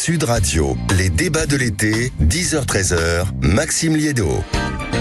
Sud Radio, les débats de l'été, 10h-13h, Maxime Liédo.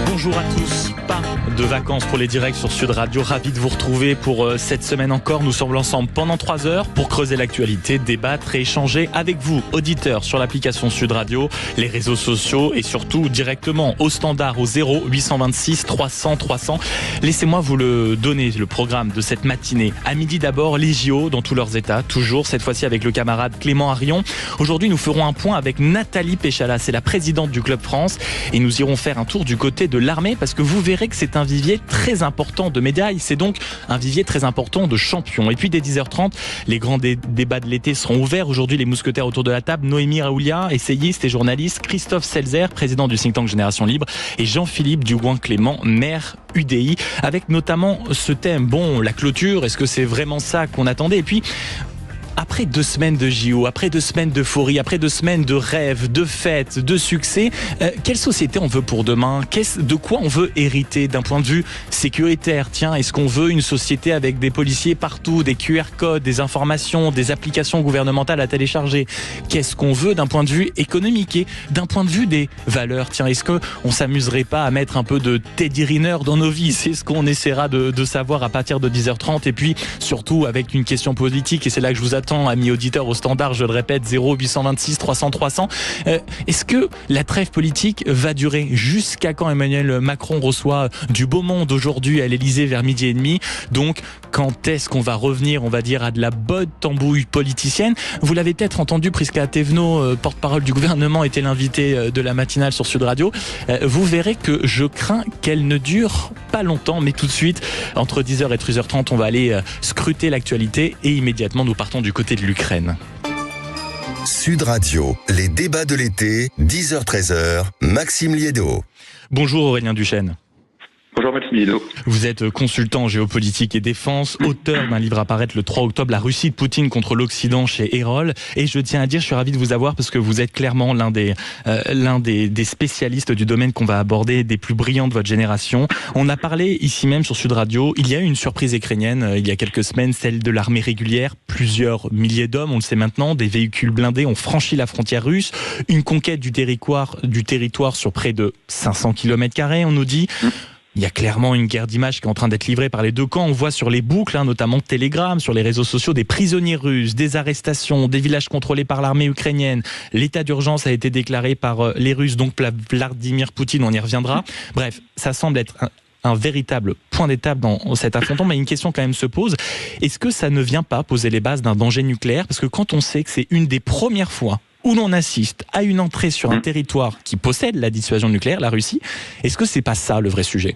Bonjour à tous, pas de vacances pour les directs sur Sud Radio, ravi de vous retrouver pour cette semaine encore. Nous sommes ensemble pendant 3 heures pour creuser l'actualité, débattre et échanger avec vous, auditeurs, sur l'application Sud Radio, les réseaux sociaux et surtout directement au standard au 0826 300 300. Laissez-moi vous le donner, le programme de cette matinée. À midi d'abord, les JO dans tous leurs états, toujours cette fois-ci avec le camarade Clément Harion. Aujourd'hui, nous ferons un point avec Nathalie Péchala, c'est la présidente du Club France et nous irons faire un tour du côté de l'armée parce que vous verrez que c'est un vivier très important de médailles, c'est donc un vivier très important de champions. Et puis dès 10h30, les grands débats de l'été seront ouverts. Aujourd'hui, les mousquetaires autour de la table, Noémie Raoulia, essayiste et journaliste, Christophe Selzer, président du think tank Génération Libre et Jean-Philippe Dugouin-Clément, maire UDI, avec notamment ce thème, la clôture, est-ce que c'est vraiment ça qu'on attendait? Et puis, après 2 semaines de JO, après 2 semaines d'euphorie, après 2 semaines de rêves, de fêtes, de succès, quelle société on veut pour demain? De quoi on veut hériter d'un point de vue sécuritaire? Tiens, est-ce qu'on veut une société avec des policiers partout, des QR codes, des informations, des applications gouvernementales à télécharger? Qu'est-ce qu'on veut d'un point de vue économique et d'un point de vue des valeurs? Tiens, est-ce qu'on s'amuserait pas à mettre un peu de Teddy Riner dans nos vies? C'est ce qu'on essaiera de savoir à partir de 10h30 et puis surtout avec une question politique, et c'est là que je vous attends, amis auditeurs au standard, je le répète, 0826 300 300. Est-ce que la trêve politique va durer? Jusqu'à quand Emmanuel Macron reçoit du beau monde aujourd'hui à l'Elysée vers 12h30? Donc, quand est-ce qu'on va revenir, on va dire, à de la bonne tambouille politicienne? Vous l'avez peut-être entendu, Prisca Thévenot, porte-parole du gouvernement, était l'invité de la matinale sur Sud Radio. Vous verrez que je crains qu'elle ne dure pas longtemps, mais tout de suite, entre 10h et 13h30, on va aller scruter l'actualité et immédiatement nous partons du côté de l'Ukraine. Sud Radio, les débats de l'été, 10h-13h, Maxime Liédo. Bonjour Aurélien Duchesne. Bonjour Maxime Liédo. Vous êtes consultant en géopolitique et défense, auteur d'un livre à paraître le 3 octobre, La Russie de Poutine contre l'Occident chez Erol. Et je tiens à dire, je suis ravi de vous avoir parce que vous êtes clairement l'un des spécialistes du domaine qu'on va aborder, des plus brillants de votre génération. On a parlé ici même sur Sud Radio, il y a eu une surprise ukrainienne il y a quelques semaines, celle de l'armée régulière. Plusieurs milliers d'hommes, on le sait maintenant, des véhicules blindés ont franchi la frontière russe. Une conquête du territoire sur près de 500 km², on nous dit. Il y a clairement une guerre d'images qui est en train d'être livrée par les deux camps. On voit sur les boucles, notamment Telegram, sur les réseaux sociaux, des prisonniers russes, des arrestations, des villages contrôlés par l'armée ukrainienne. L'état d'urgence a été déclaré par les Russes, donc Vladimir Poutine, on y reviendra. Bref, ça semble être un véritable point d'étape dans cet affrontement, mais une question quand même se pose. Est-ce que ça ne vient pas poser les bases d'un danger nucléaire? Parce que quand on sait que c'est une des premières fois où l'on assiste à une entrée sur un territoire qui possède la dissuasion nucléaire, la Russie, est-ce que c'est pas ça le vrai sujet?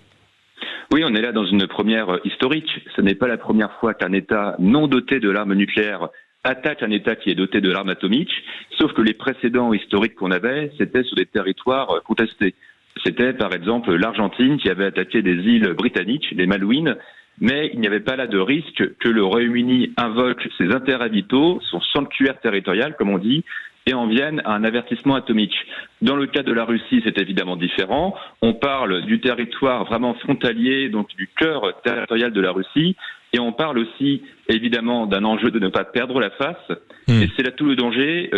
Oui, on est là dans une première historique. Ce n'est pas la première fois qu'un État non doté de l'arme nucléaire attaque un État qui est doté de l'arme atomique, sauf que les précédents historiques qu'on avait, c'était sur des territoires contestés. C'était par exemple l'Argentine qui avait attaqué des îles britanniques, les Malouines, mais il n'y avait pas là de risque que le Royaume-Uni invoque ses intérêts vitaux, son sanctuaire territorial, comme on dit, et en viennent à un avertissement atomique. Dans le cas de la Russie, c'est évidemment différent. On parle du territoire vraiment frontalier, donc du cœur territorial de la Russie, et on parle aussi évidemment d'un enjeu de ne pas perdre la face. Et c'est là tout le danger.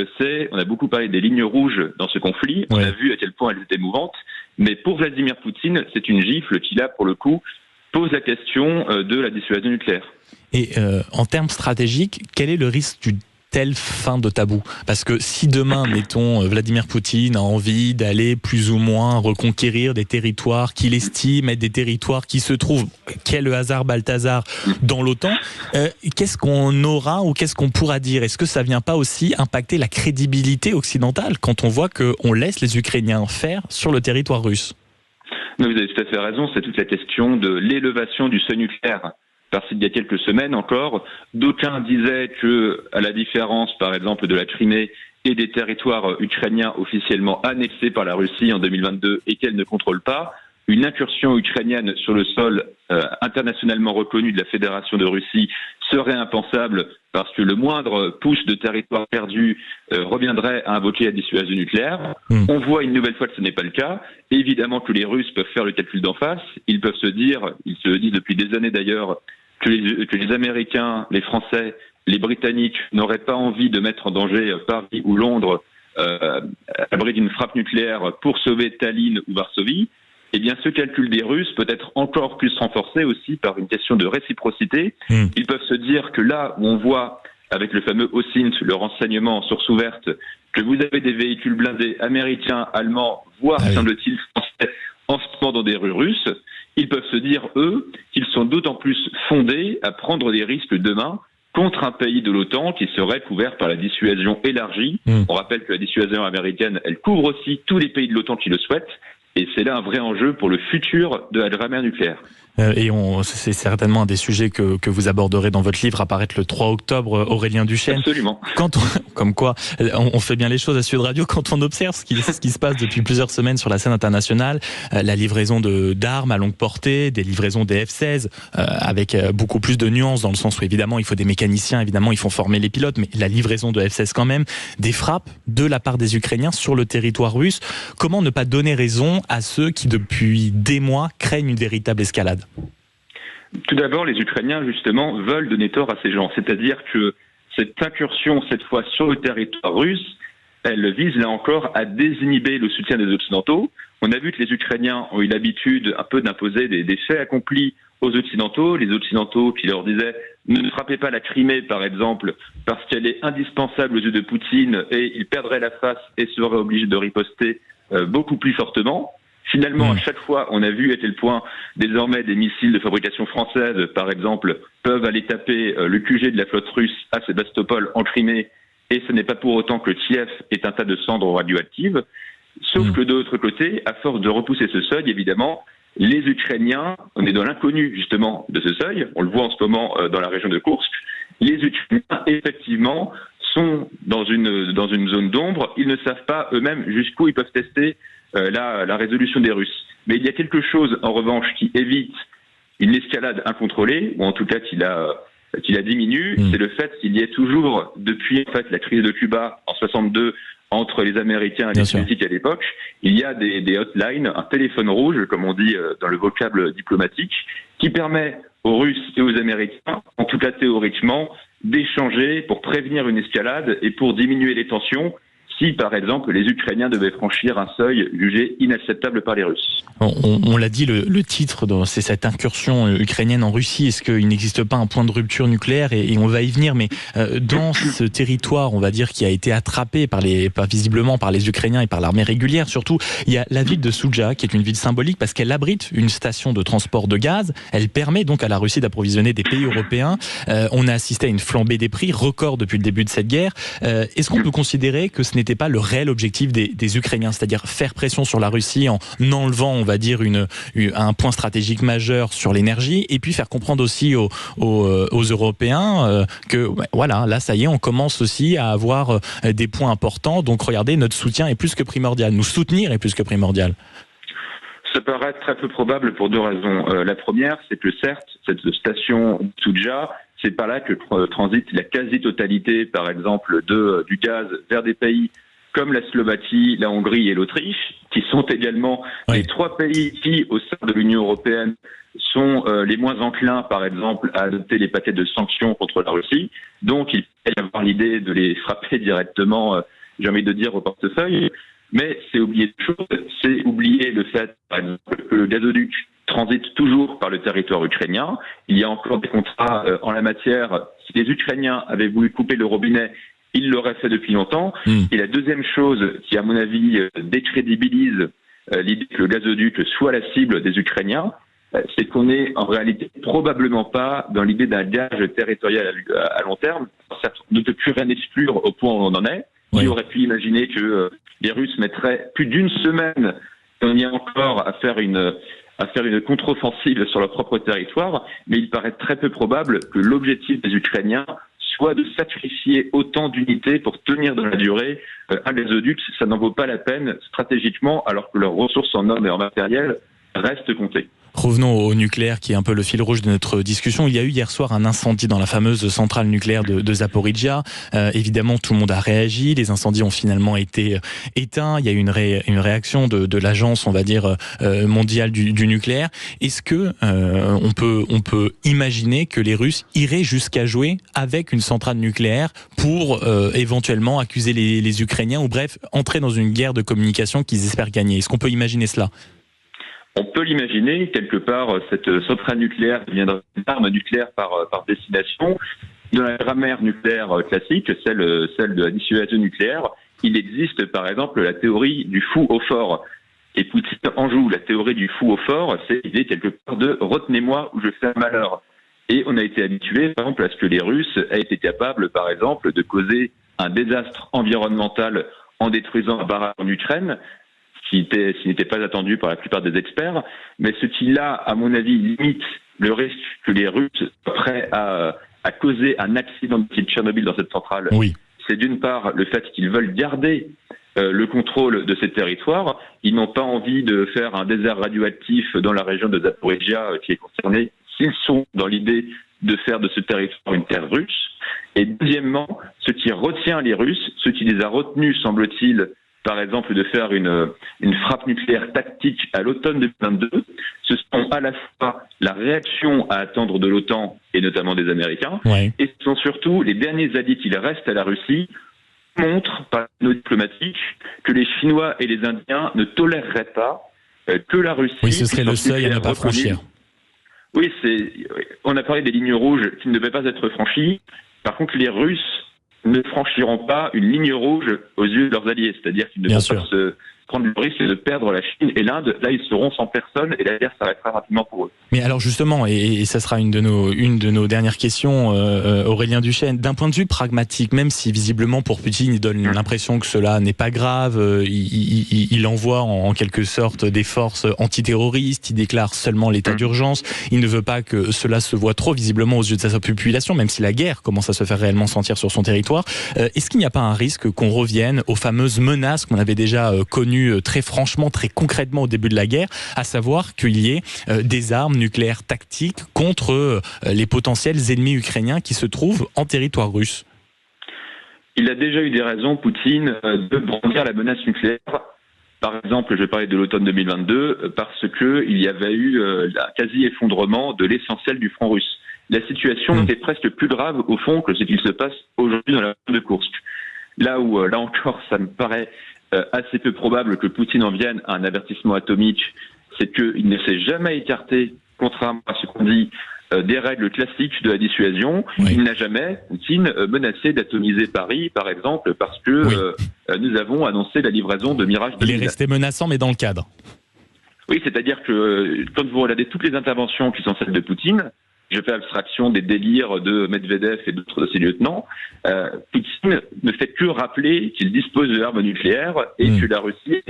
On a beaucoup parlé des lignes rouges dans ce conflit. On a vu à quel point elles étaient mouvantes. Mais pour Vladimir Poutine, c'est une gifle qui, là, pour le coup, pose la question de la dissuasion nucléaire. Et en termes stratégiques, quel est le risque d'une telle fin de tabou? Parce que si demain, mettons, Vladimir Poutine a envie d'aller plus ou moins reconquérir des territoires qu'il estime être des territoires qui se trouvent, quel hasard Balthazar, dans l'OTAN, qu'est-ce qu'on aura ou qu'est-ce qu'on pourra dire? Est-ce que ça vient pas aussi impacter la crédibilité occidentale quand on voit qu'on laisse les Ukrainiens faire sur le territoire russe? Non, vous avez tout à fait raison, c'est toute la question de l'élévation du seuil nucléaire. Parce qu'il y a quelques semaines encore, d'aucuns disaient que, à la différence, par exemple, de la Crimée et des territoires ukrainiens officiellement annexés par la Russie en 2022 et qu'elle ne contrôle pas, une incursion ukrainienne sur le sol internationalement reconnu de la Fédération de Russie serait impensable parce que le moindre pouce de territoire perdu reviendrait à invoquer la dissuasion nucléaire. On voit une nouvelle fois que ce n'est pas le cas. Évidemment que les Russes peuvent faire le calcul d'en face. Ils se disent depuis des années d'ailleurs, que les Américains, les Français, les Britanniques n'auraient pas envie de mettre en danger Paris ou Londres à l'abri d'une frappe nucléaire pour sauver Tallinn ou Varsovie, eh bien, ce calcul des Russes peut être encore plus renforcé aussi par une question de réciprocité. Ils peuvent se dire que là où on voit, avec le fameux OSINT, le renseignement en source ouverte, que vous avez des véhicules blindés américains, allemands, voire, semble-t-il, français, en ce moment dans des rues russes, ils peuvent se dire, eux, qu'ils sont d'autant plus fondés à prendre des risques demain contre un pays de l'OTAN qui serait couvert par la dissuasion élargie. On rappelle que la dissuasion américaine, elle couvre aussi tous les pays de l'OTAN qui le souhaitent. Et c'est là un vrai enjeu pour le futur de la grammaire nucléaire. C'est certainement un des sujets que vous aborderez dans votre livre, apparaître le 3 octobre, Aurélien Duchesne. Absolument. Comme quoi, on fait bien les choses à Sud Radio quand on observe ce qui se passe depuis plusieurs semaines sur la scène internationale, la livraison d'armes à longue portée, des livraisons des F-16, avec beaucoup plus de nuances dans le sens où évidemment il faut des mécaniciens, évidemment il faut former les pilotes, mais la livraison de F-16 quand même, des frappes de la part des Ukrainiens sur le territoire russe. Comment ne pas donner raison à ceux qui depuis des mois craignent une véritable escalade? Tout d'abord, les Ukrainiens, justement, veulent donner tort à ces gens. C'est-à-dire que cette incursion, cette fois sur le territoire russe, elle vise là encore à désinhiber le soutien des Occidentaux. On a vu que les Ukrainiens ont eu l'habitude un peu d'imposer des faits accomplis aux Occidentaux. Les Occidentaux qui leur disaient « ne frappez pas la Crimée, par exemple, parce qu'elle est indispensable aux yeux de Poutine et il perdrait la face et serait obligé de riposter beaucoup plus fortement ». Finalement, à chaque fois, on a vu à quel point désormais des missiles de fabrication française, par exemple, peuvent aller taper le QG de la flotte russe à Sébastopol en Crimée, et ce n'est pas pour autant que Kiev est un tas de cendres radioactives. Sauf que de l'autre côté, à force de repousser ce seuil, évidemment, les Ukrainiens, on est dans l'inconnu justement de ce seuil, on le voit en ce moment dans la région de Koursk, les Ukrainiens, effectivement, sont dans une zone d'ombre, ils ne savent pas eux-mêmes jusqu'où ils peuvent tester la résolution des Russes. Mais il y a quelque chose, en revanche, qui évite une escalade incontrôlée, ou en tout cas qui la diminue, c'est le fait qu'il y ait toujours, depuis en fait la crise de Cuba en 62, entre les Américains et les Soviétiques à l'époque, il y a des hotlines, un téléphone rouge, comme on dit dans le vocable diplomatique, qui permet aux Russes et aux Américains, en tout cas théoriquement, d'échanger pour prévenir une escalade et pour diminuer les tensions, si, par exemple, les Ukrainiens devaient franchir un seuil jugé inacceptable par les Russes. On l'a dit, le titre, c'est cette incursion ukrainienne en Russie. Est-ce qu'il n'existe pas un point de rupture nucléaire et on va y venir, mais dans ce territoire, on va dire, qui a été attrapé visiblement par les Ukrainiens et par l'armée régulière, surtout, il y a la ville de Soudja, qui est une ville symbolique parce qu'elle abrite une station de transport de gaz. Elle permet donc à la Russie d'approvisionner des pays européens. On a assisté à une flambée des prix, record depuis le début de cette guerre. Est-ce qu'on peut considérer que ce n'était pas le réel objectif des Ukrainiens, c'est-à-dire faire pression sur la Russie en enlevant, on va dire, un point stratégique majeur sur l'énergie, et puis faire comprendre aussi aux Européens que voilà, là ça y est, on commence aussi à avoir des points importants, donc regardez, notre soutien est plus que primordial, nous soutenir est plus que primordial. Ça paraît très peu probable pour deux raisons. La première, c'est que certes, cette station Soudja, c'est par là que transite la quasi-totalité, par exemple, du gaz vers des pays comme la Slovaquie, la Hongrie et l'Autriche, qui sont également les trois pays qui, au sein de l'Union européenne, sont les moins enclins, par exemple, à adopter les paquets de sanctions contre la Russie. Donc, il peut y avoir l'idée de les frapper directement, j'ai envie de dire, au portefeuille. Mais c'est oublier une chose, c'est oublier le fait, par exemple, que le gazoduc transite toujours par le territoire ukrainien. Il y a encore des contrats en la matière. Si les Ukrainiens avaient voulu couper le robinet, ils l'auraient fait depuis longtemps. Et la deuxième chose qui, à mon avis, décrédibilise l'idée que le gazoduc soit la cible des Ukrainiens, c'est qu'on n'est en réalité probablement pas dans l'idée d'un gage territorial à long terme. Ça ne peut plus rien exclure au point où on en est. Qui aurait pu imaginer que les Russes mettraient plus d'une semaine, on y est encore, à faire une contre-offensive sur leur propre territoire, mais il paraît très peu probable que l'objectif des Ukrainiens soit de sacrifier autant d'unités pour tenir dans la durée un gazoduc. Ça n'en vaut pas la peine stratégiquement, alors que leurs ressources en hommes et en matériel restent comptées. Revenons au nucléaire qui est un peu le fil rouge de notre discussion. Il y a eu hier soir un incendie dans la fameuse centrale nucléaire de Zaporijia. Évidemment, tout le monde a réagi. Les incendies ont finalement été éteints. Il y a eu une réaction de l'agence, on va dire, mondiale du nucléaire. Est-ce que on peut imaginer que les Russes iraient jusqu'à jouer avec une centrale nucléaire pour éventuellement accuser les Ukrainiens ou bref, entrer dans une guerre de communication qu'ils espèrent gagner? Est-ce qu'on peut imaginer cela? On peut l'imaginer, quelque part, cette centrale nucléaire deviendra une arme nucléaire par destination. Dans la grammaire nucléaire classique, celle de la dissuasion nucléaire, il existe par exemple la théorie du fou au fort. Et Poutine en joue. La théorie du fou au fort, c'est l'idée quelque part de « retenez-moi ou je fais un malheur ». Et on a été habitué, par exemple, à ce que les Russes aient été capables, par exemple, de causer un désastre environnemental en détruisant un barrage en Ukraine, ce qui n'était pas attendu par la plupart des experts, mais ce qui là, à mon avis, limite le risque que les Russes soient prêts à causer un accident de type Tchernobyl dans cette centrale. Oui. C'est d'une part le fait qu'ils veulent garder le contrôle de ces territoires. Ils n'ont pas envie de faire un désert radioactif dans la région de Zaporijia qui est concernée, s'ils sont dans l'idée de faire de ce territoire une terre russe. Et deuxièmement, ce qui retient les Russes, ce qui les a retenus, semble-t-il, par exemple, de faire une frappe nucléaire tactique à l'automne 2022, ce sont à la fois la réaction à attendre de l'OTAN et notamment des Américains, et ce sont surtout les derniers alliés qu'il reste à la Russie montrent par nos diplomatiques que les Chinois et les Indiens ne toléreraient pas que la Russie... Oui, ce serait le seuil à ne pas franchir. Oui, on a parlé des lignes rouges qui ne devaient pas être franchies. Par contre, les Russes ne franchiront pas une ligne rouge aux yeux de leurs alliés. C'est-à-dire qu'ils ne vont pas se prendre le risque de perdre la Chine et l'Inde. Là, ils seront sans personne et la guerre s'arrêtera rapidement pour eux. Mais alors justement, et ça sera une de nos dernières questions, Aurélien Duchesne, d'un point de vue pragmatique, même si visiblement pour Poutine, il donne l'impression que cela n'est pas grave, il envoie en quelque sorte des forces antiterroristes, il déclare seulement l'état d'urgence, il ne veut pas que cela se voit trop visiblement aux yeux de sa population, même si la guerre commence à se faire réellement sentir sur son territoire. Est-ce qu'il n'y a pas un risque qu'on revienne aux fameuses menaces qu'on avait déjà connues très franchement, très concrètement au début de la guerre, à savoir qu'il y ait des armes nucléaires tactiques contre les potentiels ennemis ukrainiens qui se trouvent en territoire russe? Il a déjà eu des raisons, Poutine, de brandir la menace nucléaire. Par exemple, je parlais de l'automne 2022, parce qu'il y avait eu un quasi-effondrement de l'essentiel du front russe. La situation était presque plus grave, au fond, que ce qu'il se passe aujourd'hui dans la région de Koursk. Là encore, ça me paraît assez peu probable que Poutine en vienne à un avertissement atomique, c'est qu'il ne s'est jamais écarté, contrairement à ce qu'on dit, des règles classiques de la dissuasion. Oui. Il n'a jamais, Poutine, menacé d'atomiser Paris, par exemple, parce que nous avons annoncé la livraison de Mirage 2000. Il est resté menaçant, mais dans le cadre. Oui, c'est-à-dire que quand vous regardez toutes les interventions qui sont celles de Poutine, je fais abstraction des délires de Medvedev et d'autres de ses lieutenants, Poutine ne fait que rappeler qu'il dispose de l'arme nucléaire et que la Russie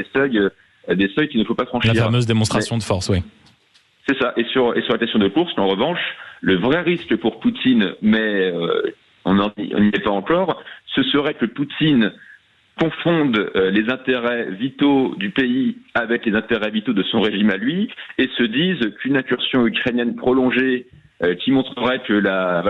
a des seuils qu'il ne faut pas franchir. La fameuse démonstration de force, oui. C'est ça. Et sur la question de Koursk, en revanche, le vrai risque pour Poutine, mais on n'y est pas encore, ce serait que Poutine confonde les intérêts vitaux du pays avec les intérêts vitaux de son régime à lui et se dise qu'une incursion ukrainienne prolongée qui montrerait que la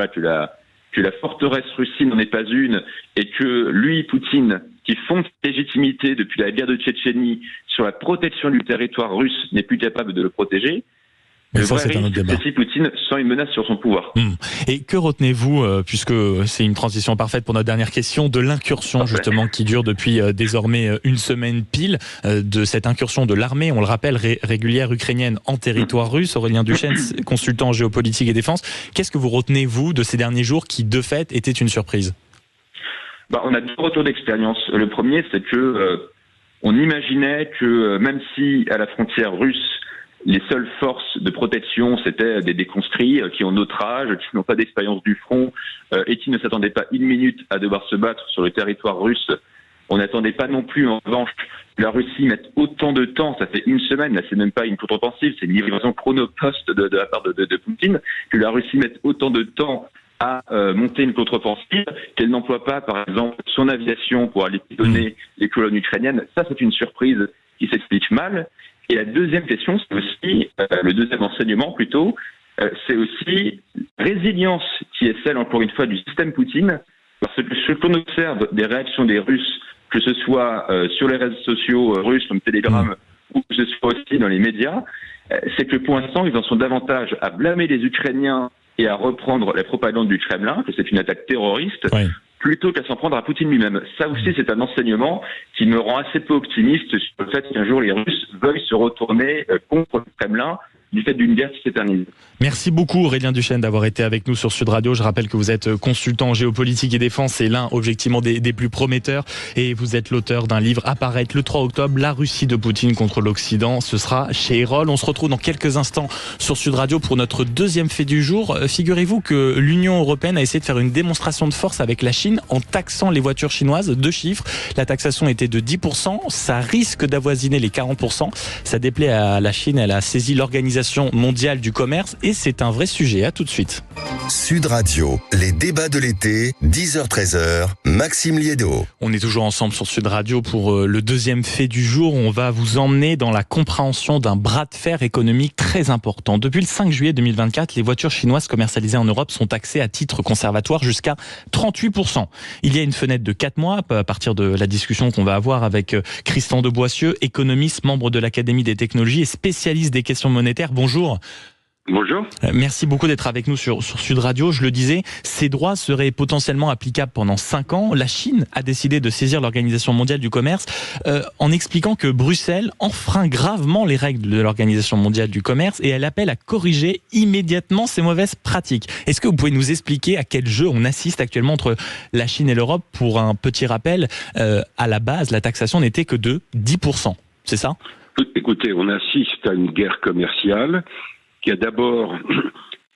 forteresse russie n'en est pas une et que lui, Poutine, qui fonde sa légitimité depuis la guerre de Tchétchénie sur la protection du territoire russe, n'est plus capable de le protéger. Mais ça, c'est un autre débat. Si Poutine sent une menace sur son pouvoir. Et que retenez-vous, puisque c'est une transition parfaite pour notre dernière question, de l'incursion justement qui dure depuis désormais une semaine pile, de cette incursion de l'armée, on le rappelle, régulière ukrainienne en territoire russe. Aurélien Duchesne, consultant en géopolitique et défense, qu'est-ce que vous retenez, vous, de ces derniers jours qui, de fait, étaient une surprise? On a deux retours d'expérience. Le premier, c'est que on imaginait que même si à la frontière russe, les seules forces de protection, c'était des déconstruits qui ont notre âge, qui n'ont pas d'expérience du front et qui ne s'attendaient pas une minute à devoir se battre sur le territoire russe. On n'attendait pas non plus, en revanche, que la Russie mette autant de temps, ça fait une semaine, là c'est même pas une contre-offensive, c'est une livraison chronopost de la part de Poutine, que la Russie mette autant de temps à monter une contre-offensive, qu'elle n'emploie pas, par exemple, son aviation pour aller piétonner les colonnes ukrainiennes. Ça, c'est une surprise qui s'explique mal. Et la deuxième question, c'est aussi, le deuxième enseignement plutôt, c'est aussi résilience qui est celle, encore une fois, du système Poutine. Parce que ce qu'on observe des réactions des Russes, que ce soit sur les réseaux sociaux russes comme Telegram, ou que ce soit aussi dans les médias, c'est que pour l'instant, ils en sont davantage à blâmer les Ukrainiens et à reprendre la propagande du Kremlin, que c'est une attaque terroriste, plutôt qu'à s'en prendre à Poutine lui-même. Ça aussi, c'est un enseignement qui me rend assez peu optimiste sur le fait qu'un jour les Russes veuillent se retourner contre le Kremlin du fait d'une guerre qui s'éternise. Merci beaucoup Aurélien Duchesne d'avoir été avec nous sur Sud Radio. Je rappelle que vous êtes consultant en géopolitique et défense, et l'un objectivement des plus prometteurs, et vous êtes l'auteur d'un livre à paraître le 3 octobre, La Russie de Poutine contre l'Occident. Ce sera chez Erol. On se retrouve dans quelques instants sur Sud Radio pour notre deuxième fait du jour. Figurez-vous que l'Union européenne a essayé de faire une démonstration de force avec la Chine en taxant les voitures chinoises. 2 chiffres. La taxation était de 10%. Ça risque d'avoisiner les 40%. Ça déplaît à la Chine. Elle a saisi l'Organisation mondiale du commerce, et c'est un vrai sujet. À tout de suite. Sud Radio, les débats de l'été, 10h-13h, Maxime Liédo. On est toujours ensemble sur Sud Radio pour le deuxième fait du jour. On va vous emmener dans la compréhension d'un bras de fer économique très important. Depuis le 5 juillet 2024, les voitures chinoises commercialisées en Europe sont taxées à titre conservatoire jusqu'à 38%. Il y a une fenêtre de 4 mois à partir de la discussion qu'on va avoir avec Christian de Boissieu, économiste, membre de l'Académie des technologies et spécialiste des questions monétaires. Bonjour. Bonjour. Merci beaucoup d'être avec nous sur Sud Radio. Je le disais, ces droits seraient potentiellement applicables pendant 5 ans. La Chine a décidé de saisir l'Organisation mondiale du commerce en expliquant que Bruxelles enfreint gravement les règles de l'Organisation mondiale du commerce, et elle appelle à corriger immédiatement ces mauvaises pratiques. Est-ce que vous pouvez nous expliquer à quel jeu on assiste actuellement entre la Chine et l'Europe? Pour un petit rappel, à la base, la taxation n'était que de 10%. C'est ça? Écoutez, on assiste à une guerre commerciale qui a d'abord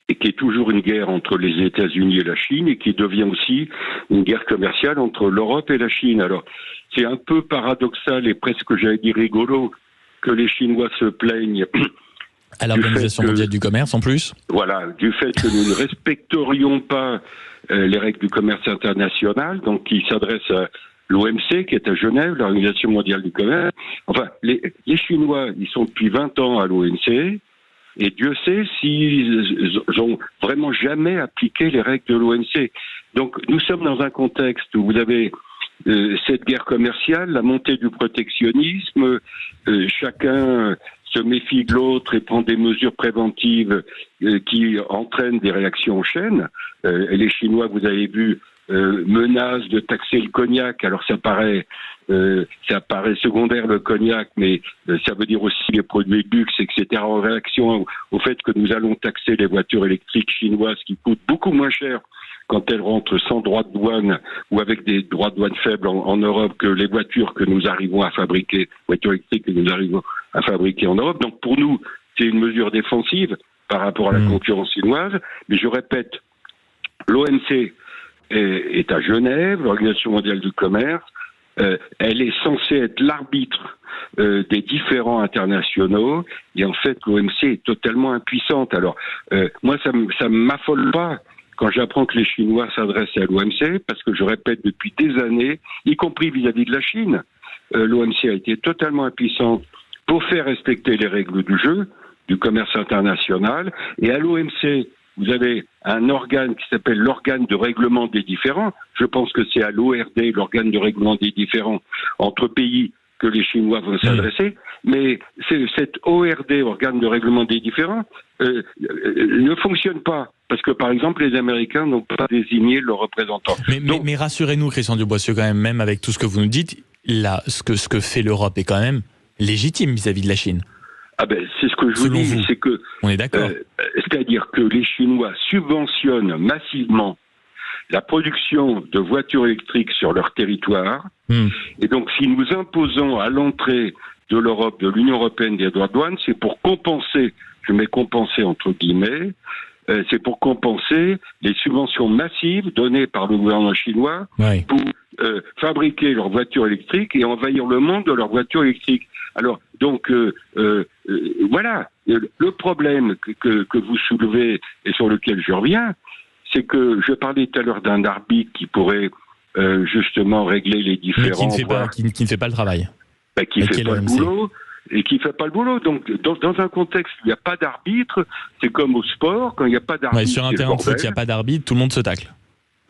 et qui est toujours une guerre entre les États-Unis et la Chine, et qui devient aussi une guerre commerciale entre l'Europe et la Chine. Alors, c'est un peu paradoxal et presque, j'allais dire, rigolo que les Chinois se plaignent à l'Organisation mondiale du commerce, en plus. Voilà, du fait que nous ne respecterions pas les règles du commerce international, donc qui s'adressent à l'OMC, qui est à Genève, l'Organisation mondiale du commerce. Enfin, les Chinois, ils sont depuis 20 ans à l'OMC, et Dieu sait s'ils ont vraiment jamais appliqué les règles de l'OMC. Donc, nous sommes dans un contexte où vous avez cette guerre commerciale, la montée du protectionnisme, chacun se méfie de l'autre et prend des mesures préventives qui entraînent des réactions en chaîne. Les Chinois, vous avez vu, menacent de taxer le cognac. Alors ça paraît secondaire, le cognac, mais ça veut dire aussi les produits de luxe, etc. En réaction au fait que nous allons taxer les voitures électriques chinoises qui coûtent beaucoup moins cher quand elles rentrent sans droit de douane ou avec des droits de douane faibles en Europe que les voitures que nous arrivons à fabriquer, voitures électriques que nous arrivons à fabriquer en Europe. Donc pour nous, c'est une mesure défensive par rapport à la concurrence chinoise. Mais je répète, l'OMC est à Genève, l'Organisation mondiale du commerce. Elle est censée être l'arbitre des différends internationaux, et en fait l'OMC est totalement impuissante. Alors moi ça m'affole pas quand j'apprends que les Chinois s'adressent à l'OMC, parce que je répète depuis des années, y compris vis-à-vis de la Chine, l'OMC a été totalement impuissante pour faire respecter les règles du jeu, du commerce international. Et à l'OMC, vous avez un organe qui s'appelle l'organe de règlement des différends. Je pense que c'est à l'ORD, l'organe de règlement des différends entre pays, que les Chinois vont s'adresser. Mais cet ORD, organe de règlement des différends, ne fonctionne pas. Parce que, par exemple, les Américains n'ont pas désigné leurs représentants. Mais rassurez-nous, Christian de Boissieu, quand même avec tout ce que vous nous dites, là, ce que fait l'Europe est quand même légitime vis-à-vis de la Chine. Ah ben, c'est ce que je vous dis, c'est que... On est d'accord. C'est-à-dire que les Chinois subventionnent massivement la production de voitures électriques sur leur territoire. Et donc, si nous imposons à l'entrée de l'Europe, de l'Union européenne, des droits de douane, c'est pour compenser, je mets compenser entre guillemets, c'est pour compenser les subventions massives données par le gouvernement chinois pour fabriquer leurs voitures électriques et envahir le monde de leurs voitures électriques. Alors, donc, voilà, le problème que vous soulevez et sur lequel je reviens, c'est que je parlais tout à l'heure d'un arbitre qui pourrait justement régler les différends... Mais qui ne fait pas le travail. Qui ne fait pas le boulot. et qui fait pas le boulot. Donc, dans un contexte où il n'y a pas d'arbitre, c'est comme au sport, quand il n'y a pas d'arbitre. Sur un terrain de foot, il n'y a pas d'arbitre, tout le monde se tacle.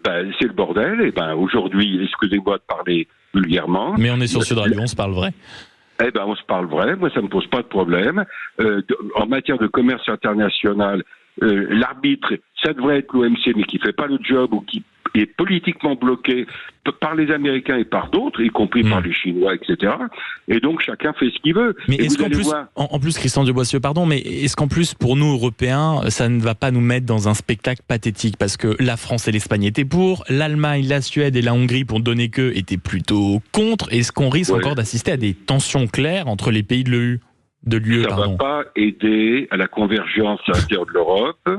C'est le bordel. Et aujourd'hui, excusez-moi de parler vulgairement. Mais on est sur Sud Radio, on se parle vrai. On se parle vrai. Moi, ça me pose pas de problème. En matière de commerce international, l'arbitre, ça devrait être l'OMC, mais qui fait pas le job ou qui est politiquement bloqué par les Américains et par d'autres, y compris par les Chinois, etc. Et donc, chacun fait ce qu'il veut. Mais est-ce qu'en plus, en plus, Christian de Boissieu, pardon, mais est-ce qu'en plus, pour nous, Européens, ça ne va pas nous mettre dans un spectacle pathétique? Parce que la France et l'Espagne étaient pour, l'Allemagne, la Suède et la Hongrie, pour ne donner que, étaient plutôt contre. Est-ce qu'on risque encore d'assister à des tensions claires entre les pays de l'UE? Ça va pas aider à la convergence à l'intérieur de l'Europe,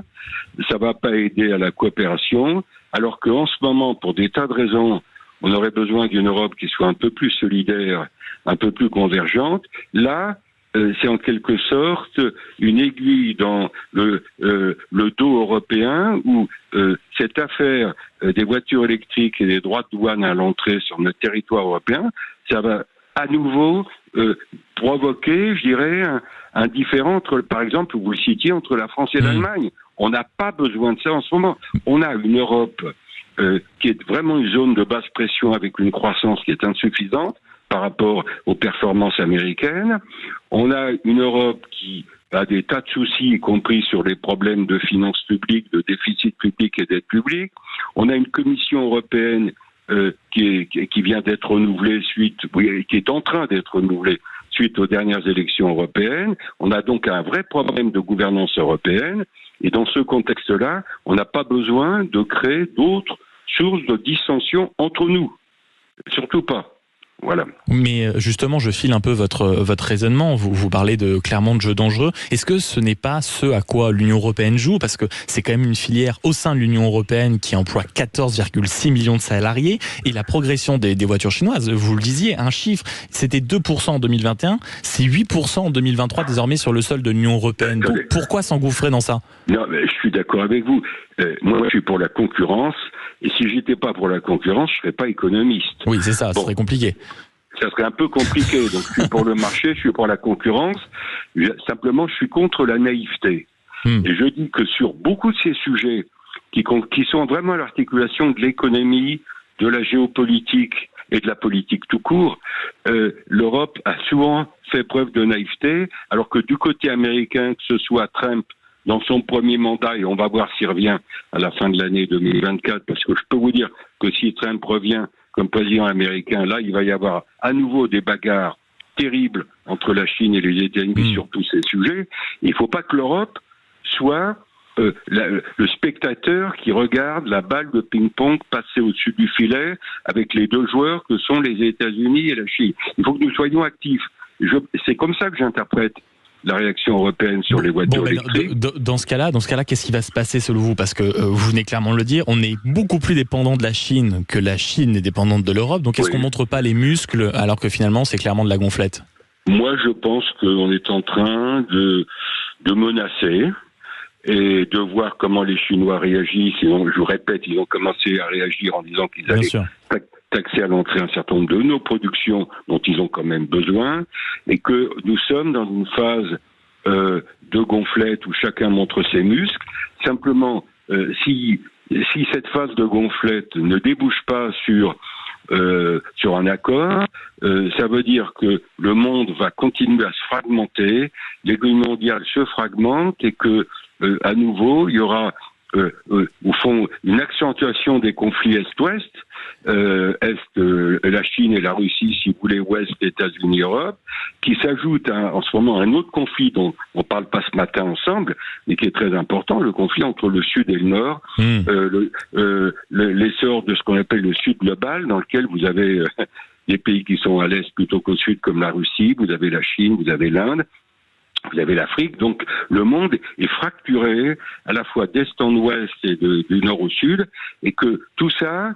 ça va pas aider à la coopération, alors qu'en ce moment, pour des tas de raisons, on aurait besoin d'une Europe qui soit un peu plus solidaire, un peu plus convergente. Là, c'est en quelque sorte une aiguille dans le dos européen où cette affaire des voitures électriques et des droits de douane à l'entrée sur notre territoire européen, ça va à nouveau provoquer, je dirais, un différend entre, par exemple, vous le citiez, entre la France et l'Allemagne. On n'a pas besoin de ça en ce moment. On a une Europe qui est vraiment une zone de basse pression avec une croissance qui est insuffisante par rapport aux performances américaines. On a une Europe qui a des tas de soucis, y compris sur les problèmes de finances publiques, de déficit public et dette publique. On a une Commission européenne qui vient d'être renouvelée qui est en train d'être renouvelée suite aux dernières élections européennes. On a donc un vrai problème de gouvernance européenne. Et dans ce contexte-là, on n'a pas besoin de créer d'autres sources de dissension entre nous. Surtout pas. Voilà. Mais justement, je file un peu votre raisonnement. Vous parlez clairement de jeux dangereux. Est-ce que ce n'est pas ce à quoi l'Union européenne joue? Parce que c'est quand même une filière au sein de l'Union européenne qui emploie 14,6 millions de salariés. Et la progression des voitures chinoises, vous le disiez, un chiffre, c'était 2% en 2021, c'est 8% en 2023 désormais sur le sol de l'Union européenne. Donc pourquoi s'engouffrer dans ça? Non, mais je suis d'accord avec vous. Moi, je suis pour la concurrence. Et si j'étais pas pour la concurrence, je serais pas économiste. Oui, c'est ça, ça serait compliqué. Ça serait un peu compliqué. Donc, je suis pour le marché, je suis pour la concurrence. Simplement, je suis contre la naïveté. Et je dis que sur beaucoup de ces sujets qui sont vraiment à l'articulation de l'économie, de la géopolitique et de la politique tout court, l'Europe a souvent fait preuve de naïveté, alors que du côté américain, que ce soit Trump dans son premier mandat, et on va voir s'il revient à la fin de l'année 2024, parce que je peux vous dire que si Trump revient comme président américain, là, il va y avoir à nouveau des bagarres terribles entre la Chine et les États-Unis sur tous ces sujets. Il ne faut pas que l'Europe soit le spectateur qui regarde la balle de ping-pong passer au-dessus du filet avec les deux joueurs que sont les États-Unis et la Chine. Il faut que nous soyons actifs. C'est comme ça que j'interprète la réaction européenne sur les voitures électriques. Dans ce cas-là, qu'est-ce qui va se passer selon vous? Parce que vous venez clairement de le dire, on est beaucoup plus dépendant de la Chine que la Chine est dépendante de l'Europe. Donc est-ce qu'on montre pas les muscles alors que finalement c'est clairement de la gonflette? Moi, je pense qu'on est en train de menacer et de voir comment les Chinois réagissent. Et je vous répète, ils ont commencé à réagir en disant qu'ils allaient taxer à l'entrée un certain nombre de nos productions dont ils ont quand même besoin, et que nous sommes dans une phase de gonflette où chacun montre ses muscles. Simplement, si cette phase de gonflette ne débouche pas sur un accord, ça veut dire que le monde va continuer à se fragmenter, l'économie mondiale se fragmente et que à nouveau il y aura au fond une accentuation des conflits Est-Ouest, la Chine et la Russie, si vous voulez, Ouest, États-Unis, Europe, qui s'ajoute en ce moment à un autre conflit dont on ne parle pas ce matin ensemble, mais qui est très important, le conflit entre le Sud et le Nord, l'essor de ce qu'on appelle le Sud global, dans lequel vous avez des pays qui sont à l'Est plutôt qu'au Sud, comme la Russie, vous avez la Chine, vous avez l'Inde, vous avez l'Afrique, donc le monde est fracturé à la fois d'est en ouest et du nord au sud, et que tout ça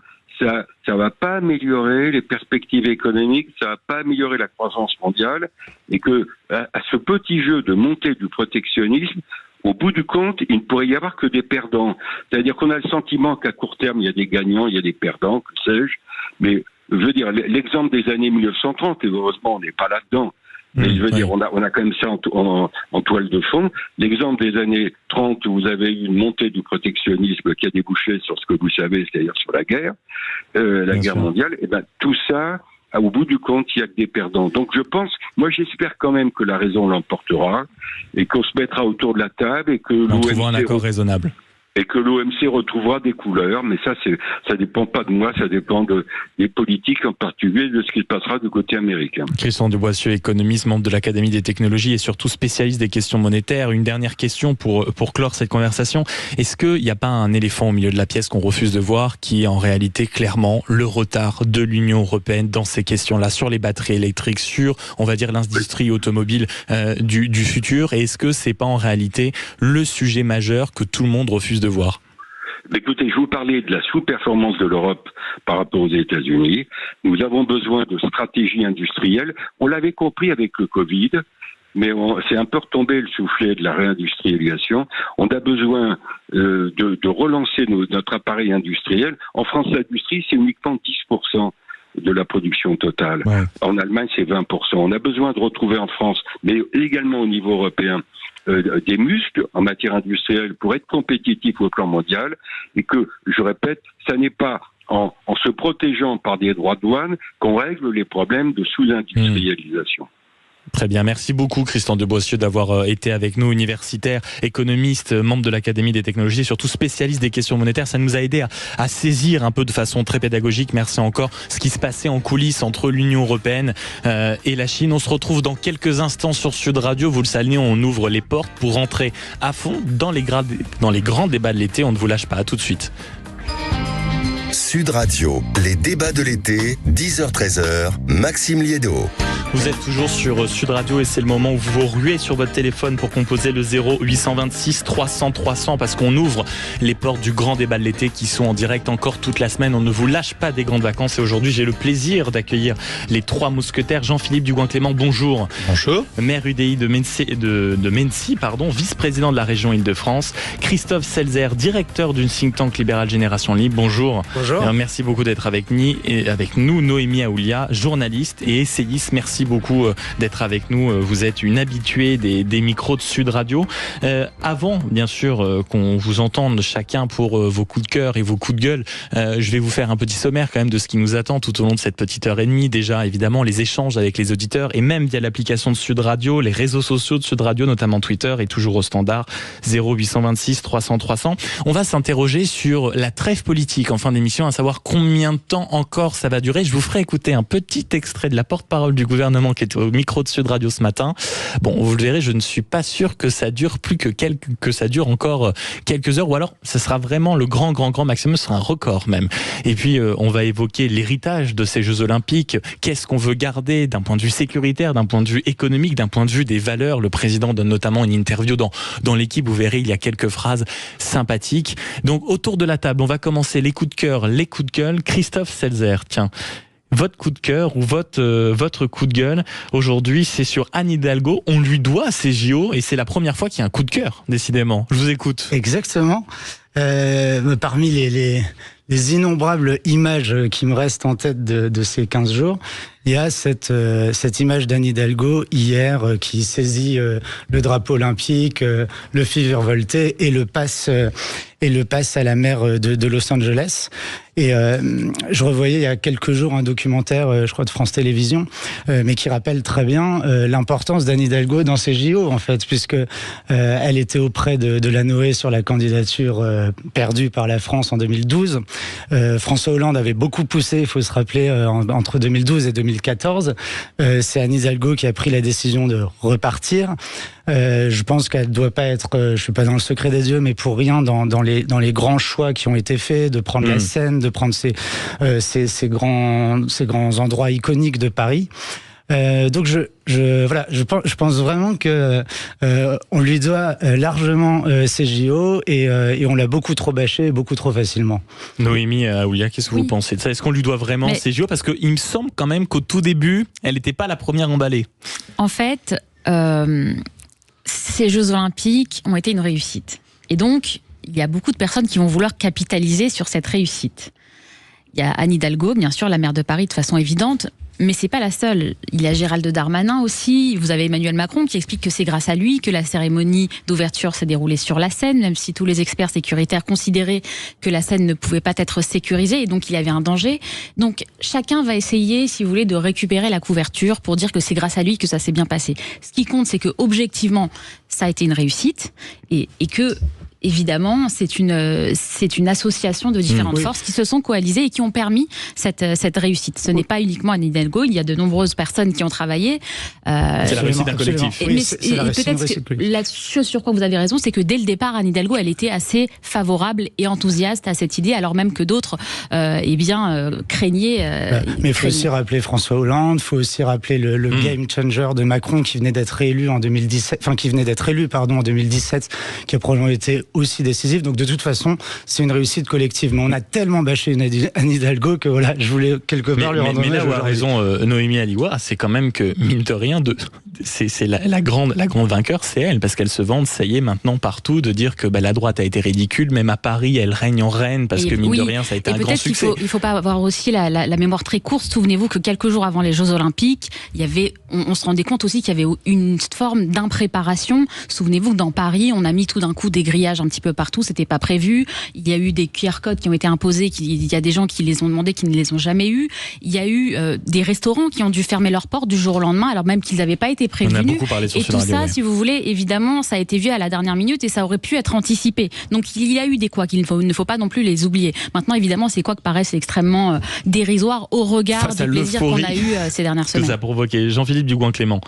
va pas améliorer les perspectives économiques, ça va pas améliorer la croissance mondiale, et que à ce petit jeu de montée du protectionnisme, au bout du compte, il ne pourrait y avoir que des perdants. C'est-à-dire qu'on a le sentiment qu'à court terme, il y a des gagnants, il y a des perdants, que sais-je, mais je veux dire, l'exemple des années 1930, et heureusement on n'est pas là-dedans, Mais je veux dire, on a quand même ça en toile de fond. L'exemple des années 30 où vous avez eu une montée du protectionnisme qui a débouché sur ce que vous savez, c'est-à-dire sur la guerre, guerre mondiale, et ben tout ça, au bout du compte, il y a que des perdants. Donc j'espère quand même que la raison l'emportera et qu'on se mettra autour de la table et que en trouvant un accord raisonnable. Et que l'OMC retrouvera des couleurs, mais ça dépend pas de moi, ça dépend des politiques, en particulier de ce qui se passera du côté américain. Christian de Boissieu, économiste, membre de l'Académie des technologies et surtout spécialiste des questions monétaires. Une dernière question pour clore cette conversation. Est-ce qu'il n'y a pas un éléphant au milieu de la pièce qu'on refuse de voir, qui est en réalité clairement le retard de l'Union européenne dans ces questions-là, sur les batteries électriques, sur, on va dire, l'industrie automobile du futur? Et est-ce que c'est pas en réalité le sujet majeur que tout le monde refuse de voir? Écoutez, je vous parlais de la sous-performance de l'Europe par rapport aux États-Unis. Nous avons besoin de stratégie industrielle. On l'avait compris avec le Covid, mais c'est un peu retombé le soufflet de la réindustrialisation. On a besoin de relancer notre appareil industriel. En France, l'industrie, c'est uniquement 10% de la production totale. Ouais. En Allemagne, c'est 20%. On a besoin de retrouver en France, mais également au niveau européen, des muscles en matière industrielle pour être compétitif au plan mondial, et que, je répète, ça n'est pas en se protégeant par des droits de douane qu'on règle les problèmes de sous-industrialisation. Très bien, merci beaucoup Christian de Boissieu d'avoir été avec nous, universitaire, économiste, membre de l'Académie des technologies et surtout spécialiste des questions monétaires. Ça nous a aidé à saisir un peu de façon très pédagogique, merci encore, ce qui se passait en coulisses entre l'Union européenne et la Chine. On se retrouve dans quelques instants sur Sud Radio. Vous le savez, on ouvre les portes pour rentrer à fond dans les grands débats de l'été. On ne vous lâche pas, à tout de suite. Sud Radio, les débats de l'été, 10h-13h, Maxime Liédo. Vous êtes toujours sur Sud Radio et c'est le moment où vous vous ruez sur votre téléphone pour composer le 0826 300 300 parce qu'on ouvre les portes du grand débat de l'été qui sont en direct encore toute la semaine. On ne vous lâche pas des grandes vacances et aujourd'hui j'ai le plaisir d'accueillir les trois mousquetaires. Jean-Philippe Dugouin-Clément, bonjour. Bonjour. Maire UDI de Mency, vice-président de la région Île-de-France. Christophe Selzer, directeur d'une think tank libérale Génération Libre, bonjour. Bonjour. Merci beaucoup d'être avec nous. Noémie Aoulia, journaliste et essayiste, merci beaucoup d'être avec nous. Vous êtes une habituée des micros de Sud Radio. Avant, bien sûr, qu'on vous entende chacun pour vos coups de cœur et vos coups de gueule, je vais vous faire un petit sommaire quand même de ce qui nous attend tout au long de cette petite heure et demie. Déjà, évidemment, les échanges avec les auditeurs et même via l'application de Sud Radio, les réseaux sociaux de Sud Radio, notamment Twitter et toujours au standard 0826 300 300. On va s'interroger sur la trêve politique en fin d'émission, à savoir combien de temps encore ça va durer. Je vous ferai écouter un petit extrait de la porte-parole du gouvernement qui était au micro de Sud Radio ce matin. Bon, vous le verrez, je ne suis pas sûr que ça dure que ça dure encore quelques heures, ou alors ce sera vraiment le grand maximum, ce sera un record même. Et puis on va évoquer l'héritage de ces Jeux Olympiques. Qu'est-ce qu'on veut garder d'un point de vue sécuritaire, d'un point de vue économique, d'un point de vue des valeurs. Le président donne notamment une interview dans l'équipe. Vous verrez, il y a quelques phrases sympathiques. Donc autour de la table, on va commencer les coups de cœur, les coups de gueule. Christophe Selzer, tiens. Votre coup de cœur ou votre coup de gueule aujourd'hui, c'est sur Anne Hidalgo. On lui doit ces JO et c'est la première fois qu'il y a un coup de cœur, décidément. Je vous écoute. Exactement. Parmi les innombrables images qui me restent en tête de ces 15 jours, il y a cette image d'Anne Hidalgo hier qui saisit le drapeau olympique, le fait virevolter et le passe à la mer de Los Angeles. Et je revoyais il y a quelques jours un documentaire, je crois de France Télévisions, mais qui rappelle très bien l'importance d'Anne Hidalgo dans ces JO en fait, puisque elle était auprès de la Noé sur la candidature perdue par la France en 2012. François Hollande avait beaucoup poussé, il faut se rappeler, entre 2012 et 2014. C'est Anne Hidalgo qui a pris la décision de repartir. Je pense qu'elle ne doit pas être, je suis pas dans le secret des dieux, mais pour rien dans les grands choix qui ont été faits, de prendre la Seine, de prendre ces grands endroits iconiques de Paris. Donc je pense vraiment que on lui doit largement ces JO et on l'a beaucoup trop bâché, beaucoup trop facilement. Noémie Aoulia, qu'est-ce que vous pensez de ça ? Est-ce qu'on lui doit vraiment ces JO ? Parce qu'il me semble quand même qu'au tout début, elle n'était pas la première emballée. En fait, ces Jeux Olympiques ont été une réussite. Et donc, il y a beaucoup de personnes qui vont vouloir capitaliser sur cette réussite. Il y a Anne Hidalgo, bien sûr, la maire de Paris, de façon évidente. Mais c'est pas la seule. Il y a Gérald Darmanin aussi. Vous avez Emmanuel Macron qui explique que c'est grâce à lui que la cérémonie d'ouverture s'est déroulée sur la Seine, même si tous les experts sécuritaires considéraient que la Seine ne pouvait pas être sécurisée et donc il y avait un danger. Donc chacun va essayer, si vous voulez, de récupérer la couverture pour dire que c'est grâce à lui que ça s'est bien passé. Ce qui compte, c'est que objectivement, ça a été une réussite et que évidemment, c'est une association de différentes forces qui se sont coalisées et qui ont permis cette réussite. Ce n'est pas uniquement Anne Hidalgo, il y a de nombreuses personnes qui ont travaillé. C'est la réussite d'un collectif. Et peut-être que la chose sur quoi vous avez raison, c'est que dès le départ, Anne Hidalgo, elle était assez favorable et enthousiaste à cette idée, alors même que d'autres craignaient. Mais il faut aussi rappeler François Hollande, il faut aussi rappeler le game changer de Macron qui venait d'être élu en 2017, en 2017, qui a probablement été aussi décisif. Donc de toute façon, c'est une réussite collective. Mais on a tellement bâché Anne Hidalgo que voilà, je voulais quelque part lui rendre hommage. Mais là où a raison Noémie Aliwa, c'est quand même que, mine de rien, c'est la grande vainqueur, c'est elle, parce qu'elle se vante, ça y est, maintenant partout, de dire que la droite a été ridicule, même à Paris, elle règne en reine, parce que mine de rien, ça a été un grand succès. Il ne faut pas avoir aussi la mémoire très courte. Souvenez-vous que quelques jours avant les Jeux Olympiques, on se rendait compte aussi qu'il y avait une forme d'impréparation. Souvenez-vous que dans Paris, on a mis tout d'un coup des grillages un petit peu partout, c'était pas prévu. Il y a eu des QR codes qui ont été imposés, il y a des gens qui les ont demandés, qui ne les ont jamais eus. Il y a eu des restaurants qui ont dû fermer leurs portes du jour au lendemain, alors même qu'ils n'avaient pas été prévenus. On a beaucoup parlé sur et tout radio, ça, si vous voulez, évidemment, ça a été vu à la dernière minute et ça aurait pu être anticipé. Donc il y a eu des couacs, il ne faut pas non plus les oublier. Maintenant, évidemment, ces couacs paraissent extrêmement dérisoires au regard du plaisir qu'on a eu ces dernières semaines. Que ça a provoqué. Jean-Philippe Dugouin-Clément.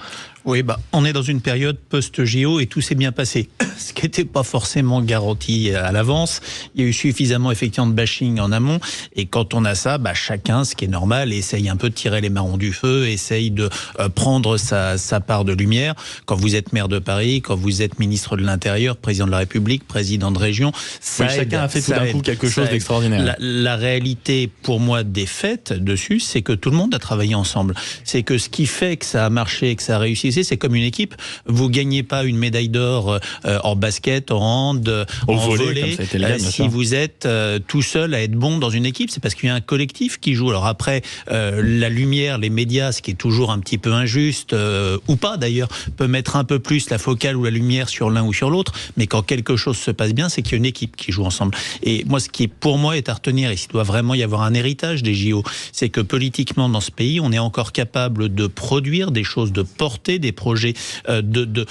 Oui, on est dans une période post-JO et tout s'est bien passé. Ce qui n'était pas forcément garanti à l'avance. Il y a eu suffisamment effectivement de bashing en amont. Et quand on a ça, chacun, ce qui est normal, essaye un peu de tirer les marrons du feu, essaye de prendre sa part de lumière. Quand vous êtes maire de Paris, quand vous êtes ministre de l'Intérieur, président de la République, président de région, chacun a fait tout d'un coup quelque chose d'extraordinaire. La réalité, pour moi, des faits dessus, c'est que tout le monde a travaillé ensemble. C'est que ce qui fait que ça a marché, que ça a réussi, c'est comme une équipe. Vous gagnez pas une médaille d'or en basket, en hand, en volley, si vous êtes tout seul à être bon dans une équipe. C'est parce qu'il y a un collectif qui joue. Alors après, la lumière, les médias, ce qui est toujours un petit peu injuste, ou pas d'ailleurs, peut mettre un peu plus la focale ou la lumière sur l'un ou sur l'autre. Mais quand quelque chose se passe bien, c'est qu'il y a une équipe qui joue ensemble. Et moi, ce qui pour moi est à retenir, et s'il doit vraiment y avoir un héritage des JO, c'est que politiquement dans ce pays, on est encore capable de produire des choses, de porter des projets, de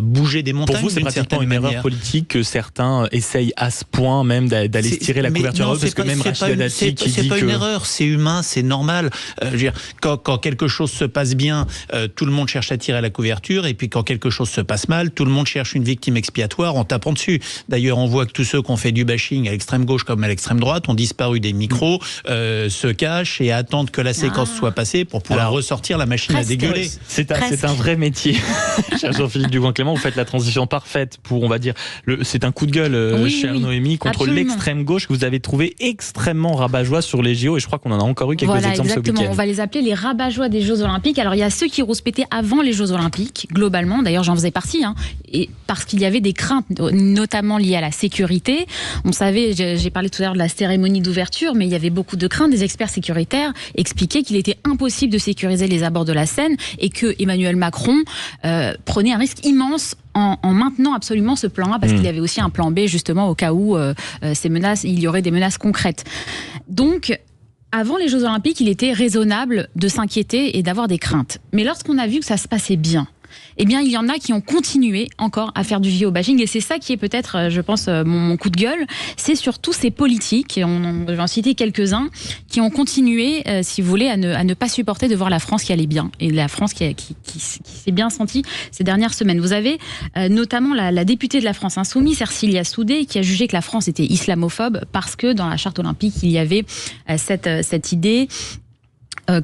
bouger des montagnes. Pour vous, c'est pratiquement une erreur politique que certains essayent à ce point même d'aller se tirer la couverture haute, parce que même Rachida Dati qui dit que... C'est pas une erreur, c'est humain, c'est normal. Je veux dire, quand quelque chose se passe bien, tout le monde cherche à tirer la couverture, et puis quand quelque chose se passe mal, tout le monde cherche une victime expiatoire en tapant dessus. D'ailleurs, on voit que tous ceux qui ont fait du bashing à l'extrême gauche comme à l'extrême droite ont disparu des micros, se cachent et attendent que la séquence soit passée pour pouvoir ressortir la machine à dégueuler. C'est un vrai métier. Cher Jean-Philippe Dugouin-Clément, vous faites la transition parfaite pour, on va dire, c'est un coup de gueule, chère Noémie, contre l'extrême gauche que vous avez trouvé extrêmement rabat-joie sur les JO, et je crois qu'on en a encore eu quelques exemples ce week-end. On va les appeler les rabat-joie des Jeux Olympiques. Alors il y a ceux qui rouspétaient avant les Jeux Olympiques, globalement, d'ailleurs j'en faisais partie, et parce qu'il y avait des craintes, notamment liées à la sécurité. On savait, j'ai parlé tout à l'heure de la cérémonie d'ouverture, mais il y avait beaucoup de craintes. Des experts sécuritaires expliquaient qu'il était impossible de sécuriser les abords de la Seine et que Emmanuel Macron prenait un risque immense en maintenant absolument ce plan A, parce qu'il y avait aussi un plan B justement au cas où il y aurait des menaces concrètes. Donc, avant les Jeux Olympiques, il était raisonnable de s'inquiéter et d'avoir des craintes. Mais lorsqu'on a vu que ça se passait bien, eh bien, il y en a qui ont continué encore à faire du géobashing, et c'est ça qui est peut-être, je pense, mon coup de gueule. C'est surtout ces politiques, et je vais en citer quelques-uns, qui ont continué, si vous voulez, à ne pas supporter de voir la France qui allait bien, et la France qui s'est bien sentie ces dernières semaines. Vous avez notamment la députée de la France Insoumise, Ercilia Soudé, qui a jugé que la France était islamophobe parce que dans la charte olympique, il y avait cette idée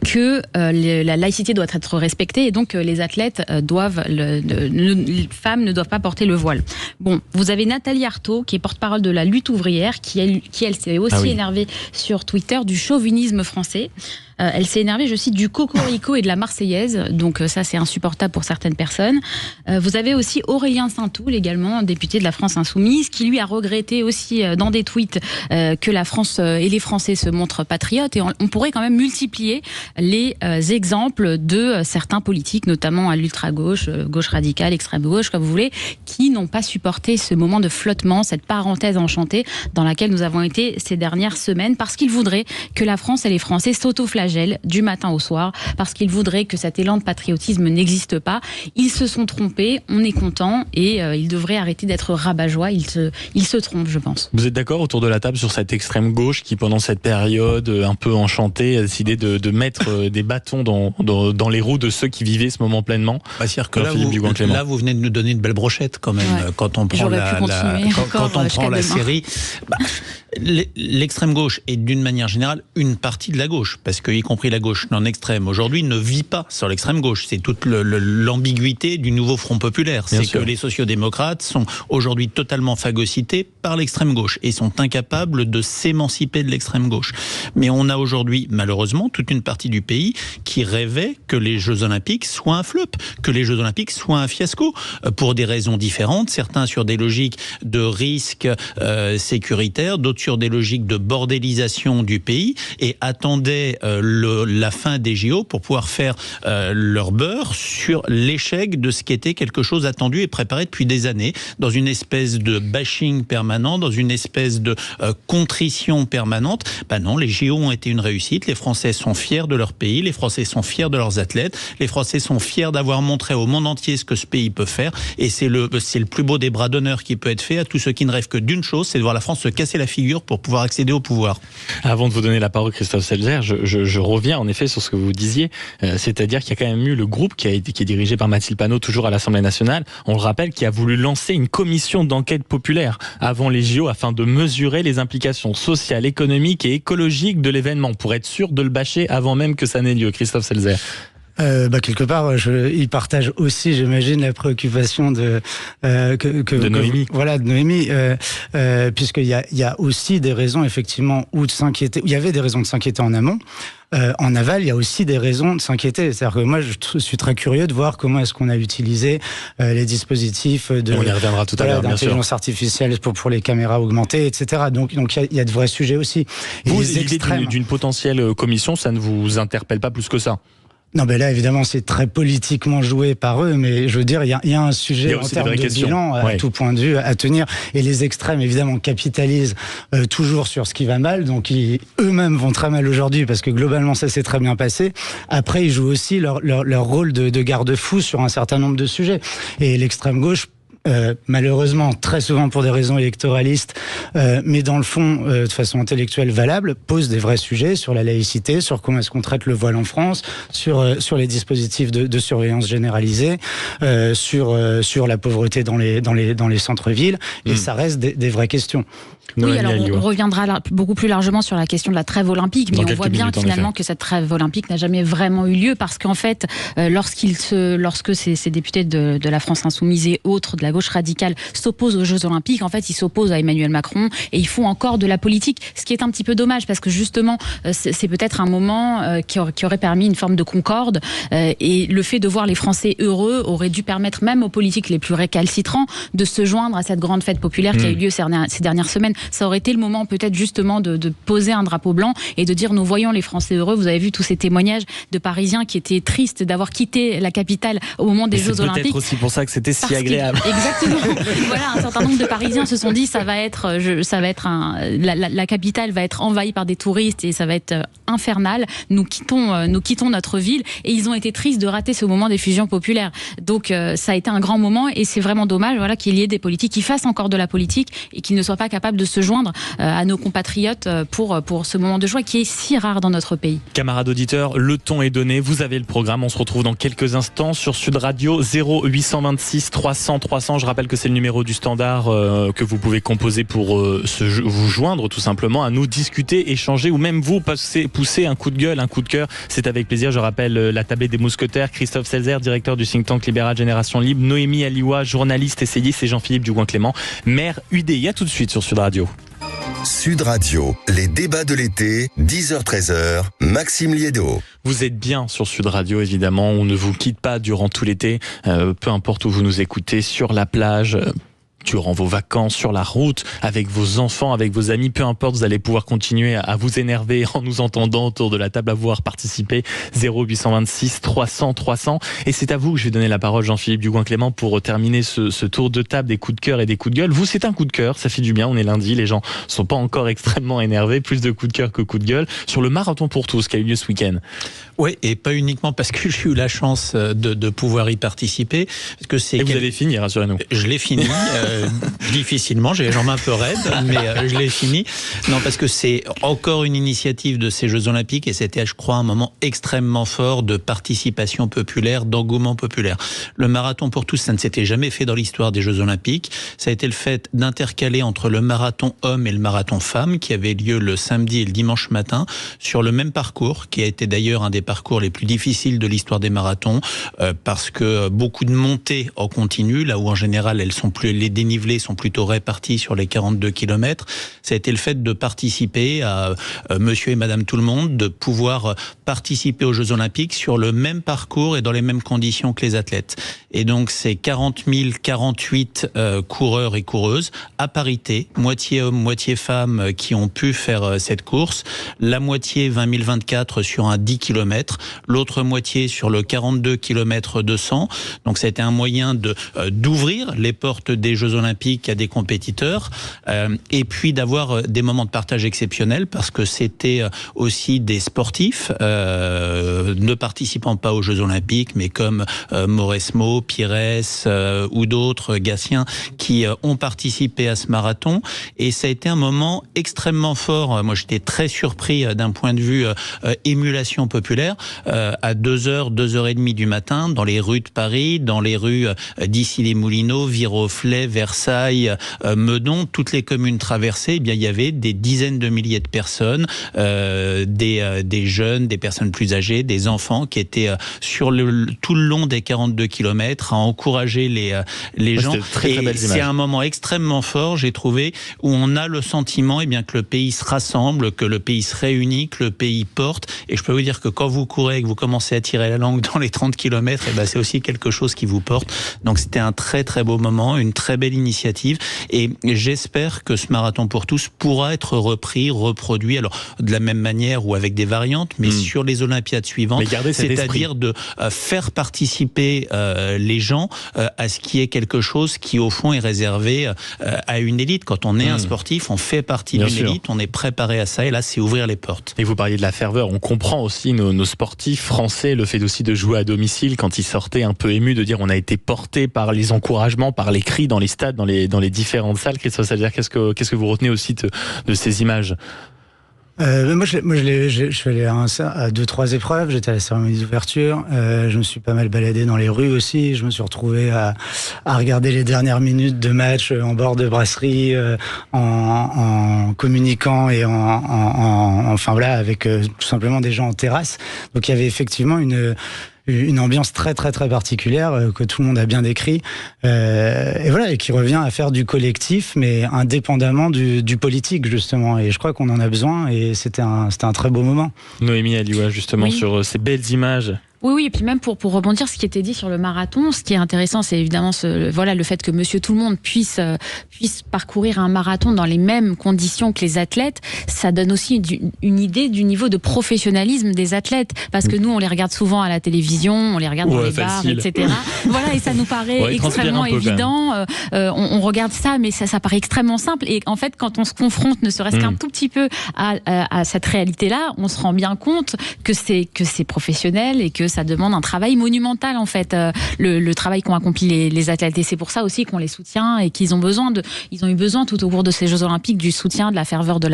que la laïcité doit être respectée, et donc les athlètes les femmes ne doivent pas porter le voile. Bon, vous avez Nathalie Arthaud, qui est porte-parole de la lutte ouvrière, qui elle s'est aussi énervée sur Twitter du chauvinisme français. Elle s'est énervée, je cite, du cocorico et de la Marseillaise. Donc ça, c'est insupportable pour certaines personnes. Vous avez aussi Aurélien Saint-Toul, également député de la France Insoumise, qui lui a regretté aussi dans des tweets que la France et les Français se montrent patriotes. Et on pourrait quand même multiplier les exemples de certains politiques, notamment à l'ultra-gauche, gauche radicale, extrême-gauche, comme vous voulez, qui n'ont pas supporté ce moment de flottement, cette parenthèse enchantée dans laquelle nous avons été ces dernières semaines, parce qu'ils voudraient que la France et les Français s'autoflagellent du matin au soir, parce qu'ils voudraient que cet élan de patriotisme n'existe pas. Ils se sont trompés, on est content, et ils devraient arrêter d'être rabat-joie. Ils se trompent, je pense. Vous êtes d'accord autour de la table sur cette extrême gauche qui, pendant cette période un peu enchantée, a décidé de mettre des bâtons dans les roues de ceux qui vivaient ce moment pleinement? C'est-à-dire que là, vous venez de nous donner une belle brochette quand même. Ouais. Quand on prend la série, l'extrême gauche est d'une manière générale une partie de la gauche, parce que y compris la gauche non extrême aujourd'hui ne vit pas sur l'extrême gauche. C'est toute l'ambiguïté du nouveau Front populaire. C'est que les sociodémocrates sont aujourd'hui totalement phagocytés par l'extrême gauche et sont incapables de s'émanciper de l'extrême gauche. Mais on a aujourd'hui malheureusement toute une partie du pays qui rêvait que les Jeux Olympiques soient un flop, que les Jeux Olympiques soient un fiasco, pour des raisons différentes. Certains sur des logiques de risque sécuritaire, d'autres sur des logiques de bordélisation du pays, et attendaient la fin des JO pour pouvoir faire leur beurre sur l'échec de ce qui était quelque chose attendu et préparé depuis des années, dans une espèce de bashing permanent, dans une espèce de contrition permanente. Non, les JO ont été une réussite, les Français sont fiers de leur pays, les Français sont fiers de leurs athlètes, les Français sont fiers d'avoir montré au monde entier ce que ce pays peut faire, et c'est le plus beau des bras d'honneur qui peut être fait à tous ceux qui ne rêvent que d'une chose, c'est de voir la France se casser la figure pour pouvoir accéder au pouvoir. Avant de vous donner la parole, Christophe Selzer, je reviens en effet sur ce que vous disiez, c'est-à-dire qu'il y a quand même eu le groupe qui est dirigé par Mathilde Panot, toujours à l'Assemblée nationale, on le rappelle, qui a voulu lancer une commission d'enquête populaire avant les JO afin de mesurer les implications sociales, économiques et écologiques de l'événement, pour être sûr de le bâcher avant même que ça n'ait lieu. Christophe Selzer. Quelque part, il partage aussi, j'imagine, la préoccupation de Noémie. Voilà, de Noémie, puisqu'il y a aussi des raisons effectivement de s'inquiéter. Il y avait des raisons de s'inquiéter en amont. En aval, il y a aussi des raisons de s'inquiéter. C'est-à-dire que moi, je suis très curieux de voir comment est-ce qu'on a utilisé les dispositifs on y reviendra tout à l'heure, bien sûr, d'intelligence artificielle pour les caméras augmentées, etc. Donc il y a de vrais sujets aussi. Et vous, l'idée d'une potentielle commission, ça ne vous interpelle pas plus que ça? Non, mais là, évidemment, c'est très politiquement joué par eux, mais je veux dire, il y a un sujet en termes de bilan, à tout point de vue, à tenir. Et les extrêmes, évidemment, capitalisent toujours sur ce qui va mal, donc eux-mêmes vont très mal aujourd'hui, parce que globalement, ça s'est très bien passé. Après, ils jouent aussi leur rôle de garde-fou sur un certain nombre de sujets. Et l'extrême gauche, malheureusement, très souvent pour des raisons électoralistes, mais dans le fond, de façon intellectuelle valable, pose des vrais sujets sur la laïcité, sur comment est-ce qu'on traite le voile en France, sur les dispositifs de surveillance généralisée, sur la pauvreté dans les centres-villes, et ça reste des vraies questions. Oui, alors on reviendra beaucoup plus largement sur la question de la trêve olympique, mais on voit bien finalement que cette trêve olympique n'a jamais vraiment eu lieu, parce qu'en fait, lorsque ces députés de la France Insoumise et autres de la gauche radicale s'opposent aux Jeux Olympiques, en fait, ils s'opposent à Emmanuel Macron et ils font encore de la politique, ce qui est un petit peu dommage, parce que justement, c'est peut-être un moment qui aurait permis une forme de concorde, et le fait de voir les Français heureux aurait dû permettre même aux politiques les plus récalcitrants de se joindre à cette grande fête populaire qui a eu lieu ces dernières semaines. Ça aurait été le moment peut-être justement de poser un drapeau blanc et de dire: nous voyons les Français heureux. Vous avez vu tous ces témoignages de Parisiens qui étaient tristes d'avoir quitté la capitale au moment des Jeux Olympiques. C'est peut-être aussi pour ça que c'était si agréable. Exactement. Voilà, un certain nombre de Parisiens se sont dit la capitale va être envahie par des touristes et ça va être infernal. Nous quittons notre ville, et ils ont été tristes de rater ce moment des fusions populaires. Donc ça a été un grand moment, et c'est vraiment dommage, voilà, qu'il y ait des politiques qui fassent encore de la politique et qui ne soient pas capables de se joindre à nos compatriotes pour ce moment de joie qui est si rare dans notre pays. Camarades auditeurs, le ton est donné, vous avez le programme, on se retrouve dans quelques instants sur Sud Radio. 0826 300 300, je rappelle que c'est le numéro du standard que vous pouvez composer pour vous joindre tout simplement, à nous discuter, échanger, ou même vous pousser un coup de gueule, un coup de cœur, c'est avec plaisir. Je rappelle la tablée des mousquetaires, Christophe Selzer, directeur du think tank libéral Génération Libre, Noémie Aliwa, journaliste, essayiste, et Jean-Philippe Dugouin-Clément, maire UDI. À tout de suite sur Sud Radio. Sud Radio, les débats de l'été, 10h-13h, Maxime Liédo. Vous êtes bien sur Sud Radio, évidemment. On ne vous quitte pas durant tout l'été, peu importe où vous nous écoutez, sur la plage, durant vos vacances, sur la route, avec vos enfants, avec vos amis, peu importe, vous allez pouvoir continuer à vous énerver en nous entendant autour de la table, à pouvoir participer. 0826 300 300. Et c'est à vous que je vais donner la parole, Jean-Philippe Dugouin-Clément, pour terminer ce tour de table des coups de cœur et des coups de gueule. Vous, c'est un coup de cœur, ça fait du bien, on est lundi, les gens sont pas encore extrêmement énervés, plus de coups de cœur que coups de gueule, sur le marathon pour tous qui a eu lieu ce week-end. Oui, et pas uniquement parce que j'ai eu la chance de pouvoir y participer. Parce que c'est vous avez fini, rassurez-nous. Je l'ai fini, difficilement, j'ai les jambes un peu raides, mais je l'ai fini. Non, parce que c'est encore une initiative de ces Jeux Olympiques et c'était, je crois, un moment extrêmement fort de participation populaire, d'engouement populaire. Le marathon pour tous, ça ne s'était jamais fait dans l'histoire des Jeux Olympiques. Ça a été le fait d'intercaler entre le marathon homme et le marathon femme qui avait lieu le samedi et le dimanche matin sur le même parcours, qui a été d'ailleurs un des parcours les plus difficiles de l'histoire des marathons, parce que beaucoup de montées en continu, là où en général les dénivelés sont plutôt répartis sur les 42 km. Ça a été le fait de participer à monsieur et madame tout le monde, de pouvoir participer aux Jeux Olympiques sur le même parcours et dans les mêmes conditions que les athlètes. Et donc c'est 40 048 coureurs et coureuses à parité, moitié hommes, moitié femmes, qui ont pu faire cette course. La moitié 20 024 sur un 10 km, l'autre moitié sur le 42 km 200. Donc ça a été un moyen d'ouvrir les portes des Jeux Olympiques à des compétiteurs, et puis d'avoir des moments de partage exceptionnels, parce que c'était aussi des sportifs ne participant pas aux Jeux Olympiques, mais comme Mauresmo, Pires ou d'autres, Gatien, qui ont participé à ce marathon. Et ça a été un moment extrêmement fort. Moi, j'étais très surpris d'un point de vue émulation populaire, à 2h, 2h30 du matin, dans les rues de Paris, dans les rues d'Issy-les-Moulineaux, Viroflay, Versailles, Meudon, toutes les communes traversées, eh bien, il y avait des dizaines de milliers de personnes, des jeunes, des personnes plus âgées, des enfants qui étaient sur tout le long des 42 km à encourager les gens. Très, très belles c'est images. un moment extrêmement fort, j'ai trouvé, où on a le sentiment que le pays se rassemble, que le pays se réunit, que le pays porte. Et je peux vous dire que quand vous courez et que vous commencez à tirer la langue dans les 30 km, c'est aussi quelque chose qui vous porte. Donc c'était un très très beau moment, une très belle initiative. Et j'espère que ce marathon pour tous pourra être repris, reproduit, alors de la même manière ou avec des variantes, mais sur les Olympiades suivantes. C'est-à-dire de faire participer les gens à ce qui est quelque chose qui au fond est réservé à une élite. Quand on est un sportif, on fait partie d'une élite, on est préparé à ça, et là c'est ouvrir les portes. Et vous parliez de la ferveur, on comprend aussi nos sportifs français, le fait aussi de jouer à domicile, quand ils sortaient un peu émus, de dire on a été porté par les encouragements, par les cris dans les stades, dans les différentes salles. Christophe Salzer, qu'est-ce que vous retenez aussi de ces images? Moi, je suis allé à 2-3 épreuves. J'étais à la cérémonie d'ouverture. Je me suis pas mal baladé dans les rues aussi. Je me suis retrouvé à regarder les dernières minutes de match en bord de brasserie, en communiquant et enfin voilà, avec tout simplement des gens en terrasse. Donc il y avait effectivement une ambiance très très très particulière que tout le monde a bien décrit, et voilà, et qui revient à faire du collectif mais indépendamment du politique justement, et je crois qu'on en a besoin, et c'était un très beau moment. Noémie Alioua, justement, sur ces belles images. Oui, et puis même pour rebondir ce qui était dit sur le marathon, ce qui est intéressant, c'est évidemment le fait que Monsieur Tout le Monde puisse parcourir un marathon dans les mêmes conditions que les athlètes. Ça donne aussi une idée du niveau de professionnalisme des athlètes, parce que nous on les regarde souvent à la télévision, on les regarde dans les bars, etc. Voilà, et ça nous paraît extrêmement évident. On regarde ça, mais ça paraît extrêmement simple. Et en fait, quand on se confronte, ne serait-ce qu'un tout petit peu à cette réalité-là, on se rend bien compte que c'est professionnel et que ça demande un travail monumental, en fait, le travail qu'ont accompli les athlètes. Et c'est pour ça aussi qu'on les soutient et qu'ils ont ils ont eu besoin tout au cours de ces Jeux Olympiques du soutien, de la ferveur de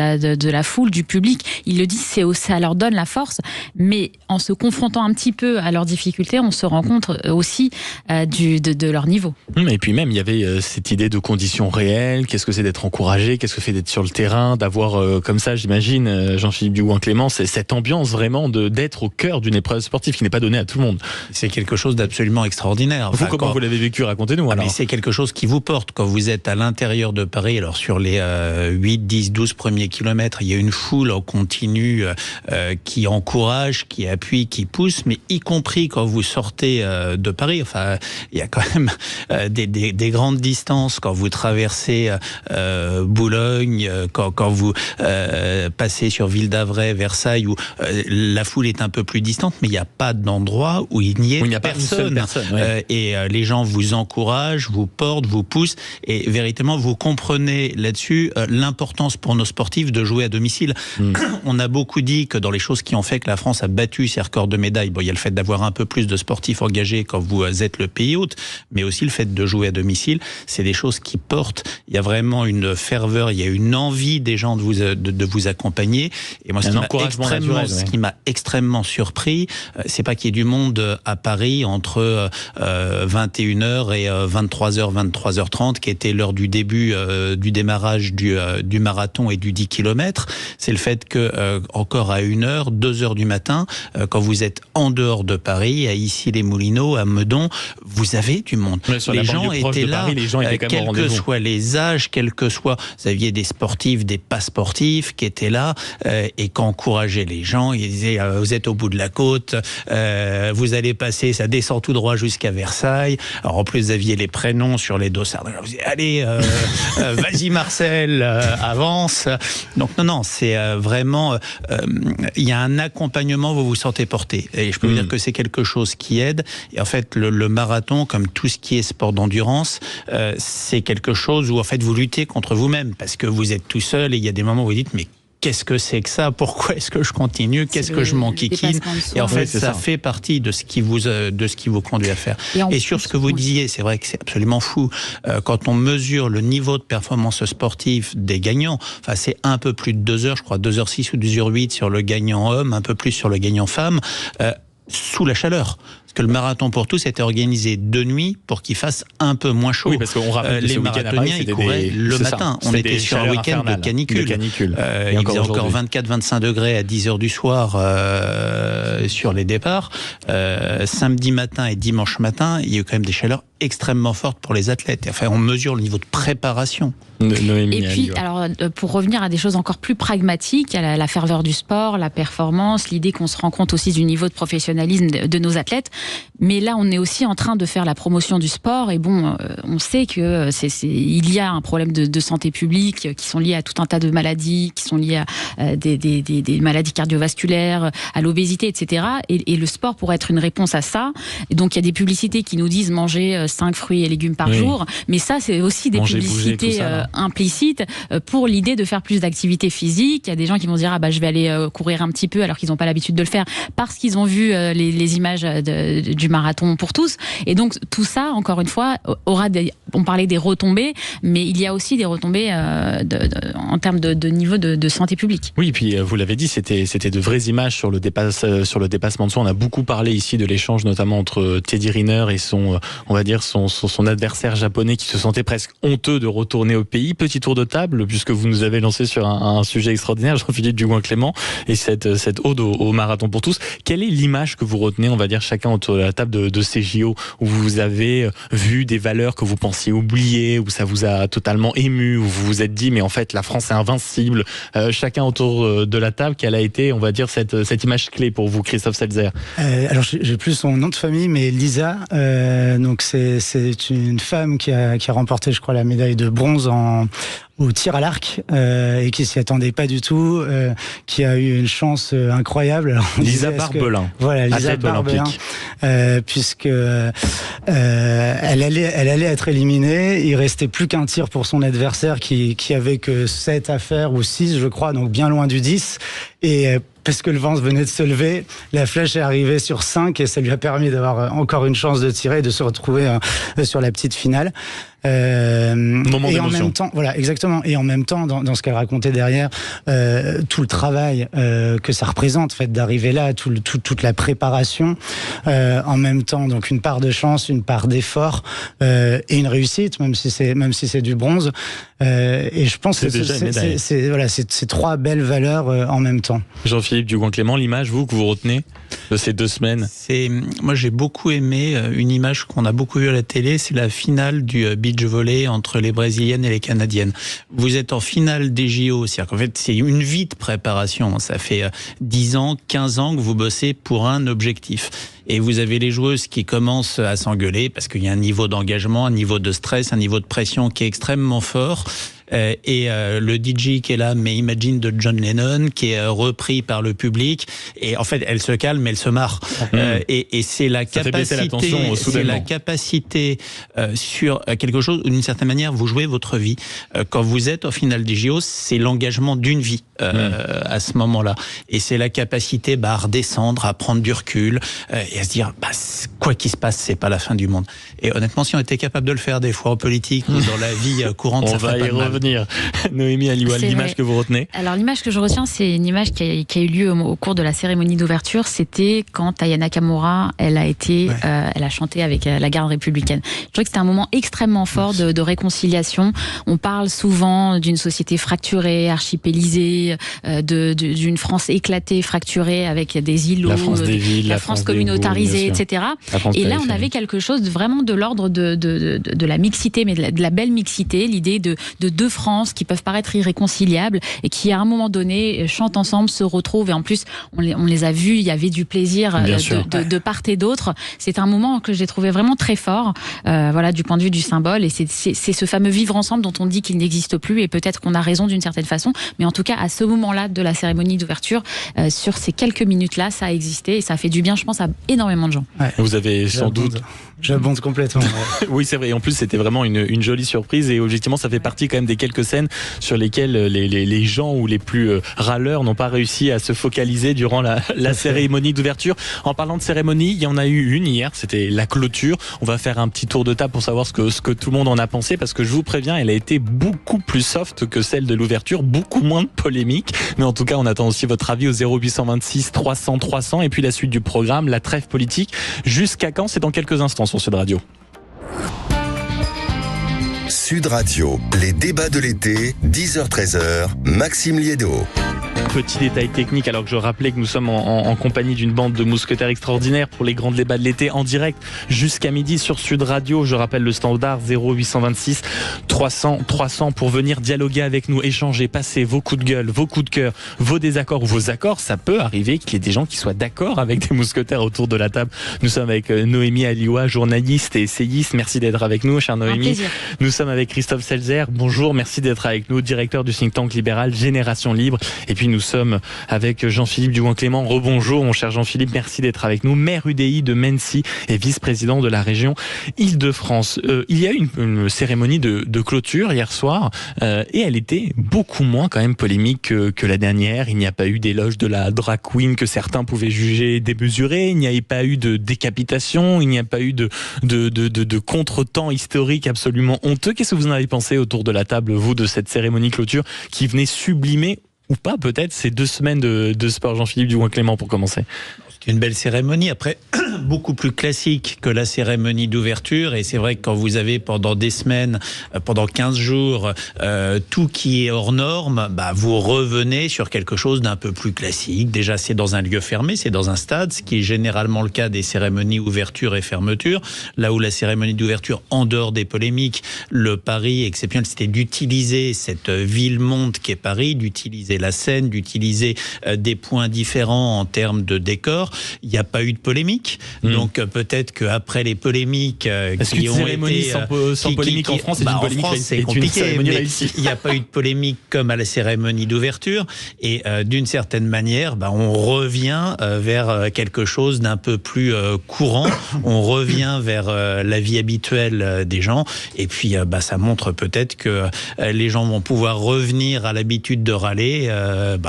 la foule, du public. Ils le disent, ça leur donne la force. Mais en se confrontant un petit peu à leurs difficultés, on se rend compte aussi de leur niveau. Et puis même, il y avait cette idée de conditions réelles. Qu'est-ce que c'est d'être encouragé? Qu'est-ce que c'est d'être sur le terrain? D'avoir, comme ça, j'imagine, Jean-Philippe Dugouin-Clément, c'est cette ambiance vraiment d'être au cœur d'une épreuve sportive qui n'est pas donner à tout le monde. C'est quelque chose d'absolument extraordinaire. Vous, comment vous l'avez vécu? Racontez-nous alors. Mais c'est quelque chose qui vous porte quand vous êtes à l'intérieur de Paris. Alors sur les 8, 10, 12 premiers kilomètres, il y a une foule en continu qui encourage, qui appuie, qui pousse, mais y compris quand vous sortez de Paris. Enfin, il y a quand même des grandes distances quand vous traversez Boulogne, quand vous passez sur Ville d'Avray, Versailles, où la foule est un peu plus distante, mais il n'y a pas d'endroit où il n'y ait personne. Et les gens vous encouragent, vous portent, vous poussent, et véritablement vous comprenez là-dessus l'importance pour nos sportifs de jouer à domicile. On a beaucoup dit que dans les choses qui ont fait que la France a battu ses records de médailles, il y a le fait d'avoir un peu plus de sportifs engagés quand vous êtes le pays hôte, mais aussi le fait de jouer à domicile. C'est des choses qui portent. Il y a vraiment une ferveur, il y a une envie des gens de vous accompagner. Et moi, ce qui m'a extrêmement surpris, c'est pas qu'il y ait du monde à Paris entre 21h et 23h, 23h30, qui était l'heure du début du démarrage du marathon et du 10 km. C'est le fait que encore à 1h, 2h du matin, quand vous êtes en dehors de Paris, à Issy-les-Moulineaux, à Meudon, vous avez du monde. Les gens étaient là, Paris, les gens étaient quels que soient les âges, quels que soient, vous aviez des sportifs, des pas sportifs qui étaient là et qui encourageaient les gens. Ils disaient vous êtes au bout de la côte, vous allez passer, ça descend tout droit jusqu'à Versailles. Alors en plus vous aviez les prénoms sur les dossards. Vous dites, allez, vas-y Marcel, avance. Donc non, c'est vraiment, il y a un accompagnement, vous vous sentez porté. Et je peux vous dire que c'est quelque chose qui aide. Et en fait, le marathon, comme tout ce qui est sport d'endurance, c'est quelque chose où en fait vous luttez contre vous-même parce que vous êtes tout seul et il y a des moments où vous dites mais qu'est-ce que c'est que ça? Pourquoi est-ce que je continue? Qu'est-ce que je m'enquiquine? Et en fait, ça fait partie de ce qui vous conduit à faire. Et sur ce que vous disiez, c'est vrai que c'est absolument fou. Quand on mesure le niveau de performance sportive des gagnants, enfin, c'est un peu plus de 2 heures, je crois, 2h06 ou 2h08 sur le gagnant homme, un peu plus sur le gagnant femme, sous la chaleur. Parce que le marathon pour tous était organisé de nuit pour qu'il fasse un peu moins chaud. Oui, parce qu'on rappelle les marathoniens, ils couraient le matin. On était sur un week-end de canicule. Il faisait encore 24-25 degrés à 10h du soir sur les départs. Samedi matin et dimanche matin, il y a eu quand même des chaleurs extrêmement fortes pour les athlètes. Enfin, on mesure le niveau de préparation. Et puis, alors, pour revenir à des choses encore plus pragmatiques, à la ferveur du sport, la performance, l'idée qu'on se rend compte aussi du niveau de professionnalisme de nos athlètes. Mais là, on est aussi en train de faire la promotion du sport. Et bon, on sait que il y a un problème de santé publique qui sont liés à tout un tas de maladies, qui sont liées à des maladies cardiovasculaires, à l'obésité, etc. Et le sport pourrait être une réponse à ça. Et donc, il y a des publicités qui nous disent manger 5 fruits et légumes par jour. Mais ça, c'est aussi des publicités implicites pour l'idée de faire plus d'activité physique. Il y a des gens qui vont dire je vais aller courir un petit peu alors qu'ils n'ont pas l'habitude de le faire parce qu'ils ont vu les images du marathon pour tous. Et donc, tout ça, encore une fois, on parlait des retombées, mais il y a aussi des retombées en termes de niveau de santé publique. Oui, et puis vous l'avez dit, c'était de vraies images sur le dépassement de soi. On a beaucoup parlé ici de l'échange, notamment entre Teddy Riner et son adversaire japonais qui se sentait presque honteux de retourner au pays. Petit tour de table, puisque vous nous avez lancé sur un sujet extraordinaire, Jean-Philippe Dugouin-Clément, et cette ode au marathon pour tous. Quelle est l'image que vous retenez, on va dire, chacun autour de la table de ces JO, où vous avez vu des valeurs que vous pensiez oublier, où ça vous a totalement ému, où vous vous êtes dit, mais en fait, la France est invincible. Chacun autour de la table, quelle a été, on va dire, cette image clé pour vous, Christophe Seltzer? Alors, j'ai plus son nom de famille, mais Lisa, donc c'est une femme qui a remporté, je crois, la médaille de bronze au tir à l'arc et qui s'y attendait pas du tout, qui a eu une chance incroyable. Alors, Lisa Barbelin. Voilà, Lisa Barbelin, puisque elle allait être éliminée. Il restait plus qu'un tir pour son adversaire qui avait que 7 à faire ou 6, je crois, donc bien loin du 10. Et parce que le vent venait de se lever, la flèche est arrivée sur 5 et ça lui a permis d'avoir encore une chance de tirer et de se retrouver sur la petite finale. Moment et en d'émotion. même temps, voilà, exactement. Et en même temps, dans ce qu'elle racontait derrière, tout le travail que ça représente, en fait, d'arriver là, toute la préparation, en même temps, donc une part de chance, une part d'effort et une réussite, même si c'est du bronze. Et je pense que c'est trois belles valeurs en même temps. Jean-Philippe Dugoin-Clément, l'image, que vous retenez de ces 2 semaines? Moi, j'ai beaucoup aimé une image qu'on a beaucoup vue à la télé, c'est la finale du beach volley entre les Brésiliennes et les Canadiennes. Vous êtes en finale des JO, c'est-à-dire qu'en fait, c'est une vie de préparation. Ça fait 10 ans, 15 ans que vous bossez pour un objectif. Et vous avez les joueuses qui commencent à s'engueuler parce qu'il y a un niveau d'engagement, un niveau de stress, un niveau de pression qui est extrêmement fort. Et le DJ qui est là, mais Imagine de John Lennon, qui est repris par le public. Et en fait, elle se calme, elle se marre. Et c'est la capacité, sur quelque chose où, d'une certaine manière, vous jouez votre vie. Quand vous êtes au final des JO, c'est l'engagement d'une vie à ce moment-là. Et c'est la capacité à redescendre, à prendre du recul et à se dire, quoi qu'il se passe, c'est pas la fin du monde. Et honnêtement, si on était capable de le faire des fois en politique ou dans la vie courante, ça ferait pas de mal. Noémie Alioual, l'image que vous retenez? Alors l'image que je retiens, c'est une image qui a eu lieu au cours de la cérémonie d'ouverture. C'était quand Aya Nakamura, elle a chanté avec la garde républicaine. Je trouvais que c'était un moment extrêmement fort de réconciliation. On parle souvent d'une société fracturée, archipélisée, d'une France éclatée, fracturée, avec des îlots, la France des villes, la France communautarisée, etc. Et là, on avait quelque chose vraiment de l'ordre de la mixité, mais de la belle mixité, l'idée de deux France qui peuvent paraître irréconciliables et qui, à un moment donné, chantent ensemble, se retrouvent. Et en plus, on les a vus, il y avait du plaisir de part et d'autre. C'est un moment que j'ai trouvé vraiment très fort, du point de vue du symbole. Et c'est ce fameux vivre ensemble dont on dit qu'il n'existe plus. Et peut-être qu'on a raison d'une certaine façon. Mais en tout cas, à ce moment-là de la cérémonie d'ouverture, sur ces quelques minutes-là, ça a existé. Et ça a fait du bien, je pense, à énormément de gens. Ouais. Vous avez sans doute... J'abonde complètement. Oui, c'est vrai. Et en plus, c'était vraiment une jolie surprise. Et objectivement, ça fait partie quand même des quelques scènes sur lesquelles les gens ou les plus râleurs n'ont pas réussi à se focaliser durant la cérémonie d'ouverture. En parlant de cérémonie, il y en a eu une hier. C'était la clôture. On va faire un petit tour de table pour savoir ce que tout le monde en a pensé. Parce que je vous préviens, elle a été beaucoup plus soft que celle de l'ouverture. Beaucoup moins de polémique. Mais en tout cas, on attend aussi votre avis au 0826 300 300. Et puis la suite du programme, la trêve politique. Jusqu'à quand? C'est dans quelques instants sur Sud Radio. Sud Radio, les débats de l'été, 10h-13h, Maxime Liédot. Petit détail technique, alors que je rappelais que nous sommes en compagnie d'une bande de mousquetaires extraordinaires pour les grands débats de l'été en direct jusqu'à midi sur Sud Radio. Je rappelle le standard 0826 300 300 pour venir dialoguer avec nous, échanger, passer vos coups de gueule, vos coups de cœur, vos désaccords ou vos accords. Ça peut arriver qu'il y ait des gens qui soient d'accord avec des mousquetaires autour de la table. Nous sommes avec Noémie Alioual, journaliste et essayiste. Merci d'être avec nous, chère Noémie. Nous sommes avec Christophe Selzer. Bonjour, merci d'être avec nous, directeur du think tank libéral Génération Libre. Et puis nous sommes avec Jean-Philippe Dugoin-Clément. Rebonjour mon cher Jean-Philippe, merci d'être avec nous, maire UDI de Mennecy et vice-président de la région Île-de-France. Il y a eu une cérémonie de clôture hier soir et elle était beaucoup moins quand même polémique que la dernière. Il n'y a pas eu d'éloge de la drag queen que certains pouvaient juger démesurée, il n'y a pas eu de décapitation, il n'y a pas eu de contretemps historique absolument honteux. Qu'est-ce que vous en avez pensé autour de la table, vous, de cette cérémonie clôture qui venait sublimer ou pas peut-être ces 2 semaines de sport? Jean-Philippe Dugoin-Clément pour commencer. C'est une belle cérémonie, après beaucoup plus classique que la cérémonie d'ouverture, et c'est vrai que quand vous avez pendant des semaines, pendant 15 jours, tout qui est hors norme, vous revenez sur quelque chose d'un peu plus classique. Déjà, c'est dans un lieu fermé, c'est dans un stade, ce qui est généralement le cas des cérémonies ouverture et fermeture, là où la cérémonie d'ouverture, en dehors des polémiques, le pari exceptionnel, c'était d'utiliser cette ville-monde qu'est Paris, d'utiliser la scène, d'utiliser des points différents en termes de décor. Il n'y a pas eu de polémique, donc peut-être qu'après les polémiques qui ont été... sans polémique en France, en France, c'est compliqué, mais il n'y a pas eu de polémique comme à la cérémonie d'ouverture, et d'une certaine manière, on revient vers quelque chose d'un peu plus courant, on revient vers la vie habituelle des gens, et puis ça montre peut-être que les gens vont pouvoir revenir à l'habitude de râler,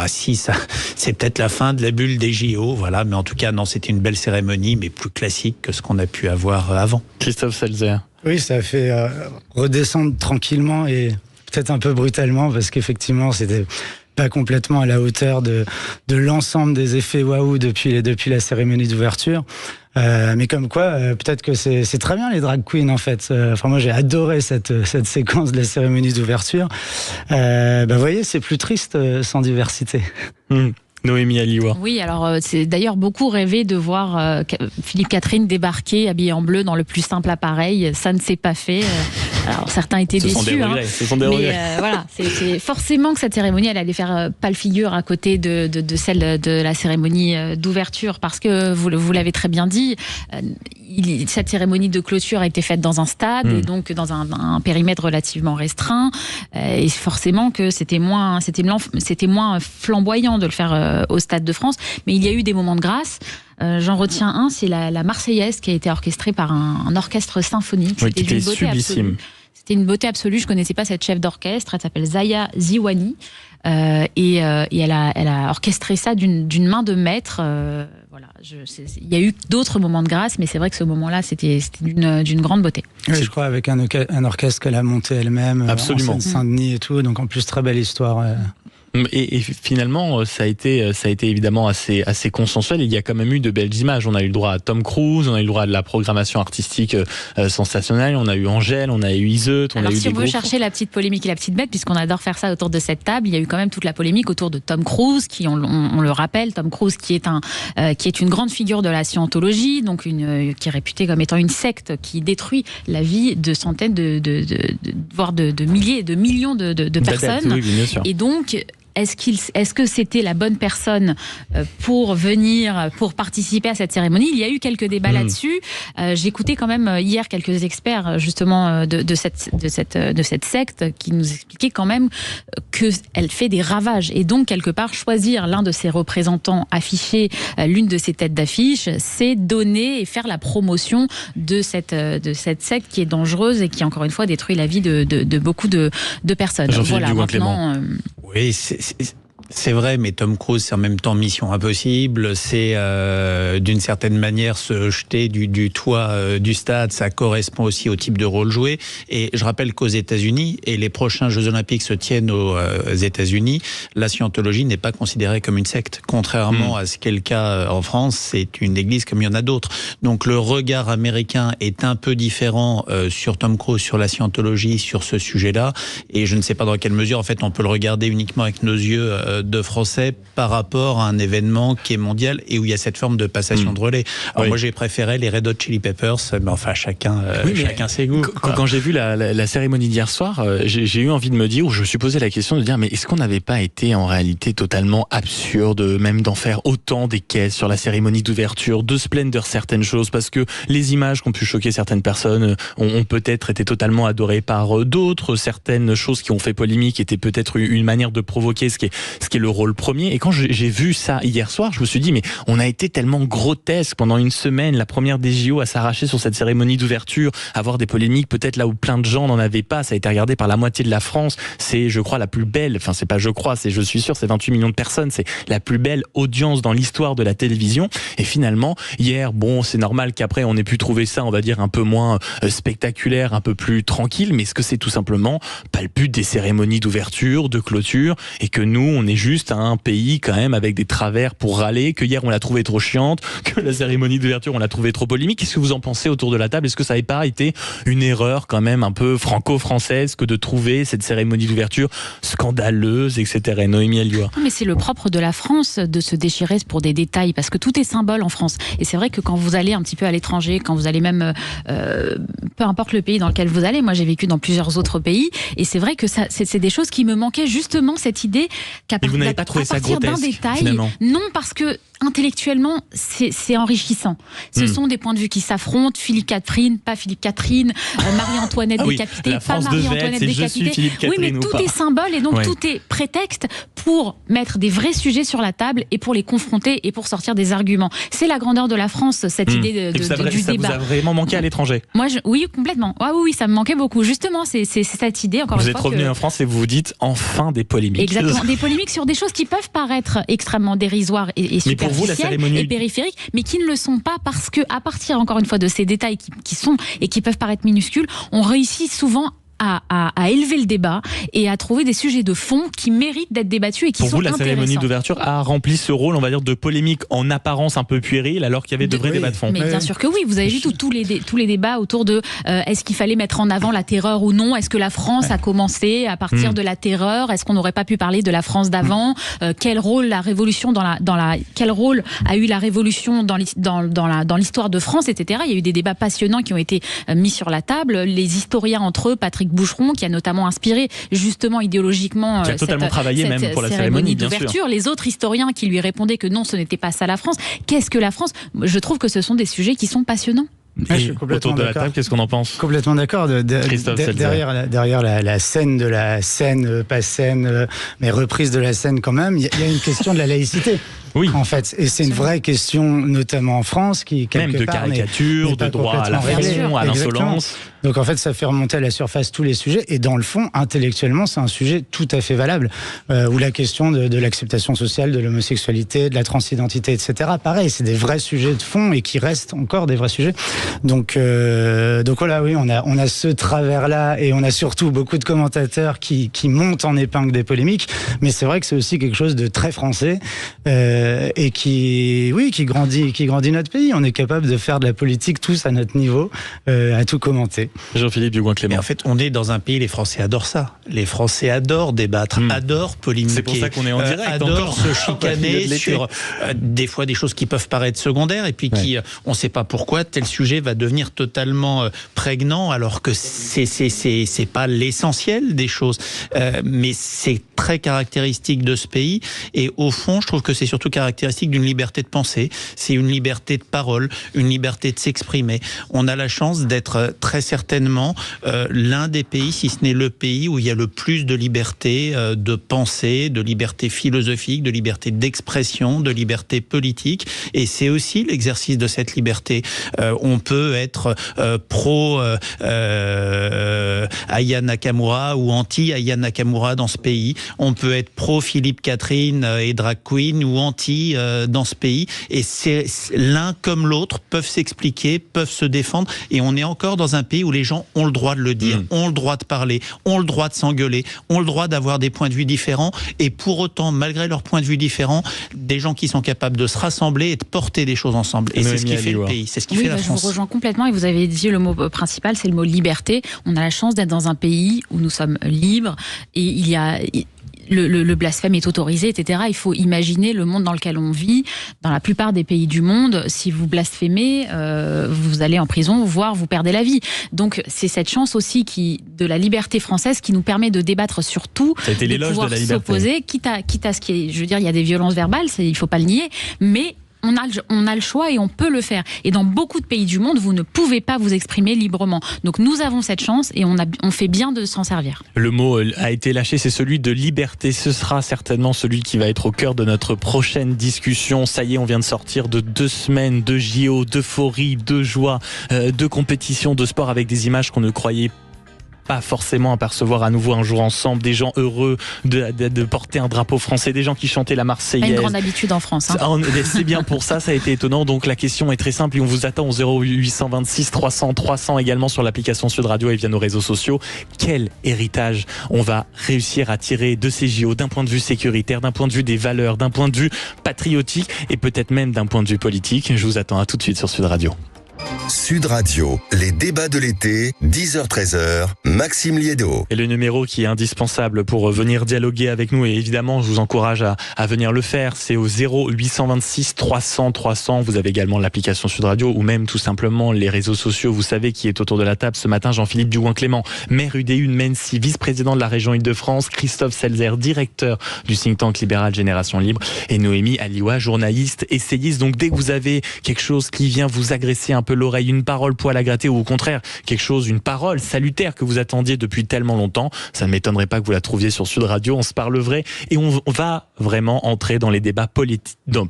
si ça, c'est peut-être la fin de la bulle des JO, voilà, mais en tout cas, non, c'était une belle cérémonie, mais plus classique que ce qu'on a pu avoir avant. Christophe Selzer. Oui, ça a fait redescendre tranquillement et peut-être un peu brutalement, parce qu'effectivement, c'était pas complètement à la hauteur de l'ensemble des effets waouh depuis la cérémonie d'ouverture. Mais comme quoi, peut-être que c'est très bien les drag queens en fait. Enfin, moi j'ai adoré cette séquence de la cérémonie d'ouverture. Vous voyez, c'est plus triste sans diversité. Noémie Aliwa. Oui, alors c'est d'ailleurs beaucoup rêvé de voir Philippe Catherine débarquer habillé en bleu dans le plus simple appareil. Ça ne s'est pas fait. Alors certains étaient déçus. Ce sont des regrets. Voilà, c'est forcément que cette cérémonie, elle allait faire pâle figure à côté de celle de la cérémonie d'ouverture, parce que vous l'avez très bien dit. Cette cérémonie de clôture a été faite dans un stade et donc dans un périmètre relativement restreint, et forcément que c'était moins flamboyant de le faire au Stade de France, mais il y a eu des moments de grâce. J'en retiens un, c'est la Marseillaise qui a été orchestrée par un orchestre symphonique. Oui, qui était sublissime. C'était une beauté absolue. Je connaissais pas cette chef d'orchestre. Elle s'appelle Zaya Ziwani et elle a orchestré ça d'une main de maître. Voilà. Il y a eu d'autres moments de grâce, mais c'est vrai que ce moment-là, c'était d'une grande beauté. Oui, je crois avec un orchestre qu'elle a monté elle-même. Absolument. En Seine-Saint-Denis et tout. Donc en plus très belle histoire. Et finalement, ça a été évidemment assez consensuel. Il y a quand même eu de belles images. On a eu le droit à Tom Cruise, on a eu le droit à de la programmation artistique sensationnelle. On a eu Angèle, on a eu Iseut, on a eu des groupes. Si on veut chercher la petite polémique et la petite bête, puisqu'on adore faire ça autour de cette table, il y a eu quand même toute la polémique autour de Tom Cruise, qui on le rappelle, Tom Cruise qui est une grande figure de la scientologie, donc qui est réputée comme étant une secte qui détruit la vie de centaines voire de milliers, de millions de personnes. Oui, bien sûr. Et donc, est-ce que c'était la bonne personne pour participer à cette cérémonie? Il y a eu quelques débats là-dessus. J'écoutais quand même hier quelques experts justement de cette secte qui nous expliquaient quand même qu'elle fait des ravages. Et donc, quelque part, choisir l'un de ses représentants, afficher l'une de ses têtes d'affiche, c'est donner et faire la promotion de cette secte qui est dangereuse et qui, encore une fois, détruit la vie de beaucoup de personnes. Voilà, maintenant... Oui, c'est vrai, mais Tom Cruise, c'est en même temps mission impossible. C'est d'une certaine manière se jeter du toit du stade. Ça correspond aussi au type de rôle joué. Et je rappelle qu'aux États-Unis, et les prochains Jeux Olympiques se tiennent aux États-Unis, la scientologie n'est pas considérée comme une secte. Contrairement à ce qu'est le cas en France, c'est une église comme il y en a d'autres. Donc le regard américain est un peu différent sur Tom Cruise, sur la scientologie, sur ce sujet-là. Et je ne sais pas dans quelle mesure, en fait, on peut le regarder uniquement avec nos yeux de Français par rapport à un événement qui est mondial et où il y a cette forme de passation de relais. Alors moi j'ai préféré les Red Hot Chili Peppers, mais enfin chacun ses goûts. Quand j'ai vu la cérémonie d'hier soir, j'ai eu envie de me dire, ou je me suis posé la question de dire, mais est-ce qu'on n'avait pas été en réalité totalement absurde, même d'en faire autant des caisses sur la cérémonie d'ouverture, de se plaindre de certaines choses, parce que les images qui ont pu choquer certaines personnes ont peut-être été totalement adorées par d'autres, certaines choses qui ont fait polémique étaient peut-être une manière de provoquer ce qui est le rôle premier. Et quand j'ai vu ça hier soir, je me suis dit, mais on a été tellement grotesque pendant une semaine, la première des JO, à s'arracher sur cette cérémonie d'ouverture, avoir des polémiques peut-être là où plein de gens n'en avaient pas. Ça a été regardé par la moitié de la France. C'est, je crois, la plus belle, enfin c'est pas je crois, c'est je suis sûr, c'est 28 millions de personnes. C'est la plus belle audience dans l'histoire de la télévision. Et finalement, hier, bon, c'est normal qu'après on ait pu trouver ça, on va dire, un peu moins spectaculaire, un peu plus tranquille, mais est-ce que c'est tout simplement pas le but des cérémonies d'ouverture, de clôture, et que nous, on est juste un pays quand même avec des travers pour râler, que hier on l'a trouvé trop chiante, que la cérémonie d'ouverture on l'a trouvé trop polémique? Qu'est-ce que vous en pensez autour de la table? Est-ce que ça n'avait pas été une erreur quand même un peu franco-française que de trouver cette cérémonie d'ouverture scandaleuse, etc. Noémie Aliwa. Mais c'est le propre de la France de se déchirer pour des détails, parce que tout est symbole en France. Et c'est vrai que quand vous allez un petit peu à l'étranger, quand vous allez même, peu importe le pays dans lequel vous allez, moi j'ai vécu dans plusieurs autres pays, et c'est vrai que c'est des choses qui me manquaient, justement cette idée qu'à vous n'avez pas trouvé ça grotesque, d'un détail, finalement? Non, parce que intellectuellement, c'est enrichissant. Ce sont des points de vue qui s'affrontent. Philippe Catherine, pas Philippe Catherine, Marie-Antoinette décapitée, pas Marie-Antoinette décapitée. Oui, mais tout est symbole et donc tout est prétexte pour mettre des vrais sujets sur la table et pour les confronter et pour sortir des arguments. C'est la grandeur de la France, cette idée du débat. Ça vous a vraiment manqué à l'étranger? Moi, oui, complètement. Ah, oui, ça me manquait beaucoup. Justement, c'est cette idée, encore une fois. Vous êtes revenu en France et vous vous dites enfin des polémiques. Exactement, des polémiques sur des choses qui peuvent paraître extrêmement dérisoires et superficielles et périphériques, mais qui ne le sont pas, parce que à partir, encore une fois, de ces détails qui sont et qui peuvent paraître minuscules, on réussit souvent à élever le débat et à trouver des sujets de fond qui méritent d'être débattus et qui Pour sont vous, la intéressants. cérémonie d'ouverture a rempli ce rôle, on va dire, de polémique en apparence un peu puérile, alors qu'il y avait de vrais débats de fond. Mais bien sûr que oui, vous avez vu tous les débats autour de est-ce qu'il fallait mettre en avant la terreur ou non, est-ce que la France a commencé à partir de la terreur, est-ce qu'on n'aurait pas pu parler de la France d'avant, quel rôle la révolution quel rôle a eu la révolution dans l'histoire de France, etc. Il y a eu des débats passionnants qui ont été mis sur la table, les historiens entre eux, Patrick Boucheron qui a notamment inspiré justement idéologiquement qui a totalement travaillé même pour la cérémonie d'ouverture, les autres historiens qui lui répondaient que non, ce n'était pas ça la France. Qu'est-ce que la France ? Je trouve que ce sont des sujets qui sont passionnants. Et je suis autour de la table, qu'est-ce qu'on en pense ? Complètement d'accord. Derrière la scène de la scène, pas scène, mais reprise de la scène quand même, il y a une question de la laïcité. Oui. En fait, et c'est une vraie question, notamment en France, qui quelque même de part caricature, de droit à la façon, à l'insolence. Donc en fait, ça fait remonter à la surface tous les sujets. Et dans le fond, intellectuellement, c'est un sujet tout à fait valable. Où la question de l'acceptation sociale, de l'homosexualité, de la transidentité, etc. Pareil, c'est des vrais sujets de fond et qui restent encore des vrais sujets. Donc voilà, oui, on a ce travers-là et on a surtout beaucoup de commentateurs qui montent en épingle des polémiques. Mais c'est vrai que c'est aussi quelque chose de très français. Et qui grandit notre pays. On est capable de faire de la politique tous à notre niveau, à tout commenter. Jean-Philippe Dugouin-Clément. En fait, on est dans un pays, les Français adorent ça. Les Français adorent débattre, adorent polémiquer. C'est pour ça qu'on est en direct. Adorent se chicaner sur des fois des choses qui peuvent paraître secondaires et puis on ne sait pas pourquoi tel sujet va devenir totalement prégnant alors que c'est pas l'essentiel des choses. Mais c'est très caractéristique de ce pays et au fond, je trouve que c'est surtout caractéristique d'une liberté de pensée, c'est une liberté de parole, une liberté de s'exprimer. On a la chance d'être très certainement l'un des pays, si ce n'est le pays, où il y a le plus de liberté de pensée, de liberté philosophique, de liberté d'expression, de liberté politique. Et c'est aussi l'exercice de cette liberté. On peut être pro Aya Nakamura ou anti Aya Nakamura dans ce pays. On peut être pro Philippe Catherine et drag queen ou anti dans ce pays, et c'est l'un comme l'autre peuvent s'expliquer, peuvent se défendre, et on est encore dans un pays où les gens ont le droit de le dire, ont le droit de parler, ont le droit de s'engueuler, ont le droit d'avoir des points de vue différents, et pour autant, malgré leurs points de vue différents, des gens qui sont capables de se rassembler et de porter des choses ensemble, et c'est ce qui fait le pays, c'est ce qui fait la France. Je vous rejoins complètement, et vous avez dit le mot principal, c'est le mot liberté. On a la chance d'être dans un pays où nous sommes libres, et il y a... Le blasphème est autorisé, etc. Il faut imaginer le monde dans lequel on vit. Dans la plupart des pays du monde, si vous blasphémez, vous allez en prison, voire vous perdez la vie. Donc c'est cette chance aussi de la liberté française qui nous permet de débattre sur tout, de pouvoir s'opposer, quitte à ce qui est... Je veux dire, il y a des violences verbales, il ne faut pas le nier, mais... On a le choix et on peut le faire. Et dans beaucoup de pays du monde, vous ne pouvez pas vous exprimer librement. Donc nous avons cette chance et on fait bien de s'en servir. Le mot a été lâché, c'est celui de liberté. Ce sera certainement celui qui va être au cœur de notre prochaine discussion. Ça y est, on vient de sortir de 2 semaines de JO, d'euphorie, de joie, de compétition, de sport avec des images qu'on ne croyait pas forcément apercevoir à nouveau un jour ensemble, des gens heureux de porter un drapeau français, des gens qui chantaient la Marseillaise. Une grande habitude en France. C'est bien pour ça a été étonnant. Donc la question est très simple et on vous attend au 0826 300 300 également sur l'application Sud Radio et via nos réseaux sociaux. Quel héritage on va réussir à tirer de ces JO d'un point de vue sécuritaire, d'un point de vue des valeurs, d'un point de vue patriotique et peut-être même d'un point de vue politique. Je vous attends à tout de suite sur Sud Radio. Sud Radio, les débats de l'été, 10h-13h, Maxime Liédo. Et le numéro qui est indispensable pour venir dialoguer avec nous, et évidemment je vous encourage à venir le faire, c'est au 0826 300 300. Vous avez également l'application Sud Radio ou même tout simplement les réseaux sociaux. Vous savez qui est autour de la table ce matin: Jean-Philippe Dugouin-Clément, maire UDU de Mennecy, vice-président de la région Île-de-France, Christophe Selzer, directeur du think tank libéral Génération Libre, et Noémie Aliwa, journaliste, essayiste. Donc dès que vous avez quelque chose qui vient vous agresser un peu l'oreille, une parole poil à gratter ou au contraire une parole salutaire que vous attendiez depuis tellement longtemps, ça ne m'étonnerait pas que vous la trouviez sur Sud Radio. On se parle vrai et on va vraiment entrer dans les débats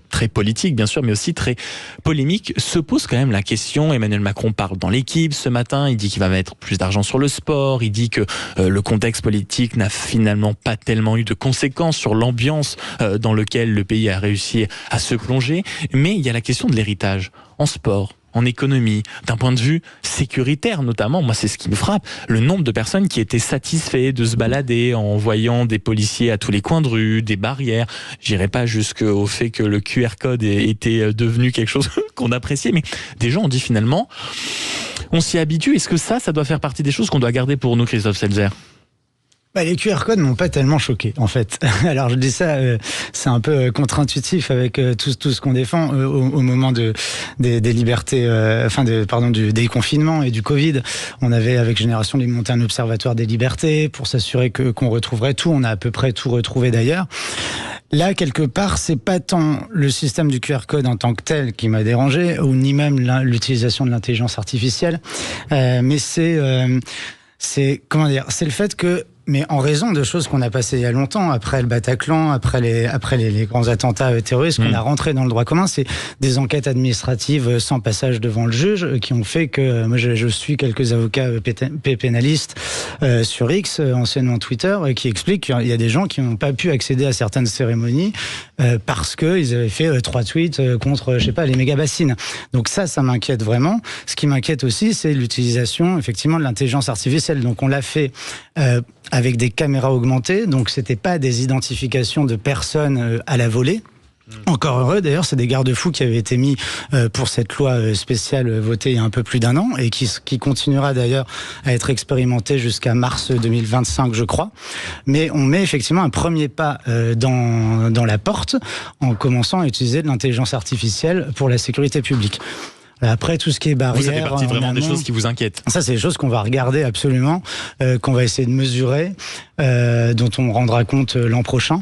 très politiques bien sûr, mais aussi très polémiques. Se pose quand même la question, Emmanuel Macron parle dans l'équipe ce matin, il dit qu'il va mettre plus d'argent sur le sport, il dit que le contexte politique n'a finalement pas tellement eu de conséquences sur l'ambiance dans laquelle le pays a réussi à se plonger, mais il y a la question de l'héritage en sport, en économie, d'un point de vue sécuritaire notamment. Moi, c'est ce qui me frappe. Le nombre de personnes qui étaient satisfaits de se balader en voyant des policiers à tous les coins de rue, des barrières. J'irai pas jusqu'au fait que le QR code était devenu quelque chose qu'on appréciait, mais des gens ont dit finalement, on s'y habitue. Est-ce que ça doit faire partie des choses qu'on doit garder pour nous, Christophe Seltzer? Les QR codes m'ont pas tellement choqué, en fait. Alors je dis ça, c'est un peu contre-intuitif avec tout ce qu'on défend au moment des libertés, du déconfinement et du Covid. On avait avec Génération Libre monté un observatoire des libertés pour s'assurer qu'on retrouverait tout. On a à peu près tout retrouvé d'ailleurs. Là, quelque part, c'est pas tant le système du QR code en tant que tel qui m'a dérangé, ou ni même l'utilisation de l'intelligence artificielle, mais c'est le fait que, mais en raison de choses qu'on a passées il y a longtemps, après le Bataclan, après les grands attentats terroristes, qu'on a rentré dans le droit commun, c'est des enquêtes administratives sans passage devant le juge qui ont fait que, moi je suis quelques avocats pénalistes sur X, anciennement Twitter, qui expliquent qu'il y a des gens qui n'ont pas pu accéder à certaines cérémonies parce qu'ils avaient fait 3 tweets contre, je sais pas, les méga-bassines. Donc ça m'inquiète vraiment. Ce qui m'inquiète aussi, c'est l'utilisation effectivement de l'intelligence artificielle. Donc on l'a fait avec des caméras augmentées, donc c'était pas des identifications de personnes à la volée. Encore heureux, d'ailleurs, c'est des garde-fous qui avaient été mis pour cette loi spéciale votée il y a un peu plus d'1 an et qui continuera d'ailleurs à être expérimentée jusqu'à mars 2025, je crois. Mais on met effectivement un premier pas dans la porte en commençant à utiliser de l'intelligence artificielle pour la sécurité publique. Après, tout ce qui est barrière... Ça fait partie vraiment des choses qui vous inquiètent. Ça, c'est des choses qu'on va regarder absolument, qu'on va essayer de mesurer, dont on rendra compte l'an prochain.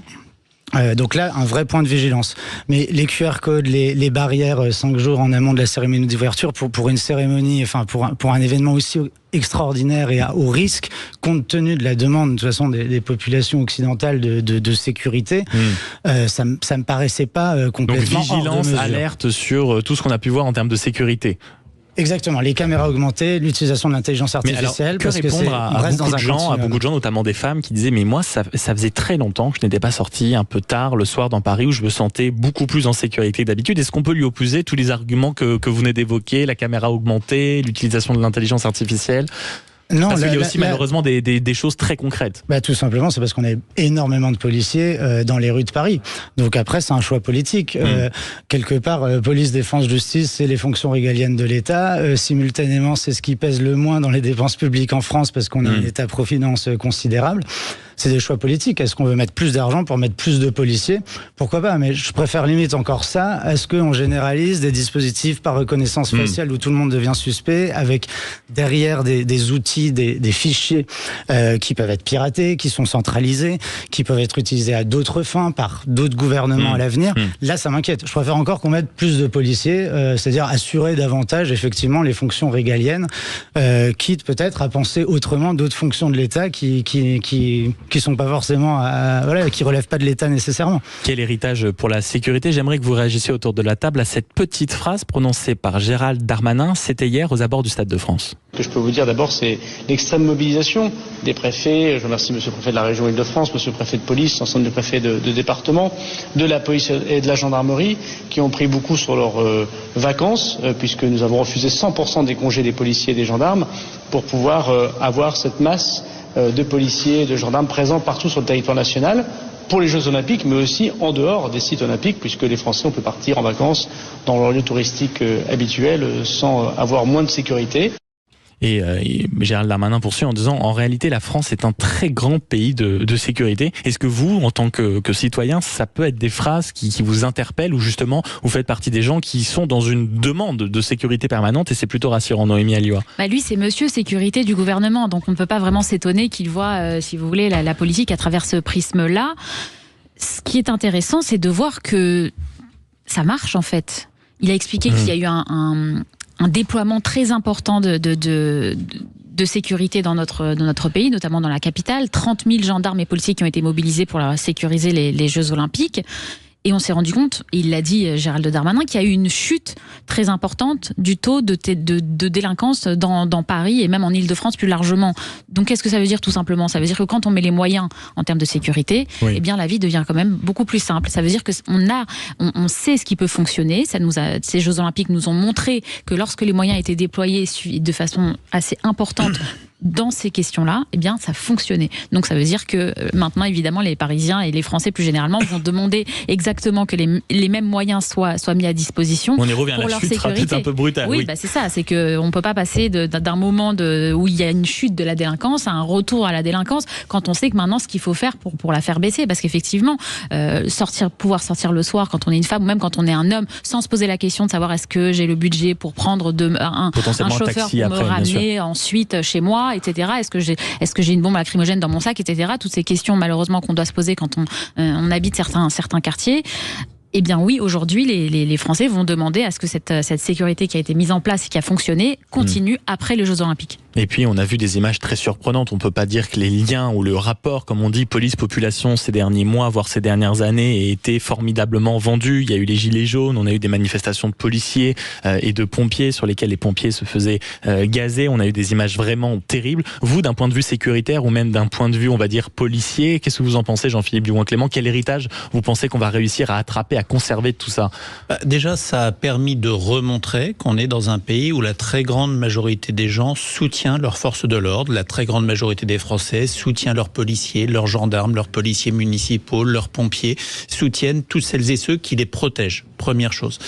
Donc là, un vrai point de vigilance. Mais les QR codes, les barrières 5 jours en amont de la cérémonie d'ouverture, pour une cérémonie, enfin pour un événement aussi extraordinaire et à haut risque, compte tenu de la demande de toute façon des populations occidentales de sécurité, ça me paraissait pas complètement donc vigilance, alerte sur tout ce qu'on a pu voir en termes de sécurité. Exactement, les caméras augmentées, l'utilisation de l'intelligence artificielle. Mais alors, que répondre à beaucoup de gens, notamment des femmes, qui disaient mais moi ça faisait très longtemps que je n'étais pas sorti un peu tard le soir dans Paris où je me sentais beaucoup plus en sécurité que d'habitude. Est-ce qu'on peut lui opposer tous les arguments que vous venez d'évoquer, la caméra augmentée, l'utilisation de l'intelligence artificielle? Non, parce qu'il y a aussi malheureusement des choses très concrètes. Tout simplement, c'est parce qu'on a énormément de policiers dans les rues de Paris. Donc après, c'est un choix politique. Quelque part, police, défense, justice, c'est les fonctions régaliennes de l'État. Simultanément, c'est ce qui pèse le moins dans les dépenses publiques en France parce qu'on a un État-providence considérable. C'est des choix politiques. Est-ce qu'on veut mettre plus d'argent pour mettre plus de policiers? Pourquoi pas? Mais je préfère limite encore ça. Est-ce qu'on généralise des dispositifs par reconnaissance faciale où tout le monde devient suspect avec derrière des outils, des fichiers qui peuvent être piratés, qui sont centralisés, qui peuvent être utilisés à d'autres fins par d'autres gouvernements à l'avenir? Là, ça m'inquiète. Je préfère encore qu'on mette plus de policiers, c'est-à-dire assurer davantage effectivement les fonctions régaliennes, quitte peut-être à penser autrement d'autres fonctions de l'État qui sont pas forcément qui relèvent pas de l'État nécessairement. Quel héritage pour la sécurité? J'aimerais que vous réagissiez autour de la table à cette petite phrase prononcée par Gérald Darmanin, c'était hier aux abords du Stade de France. Ce que je peux vous dire d'abord, c'est l'extrême mobilisation des préfets. Je remercie monsieur le préfet de la région Île-de-France, monsieur le préfet de police, l'ensemble des préfets de département, de la police et de la gendarmerie, qui ont pris beaucoup sur leurs vacances, puisque nous avons refusé 100% des congés des policiers et des gendarmes pour pouvoir avoir cette masse de policiers et de gendarmes présents partout sur le territoire national pour les Jeux Olympiques, mais aussi en dehors des sites olympiques, puisque les Français ont pu partir en vacances dans leur lieu touristique habituel sans avoir moins de sécurité. Et Gérald Darmanin poursuit en disant en réalité la France est un très grand pays de sécurité. Est-ce que vous, en tant que citoyen, ça peut être des phrases qui vous interpellent ou justement vous faites partie des gens qui sont dans une demande de sécurité permanente et c'est plutôt rassurant, Noémie Alioua? Lui, c'est monsieur sécurité du gouvernement, donc on ne peut pas vraiment s'étonner qu'il voit, si vous voulez, la politique à travers ce prisme-là. Ce qui est intéressant, c'est de voir que ça marche en fait. Il a expliqué qu'il y a eu un déploiement très important de sécurité dans notre pays, notamment dans la capitale. 30 000 gendarmes et policiers qui ont été mobilisés pour sécuriser les Jeux Olympiques. Et on s'est rendu compte, il l'a dit Gérald Darmanin, qu'il y a eu une chute très importante du taux de délinquance dans Paris et même en Ile-de-France plus largement. Donc qu'est-ce que ça veut dire tout simplement ? Ça veut dire que quand on met les moyens en termes de sécurité, eh bien la vie devient quand même beaucoup plus simple. Ça veut dire qu'on sait ce qui peut fonctionner. Ces Jeux Olympiques nous ont montré que lorsque les moyens étaient déployés de façon assez importante dans ces questions-là, eh bien, ça fonctionnait. Donc, ça veut dire que maintenant, évidemment, les Parisiens et les Français plus généralement vont demander exactement que les mêmes moyens soient mis à disposition. On y revient à la chute rapide un peu brutale. Oui, c'est ça. C'est qu'on ne peut pas passer d'un moment où il y a une chute de la délinquance à un retour à la délinquance quand on sait que maintenant, ce qu'il faut faire pour la faire baisser. Parce qu'effectivement, pouvoir sortir le soir quand on est une femme ou même quand on est un homme sans se poser la question de savoir est-ce que j'ai le budget pour prendre un chauffeur pour me ramener ensuite chez moi, etc. Est-ce que j'ai une bombe lacrymogène dans mon sac, etc. Toutes ces questions malheureusement qu'on doit se poser quand on habite certains quartiers. Eh bien oui, aujourd'hui, les Français vont demander à ce que cette sécurité qui a été mise en place et qui a fonctionné continue après les Jeux Olympiques. Et puis, on a vu des images très surprenantes. On ne peut pas dire que les liens ou le rapport, comme on dit, police-population ces derniers mois, voire ces dernières années, ait été formidablement vendu. Il y a eu les gilets jaunes, on a eu des manifestations de policiers et de pompiers sur lesquels les pompiers se faisaient gazer. On a eu des images vraiment terribles. Vous, d'un point de vue sécuritaire ou même d'un point de vue, on va dire, policier, qu'est-ce que vous en pensez, Jean-Philippe Dubouin-Clément ? Quel héritage vous pensez qu'on va réussir à attraper, à conserver de tout ça ? Déjà, ça a permis de remontrer qu'on est dans un pays où la très grande majorité des gens soutient leurs forces de l'ordre. La très grande majorité des Français soutient leurs policiers, leurs gendarmes, leurs policiers municipaux, leurs pompiers, soutiennent toutes celles et ceux qui les protègent. Première chose.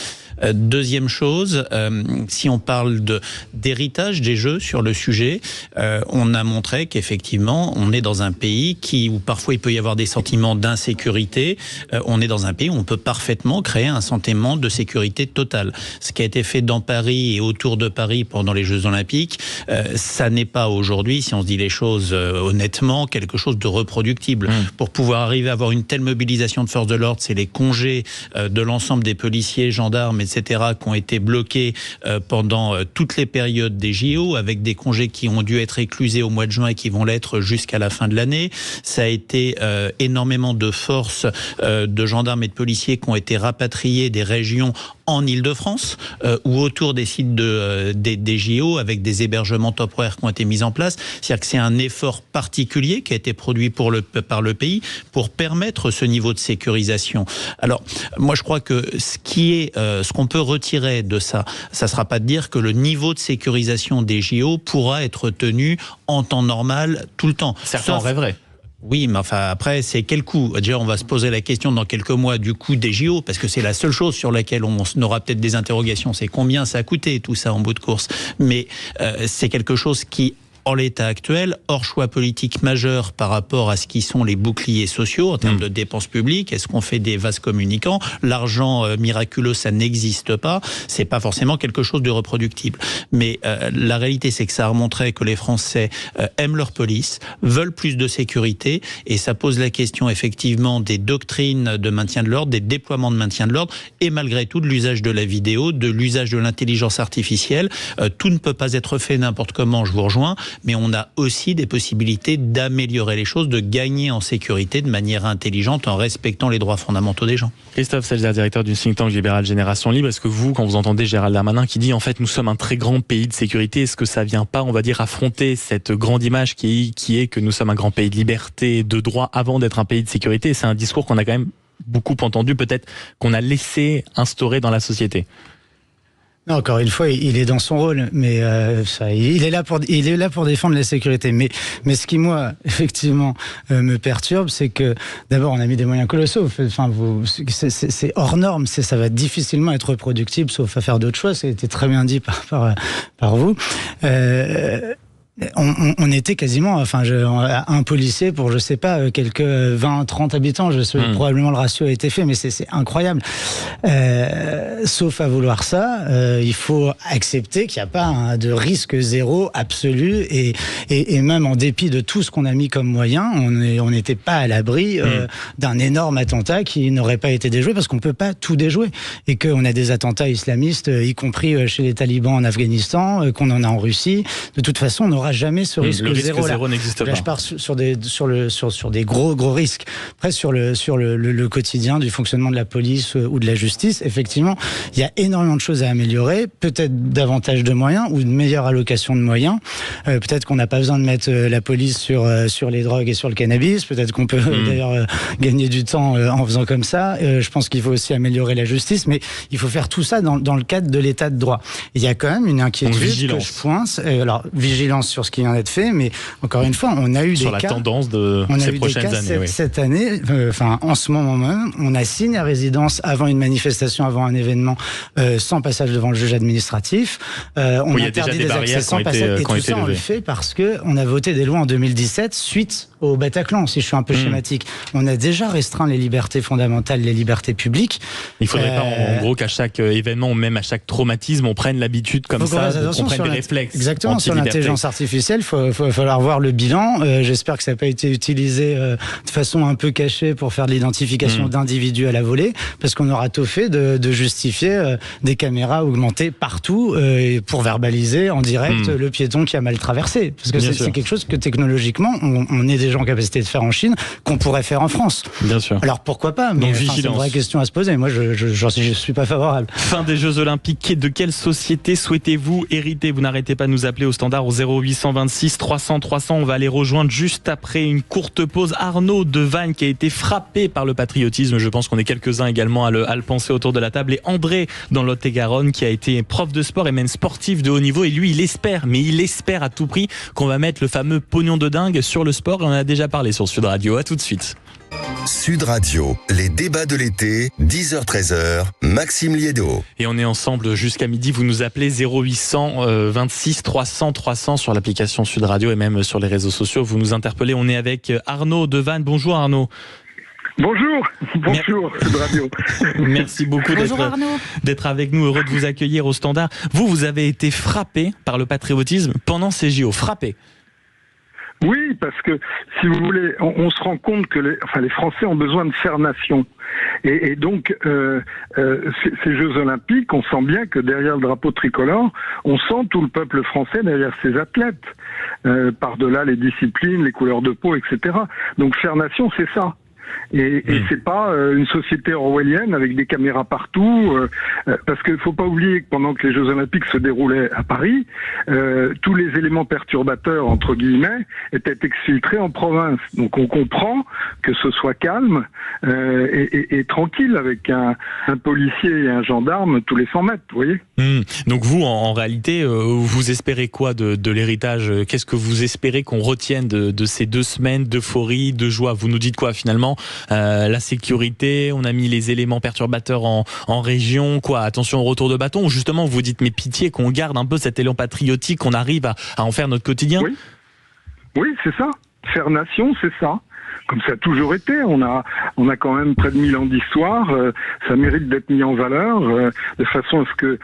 Deuxième chose, si on parle d'héritage des Jeux sur le sujet, on a montré qu'effectivement, on est dans un pays où parfois il peut y avoir des sentiments d'insécurité. On est dans un pays où on peut parfaitement créer un sentiment de sécurité totale. Ce qui a été fait dans Paris et autour de Paris pendant les Jeux Olympiques, ça n'est pas aujourd'hui, si on se dit les choses honnêtement, quelque chose de reproductible. Pour pouvoir arriver à avoir une telle mobilisation de forces de l'ordre, c'est les congés de l'ensemble des policiers, gendarmes, etc., qui ont été bloqués pendant toutes les périodes des JO, avec des congés qui ont dû être éclusés au mois de juin et qui vont l'être jusqu'à la fin de l'année. Ça a été énormément de forces de gendarmes et de policiers qui ont été rapatriés des régions en Ile-de-France ou autour des sites des JO avec des hébergements temporaires qui ont été mis en place. C'est-à-dire que c'est un effort particulier qui a été produit par le pays pour permettre ce niveau de sécurisation. Alors, moi je crois que ce qu'on peut retirer de ça sera pas de dire que le niveau de sécurisation des JO pourra être tenu en temps normal tout le temps. Certains en rêveraient. Oui, mais enfin après, c'est quel coût ? Déjà, on va se poser la question dans quelques mois du coût des JO, parce que c'est la seule chose sur laquelle on aura peut-être des interrogations. C'est combien ça a coûté tout ça en bout de course. Mais c'est quelque chose qui, en l'état actuel, hors choix politique majeur par rapport à ce qui sont les boucliers sociaux en termes de dépenses publiques. Est-ce qu'on fait des vases communicants ? L'argent miraculeux, ça n'existe pas. C'est pas forcément quelque chose de reproductible. Mais la réalité, c'est que ça a montré que les Français aiment leur police, veulent plus de sécurité, et ça pose la question effectivement des doctrines de maintien de l'ordre, des déploiements de maintien de l'ordre, et malgré tout de l'usage de la vidéo, de l'usage de l'intelligence artificielle. Tout ne peut pas être fait n'importe comment, je vous rejoins, mais on a aussi des possibilités d'améliorer les choses, de gagner en sécurité de manière intelligente en respectant les droits fondamentaux des gens. Christophe Selzer, directeur du think tank libéral Génération Libre, est-ce que vous, quand vous entendez Gérald Darmanin qui dit en fait nous sommes un très grand pays de sécurité, est-ce que ça vient pas, on va dire, affronter cette grande image qui est que nous sommes un grand pays de liberté, de droit avant d'être un pays de sécurité ? C'est un discours qu'on a quand même beaucoup entendu, peut-être qu'on a laissé instaurer dans la société. Non, encore une fois, il est dans son rôle, mais il est là pour défendre la sécurité. Mais ce qui moi effectivement me perturbe, c'est que d'abord on a mis des moyens colossaux. Enfin, c'est hors norme, ça va difficilement être reproductible, sauf à faire d'autres choix. Ça a été très bien dit par vous. On était quasiment, un policier pour, je sais pas, quelques 20-30 habitants. Probablement le ratio a été fait, mais c'est incroyable. Sauf à vouloir ça, il faut accepter qu'il n'y a pas de risque zéro absolu, et même en dépit de tout ce qu'on a mis comme moyen, on n'était pas à l'abri d'un énorme attentat qui n'aurait pas été déjoué, parce qu'on peut pas tout déjouer, et qu'on a des attentats islamistes, y compris chez les talibans en Afghanistan, qu'on en a en Russie. De toute façon, on aura aura jamais ce risque le risque zéro. zéro n'existe pas. Là, je pars sur des gros risques. Après, sur le quotidien du fonctionnement de la police ou de la justice, effectivement, il y a énormément de choses à améliorer. Peut-être davantage de moyens ou une meilleure allocation de moyens. Peut-être qu'on n'a pas besoin de mettre la police sur les drogues et sur le cannabis. Peut-être qu'on peut d'ailleurs gagner du temps en faisant comme ça. Je pense qu'il faut aussi améliorer la justice, mais il faut faire tout ça dans le cadre de l'état de droit. Il y a quand même une inquiétude que je pointe. Alors, vigilance sur ce qui vient d'être fait, mais encore une fois, on a eu sur des la cas, tendance de ces prochaines années. Cette année, en ce moment même, on assigne à résidence avant une manifestation, avant un événement, sans passage devant le juge administratif. On interdit des accès sans passage. Et tout ça, on le fait parce qu'on a voté des lois en 2017 suite au Bataclan, si je suis un peu schématique. On a déjà restreint les libertés fondamentales, les libertés publiques. Il ne faudrait pas, en gros, qu'à chaque événement, ou même à chaque traumatisme, on prenne l'habitude comme ça, qu'on prenne des réflexes. Exactement, sur l'intelligence artificielle, il va falloir voir le bilan. J'espère que ça n'a pas été utilisé de façon un peu cachée pour faire de l'identification d'individus à la volée, parce qu'on aura tout fait de justifier des caméras augmentées partout pour verbaliser en direct le piéton qui a mal traversé. Parce que c'est quelque chose que technologiquement, on est déjà en capacité de faire en Chine, qu'on pourrait faire en France. Bien sûr. Alors pourquoi pas, mais c'est une vraie question à se poser. Moi, je suis pas favorable. Fin des Jeux Olympiques. De quelle société souhaitez-vous hériter? Vous n'arrêtez pas de nous appeler au standard au 0826 300 300. On va aller rejoindre juste après une courte pause Arnaud de Vannes, qui a été frappé par le patriotisme. Je pense qu'on est quelques-uns également à le penser autour de la table. Et André dans Lot-et-Garonne, qui a été prof de sport et même sportif de haut niveau. Et lui, il espère à tout prix qu'on va mettre le fameux pognon de dingue sur le sport. Et on en a déjà parlé sur Sud Radio. À tout de suite. Sud Radio, les débats de l'été, 10h-13h, Maxime Liédo. Et on est ensemble jusqu'à midi. Vous nous appelez 0800 26 300 300 sur l'application Sud Radio et même sur les réseaux sociaux. Vous nous interpellez. On est avec Arnaud de Vannes. Bonjour Arnaud. Bonjour Sud Radio. Merci beaucoup d'être avec nous. Heureux de vous accueillir au standard. Vous avez été frappé par le patriotisme pendant ces JO. Frappé. Oui, parce que, si vous voulez, on se rend compte que les Français ont besoin de faire nation. Et donc, ces Jeux Olympiques, on sent bien que derrière le drapeau tricolore, on sent tout le peuple français derrière ses athlètes, par-delà les disciplines, les couleurs de peau, etc. Donc, faire nation, c'est ça. Et c'est pas une société orwellienne avec des caméras partout, parce qu'il faut pas oublier que pendant que les Jeux Olympiques se déroulaient à Paris, tous les éléments perturbateurs entre guillemets étaient exfiltrés en province. Donc on comprend que ce soit calme et tranquille avec un policier et un gendarme tous les 100 mètres, vous voyez. Donc vous, en réalité, vous espérez quoi de l'héritage? Qu'est-ce que vous espérez qu'on retienne de ces 2 semaines d'euphorie, de joie? Vous nous dites quoi finalement? La sécurité, on a mis les éléments perturbateurs en région, quoi? Attention au retour de bâton, ou justement vous dites mais pitié qu'on garde un peu cet élan patriotique, qu'on arrive à en faire notre quotidien? Oui, c'est ça. Faire nation, c'est ça. Comme ça a toujours été. On a quand même près de 1000 ans d'histoire. Ça mérite d'être mis en valeur de façon à ce que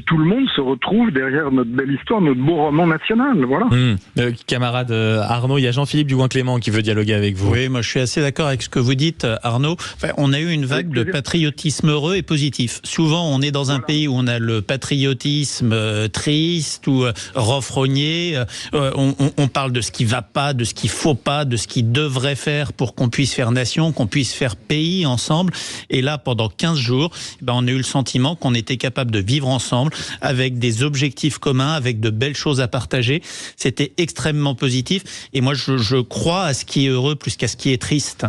tout le monde se retrouve derrière notre belle histoire, notre beau roman national. Voilà. Camarade Arnaud, il y a Jean-Philippe Dugoin-Clément qui veut dialoguer avec vous. Oui, moi je suis assez d'accord avec ce que vous dites, Arnaud. Enfin, on a eu une vague de patriotisme heureux et positif. Souvent, on est dans un pays où on a le patriotisme triste ou renfrogné. On parle de ce qui va pas, de ce qu'il faut pas, de ce qui devrait faire pour qu'on puisse faire nation, qu'on puisse faire pays ensemble. Et là, pendant 15 jours, on a eu le sentiment qu'on était capable de vivre ensemble avec des objectifs communs, avec de belles choses à partager. C'était extrêmement positif. Et moi, je crois à ce qui est heureux plus qu'à ce qui est triste.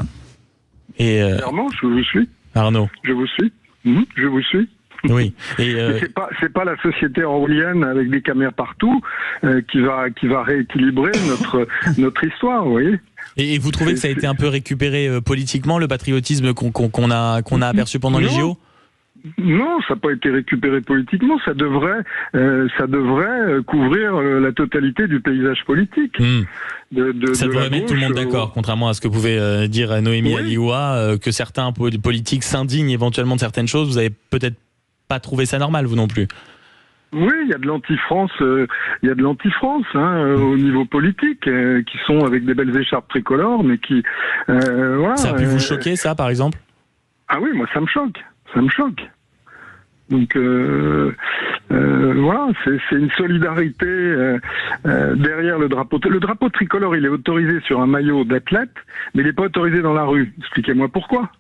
Et clairement, je vous suis. Arnaud. Je vous suis. Je vous suis. Oui. Et c'est pas la société orwellienne avec des caméras partout qui va rééquilibrer notre histoire, vous voyez. Et vous trouvez que ça a été un peu récupéré politiquement, le patriotisme qu'on a aperçu pendant les JO? Non, ça n'a pas été récupéré politiquement. Ça devrait couvrir la totalité du paysage politique. Ça devrait mettre tout le monde d'accord, contrairement à ce que pouvait dire Noémie Alioua, que certains politiques s'indignent éventuellement de certaines choses. Vous avez peut-être pas trouvé ça normal, vous non plus? Oui, il y a de l'anti-France, au niveau politique, qui sont avec des belles écharpes tricolores, mais qui, voilà. Ça a pu vous choquer, ça, par exemple? Ah oui, moi, ça me choque. Donc voilà, c'est une solidarité derrière le drapeau. Le drapeau tricolore, il est autorisé sur un maillot d'athlète, mais il n'est pas autorisé dans la rue. Expliquez-moi pourquoi.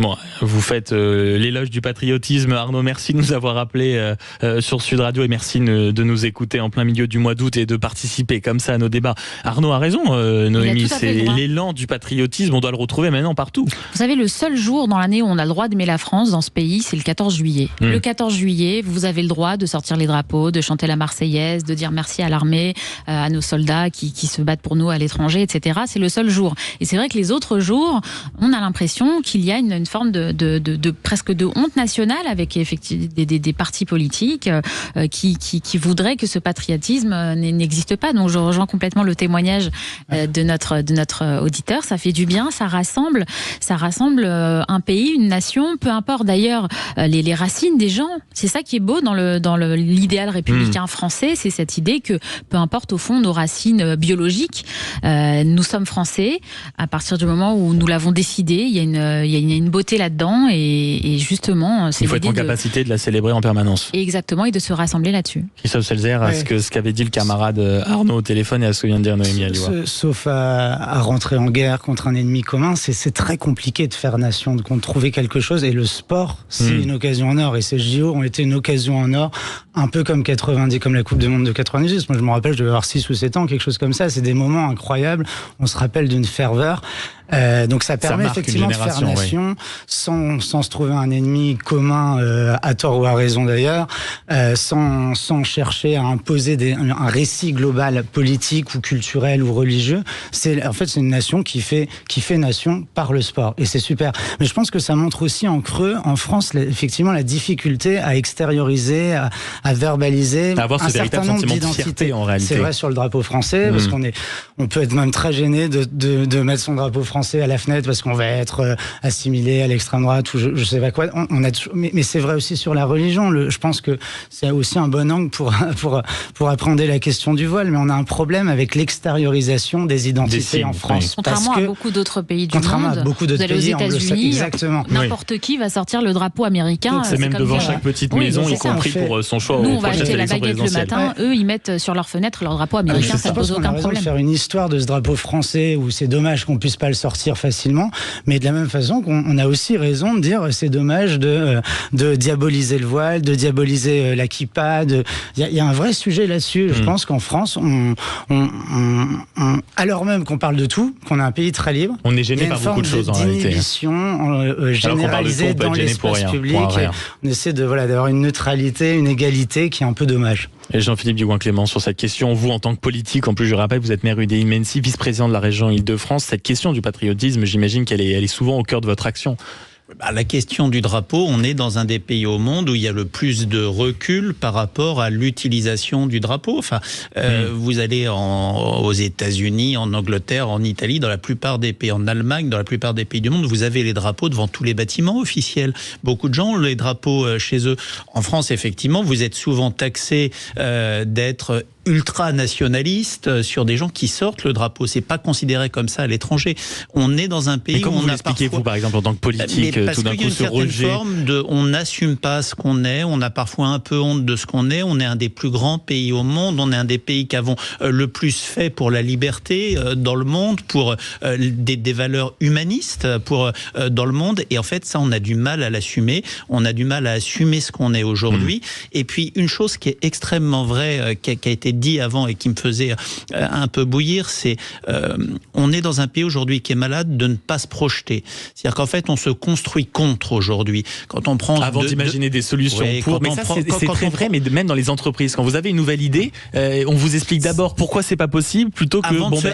Bon, vous faites l'éloge du patriotisme. Arnaud, merci de nous avoir appelé sur Sud Radio et merci de nous écouter en plein milieu du mois d'août et de participer comme ça à nos débats. Arnaud a raison, Noémie, c'est l'élan du patriotisme, on doit le retrouver maintenant partout. Vous savez, le seul jour dans l'année où on a le droit d'aimer la France dans ce pays, c'est le 14 juillet. Le 14 juillet, vous avez le droit de sortir les drapeaux, de chanter la Marseillaise, de dire merci à l'armée, à nos soldats qui se battent pour nous à l'étranger, etc. C'est le seul jour. Et c'est vrai que les autres jours, on a l'impression qu'il y a une forme de presque de honte nationale avec effectivement des partis politiques qui voudraient que ce patriotisme n'existe pas. Donc je rejoins complètement le témoignage de notre auditeur. Ça fait du bien, ça rassemble un pays, une nation, peu importe d'ailleurs les racines des gens. C'est ça qui est beau dans l'idéal républicain français, c'est cette idée que peu importe au fond nos racines biologiques, nous sommes français à partir du moment où nous l'avons décidé. Il y a une beauté là-dedans et justement c'est il faut être en capacité de la célébrer en permanence. Exactement, et de se rassembler là-dessus. Christophe Selzer, à ce qu'avait dit le camarade Arnaud au téléphone et à ce que vient de dire Noémie Alioua. Sauf à rentrer en guerre contre un ennemi commun, c'est très compliqué de faire nation, de trouver quelque chose, et le sport c'est une occasion en or, et ces JO ont été une occasion en or, un peu comme la Coupe du Monde de 98. Moi je me rappelle, je devais avoir 6 ou 7 ans, quelque chose comme ça. C'est des moments incroyables, on se rappelle d'une ferveur. Donc ça permet effectivement de faire nation, sans se trouver un ennemi commun, à tort ou à raison d'ailleurs, sans chercher à imposer un récit global politique ou culturel ou religieux. C'est une nation qui fait nation par le sport, et c'est super. Mais je pense que ça montre aussi en creux, en France, effectivement la difficulté à extérioriser, à verbaliser un certain nombre d'identités. En réalité. C'est vrai sur le drapeau français, parce qu'on peut être même très gêné de mettre son drapeau français à la fenêtre parce qu'on va être assimilé à l'extrême droite ou je sais pas quoi. Mais c'est vrai aussi sur la religion. Je pense que c'est aussi un bon angle pour appréhender la question du voile. Mais on a un problème avec l'extériorisation des identités en France. Contrairement à beaucoup d'autres pays du monde. À beaucoup d'autres pays, aux États-Unis, exactement. N'importe qui va sortir le drapeau américain. C'est même devant chaque petite maison, y compris pour son choix. Nous, on va acheter la baguette le matin. Eux, ils mettent sur leur fenêtre leur drapeau américain. Ça pose aucun problème. Faire une histoire de ce drapeau français où c'est dommage qu'on puisse pas le sortir facilement, mais de la même façon qu'on a aussi raison de dire c'est dommage de diaboliser le voile, de diaboliser la kippa. Il y a un vrai sujet là-dessus. Je pense qu'en France, alors même qu'on parle de tout, qu'on a un pays très libre, on est gêné par beaucoup de choses en réalité. D'inhibition généralisée dans l'espace public. On essaie d'avoir une neutralité, une égalité qui est un peu dommage. Et Jean-Philippe Dugoin-Clément, sur cette question, vous en tant que politique, en plus je rappelle, vous êtes maire UDI-Mency, vice-président de la région Île-de-France, cette question du patriotisme, j'imagine qu'elle est souvent au cœur de votre action. La question du drapeau, on est dans un des pays au monde où il y a le plus de recul par rapport à l'utilisation du drapeau. Vous allez aux États-Unis, en Angleterre, en Italie, dans la plupart des pays, en Allemagne, dans la plupart des pays du monde, vous avez les drapeaux devant tous les bâtiments officiels. Beaucoup de gens ont les drapeaux chez eux. En France, effectivement, vous êtes souvent taxé d'être ultra-nationaliste sur des gens qui sortent le drapeau. C'est pas considéré comme ça à l'étranger. On est dans un pays où on a parfois... vous, par exemple, en tant que politique, tout d'un coup, ce rejet... on n'assume pas ce qu'on est, on a parfois un peu honte de ce qu'on est, on est un des plus grands pays au monde, on est un des pays qui avons le plus fait pour la liberté dans le monde, pour des valeurs humanistes dans le monde, et en fait, ça, on a du mal à l'assumer, on a du mal à assumer ce qu'on est aujourd'hui. Et puis, une chose qui est extrêmement vraie, qui a été dit avant et qui me faisait un peu bouillir, c'est on est dans un pays aujourd'hui qui est malade de ne pas se projeter. C'est-à-dire qu'en fait, on se construit contre aujourd'hui. Quand on prend avant d'imaginer des solutions pour, mais ça c'est très vrai, mais même dans les entreprises, quand vous avez une nouvelle idée, on vous explique d'abord pourquoi c'est pas possible, plutôt que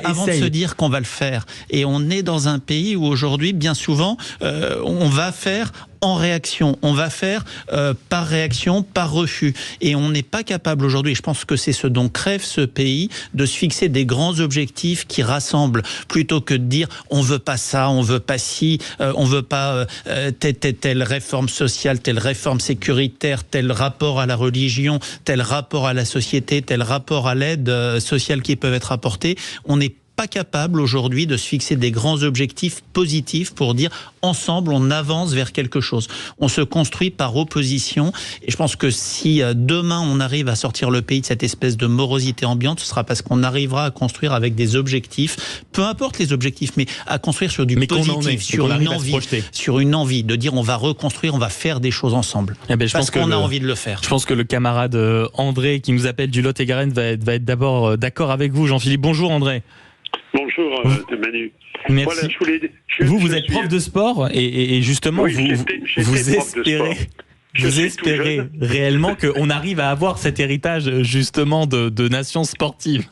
avant de se dire qu'on va le faire. Et on est dans un pays où aujourd'hui, bien souvent, on va faire en réaction, on va faire par réaction, par refus. Et on n'est pas capable aujourd'hui, et je pense que c'est ce dont crève ce pays, de se fixer des grands objectifs qui rassemblent, plutôt que de dire on veut pas ça, on veut pas ci, on veut pas telle réforme sociale, telle réforme sécuritaire, tel rapport à la religion, tel rapport à la société, tel rapport à l'aide sociale qui peuvent être apportés. On n'est pas capable aujourd'hui de se fixer des grands objectifs positifs pour dire ensemble on avance vers quelque chose. On se construit par opposition et je pense que si demain on arrive à sortir le pays de cette espèce de morosité ambiante, ce sera parce qu'on arrivera à construire avec des objectifs, peu importe les objectifs, mais à construire sur du positif, sur une envie de dire on va reconstruire, on va faire des choses ensemble. Parce qu'on a envie de le faire. Je pense que le camarade André qui nous appelle du Lot-et-Garonne va être d'abord d'accord avec vous, Jean-Philippe. Bonjour André. Bonjour Manu. Merci. Voilà, vous êtes prof de sport et justement oui, vous espérez réellement qu'on arrive à avoir cet héritage justement de nations sportives.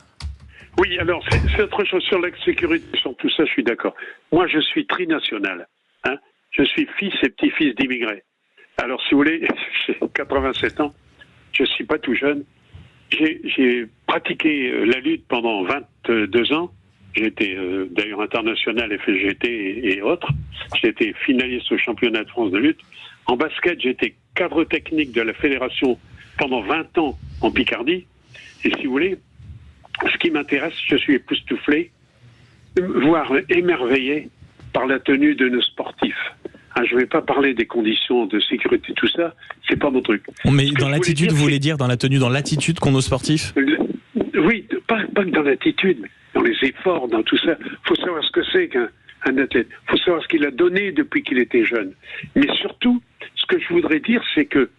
Oui, alors c'est autre chose sur la sécurité, sur tout ça, je suis d'accord. Moi, je suis trinational. Je suis fils et petit-fils d'immigrés. Alors, si vous voulez, j'ai 87 ans, je suis pas tout jeune. J'ai pratiqué la lutte pendant 22 ans. J'ai été d'ailleurs international FGT et autres. J'ai été finaliste au championnat de France de lutte. En basket, j'ai été cadre technique de la fédération pendant 20 ans en Picardie. Et si vous voulez, ce qui m'intéresse, je suis époustouflé, voire émerveillé par la tenue de nos sportifs. Je ne vais pas parler des conditions de sécurité, tout ça, c'est pas mon truc. Mais dans l'attitude, vous voulez dire dans la tenue, dans l'attitude qu'ont nos sportifs ? Oui, pas que dans l'attitude, mais dans les efforts, dans tout ça. Il faut savoir ce que c'est qu'un athlète. Il faut savoir ce qu'il a donné depuis qu'il était jeune. Mais surtout, ce que je voudrais dire, c'est que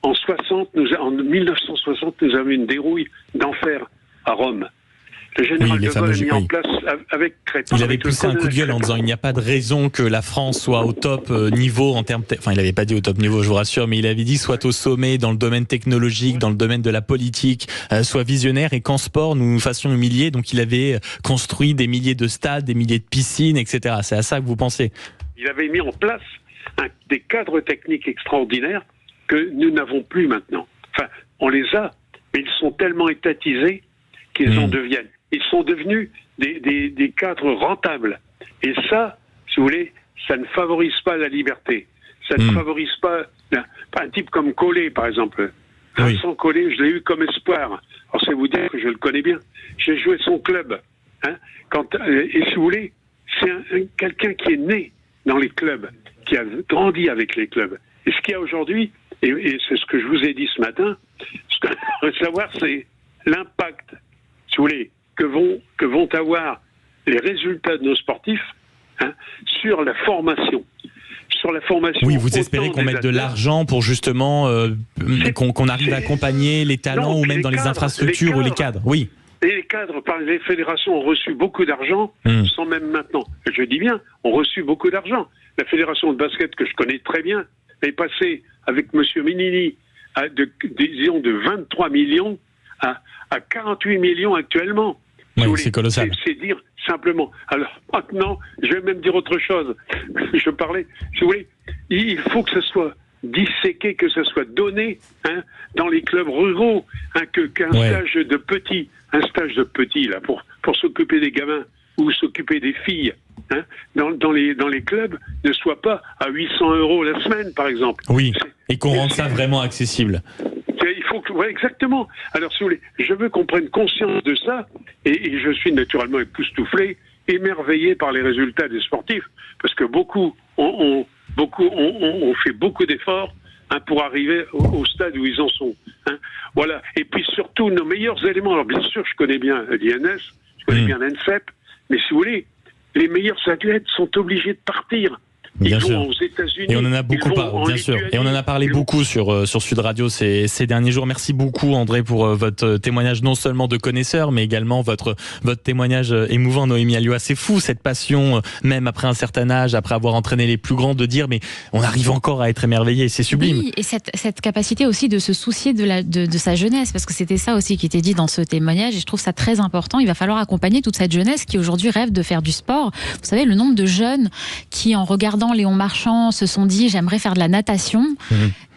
en 1960, nous avons une dérouille d'enfer à Rome. Le général de Gaulle a mis en place avec Crépin. Il avait poussé un coup de gueule en disant il n'y a pas de raison que la France soit au top niveau en termes... Enfin, il n'avait pas dit au top niveau, je vous rassure, mais il avait dit soit au sommet dans le domaine technologique, dans le domaine de la politique, soit visionnaire, et qu'en sport, nous nous fassions humilier. Donc, il avait construit des milliers de stades, des milliers de piscines, etc. C'est à ça que vous pensez ? Il avait mis en place des cadres techniques extraordinaires que nous n'avons plus maintenant. Enfin, on les a, mais ils sont tellement étatisés qu'ils en deviennent. Ils sont devenus des cadres rentables. Et ça, si vous voulez, ça ne favorise pas la liberté. Ça ne favorise pas un type comme Collet, par exemple. Vincent Collet, je l'ai eu comme espoir. Alors, c'est vous dire que je le connais bien. J'ai joué son club. Et si vous voulez, c'est quelqu'un qui est né dans les clubs, qui a grandi avec les clubs. Et ce qu'il y a aujourd'hui, et c'est ce que je vous ai dit ce matin, ce que je veux savoir, c'est l'impact, si vous voulez, que vont avoir les résultats de nos sportifs sur la formation. Sur la formation. Oui, vous espérez qu'on mette de l'argent pour justement qu'on arrive à accompagner les talents ou même dans les infrastructures ou les cadres. Oui. Et les cadres, par les fédérations, ont reçu beaucoup d'argent, sans même maintenant. Je dis bien, ont reçu beaucoup d'argent. La fédération de basket, que je connais très bien, est passée avec M. Minini de 23 millions à 48 millions actuellement. Oui, c'est colossal. C'est dire simplement. Alors maintenant, je vais même dire autre chose. Je parlais, si vous voulez, il faut que ce soit disséqué, que ce soit donné dans les clubs ruraux, qu'un stage de petit là pour s'occuper des gamins ou s'occuper des filles dans les clubs ne soit pas à 800 € la semaine, par exemple. Oui, et qu'on rende ça vraiment accessible. Il faut que, exactement. Alors, si vous voulez, je veux qu'on prenne conscience de ça, et je suis naturellement époustouflé, émerveillé par les résultats des sportifs, parce que beaucoup ont fait beaucoup d'efforts pour arriver au stade où ils en sont. Voilà. Et puis surtout, nos meilleurs éléments. Alors, bien sûr, je connais bien l'INS, je connais bien l'ENSEP, mais si vous voulez, les meilleurs athlètes sont obligés de partir. Bien sûr. Aux États-Unis, et on en a beaucoup bien sûr. Et on en a parlé beaucoup sur Sud Radio ces derniers jours. Merci beaucoup André pour votre témoignage, non seulement de connaisseur, mais également votre témoignage émouvant, Noémie Alioua. C'est fou cette passion, même après un certain âge, après avoir entraîné les plus grands, de dire mais on arrive encore à être émerveillé. C'est sublime. Oui, et cette capacité aussi de se soucier de sa jeunesse, parce que c'était ça aussi qui était dit dans ce témoignage, et je trouve ça très important. Il va falloir accompagner toute cette jeunesse qui aujourd'hui rêve de faire du sport. Vous savez, le nombre de jeunes qui, en regardant Léon Marchand, se sont dit j'aimerais faire de la natation.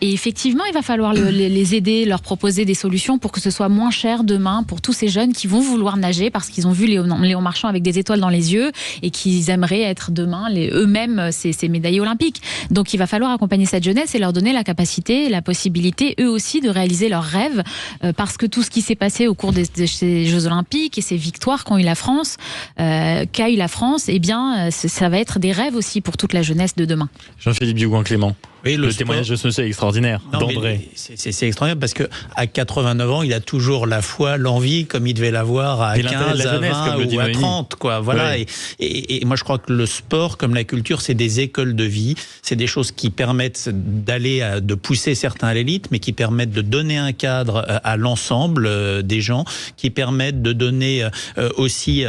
Et effectivement, il va falloir les aider, leur proposer des solutions pour que ce soit moins cher demain pour tous ces jeunes qui vont vouloir nager parce qu'ils ont vu Léon Marchand avec des étoiles dans les yeux et qu'ils aimeraient être demain eux-mêmes ces médaillés olympiques. Donc il va falloir accompagner cette jeunesse et leur donner la capacité, la possibilité, eux aussi, de réaliser leurs rêves parce que tout ce qui s'est passé au cours de ces Jeux Olympiques et ces victoires qu'a eu la France, eh bien, ça va être des rêves aussi pour toute la jeunesse de demain. Jean-Philippe Dugouin-Clément. Oui, le témoignage de ce monsieur est extraordinaire, d'André. C'est extraordinaire parce qu'à 89 ans, il a toujours la foi, l'envie, comme il devait l'avoir à 15, à 20 ou à 30. Quoi. Voilà. Oui. Et moi, je crois que le sport, comme la culture, c'est des écoles de vie. C'est des choses qui permettent de pousser certains à l'élite, mais qui permettent de donner un cadre à l'ensemble des gens, qui permettent de donner aussi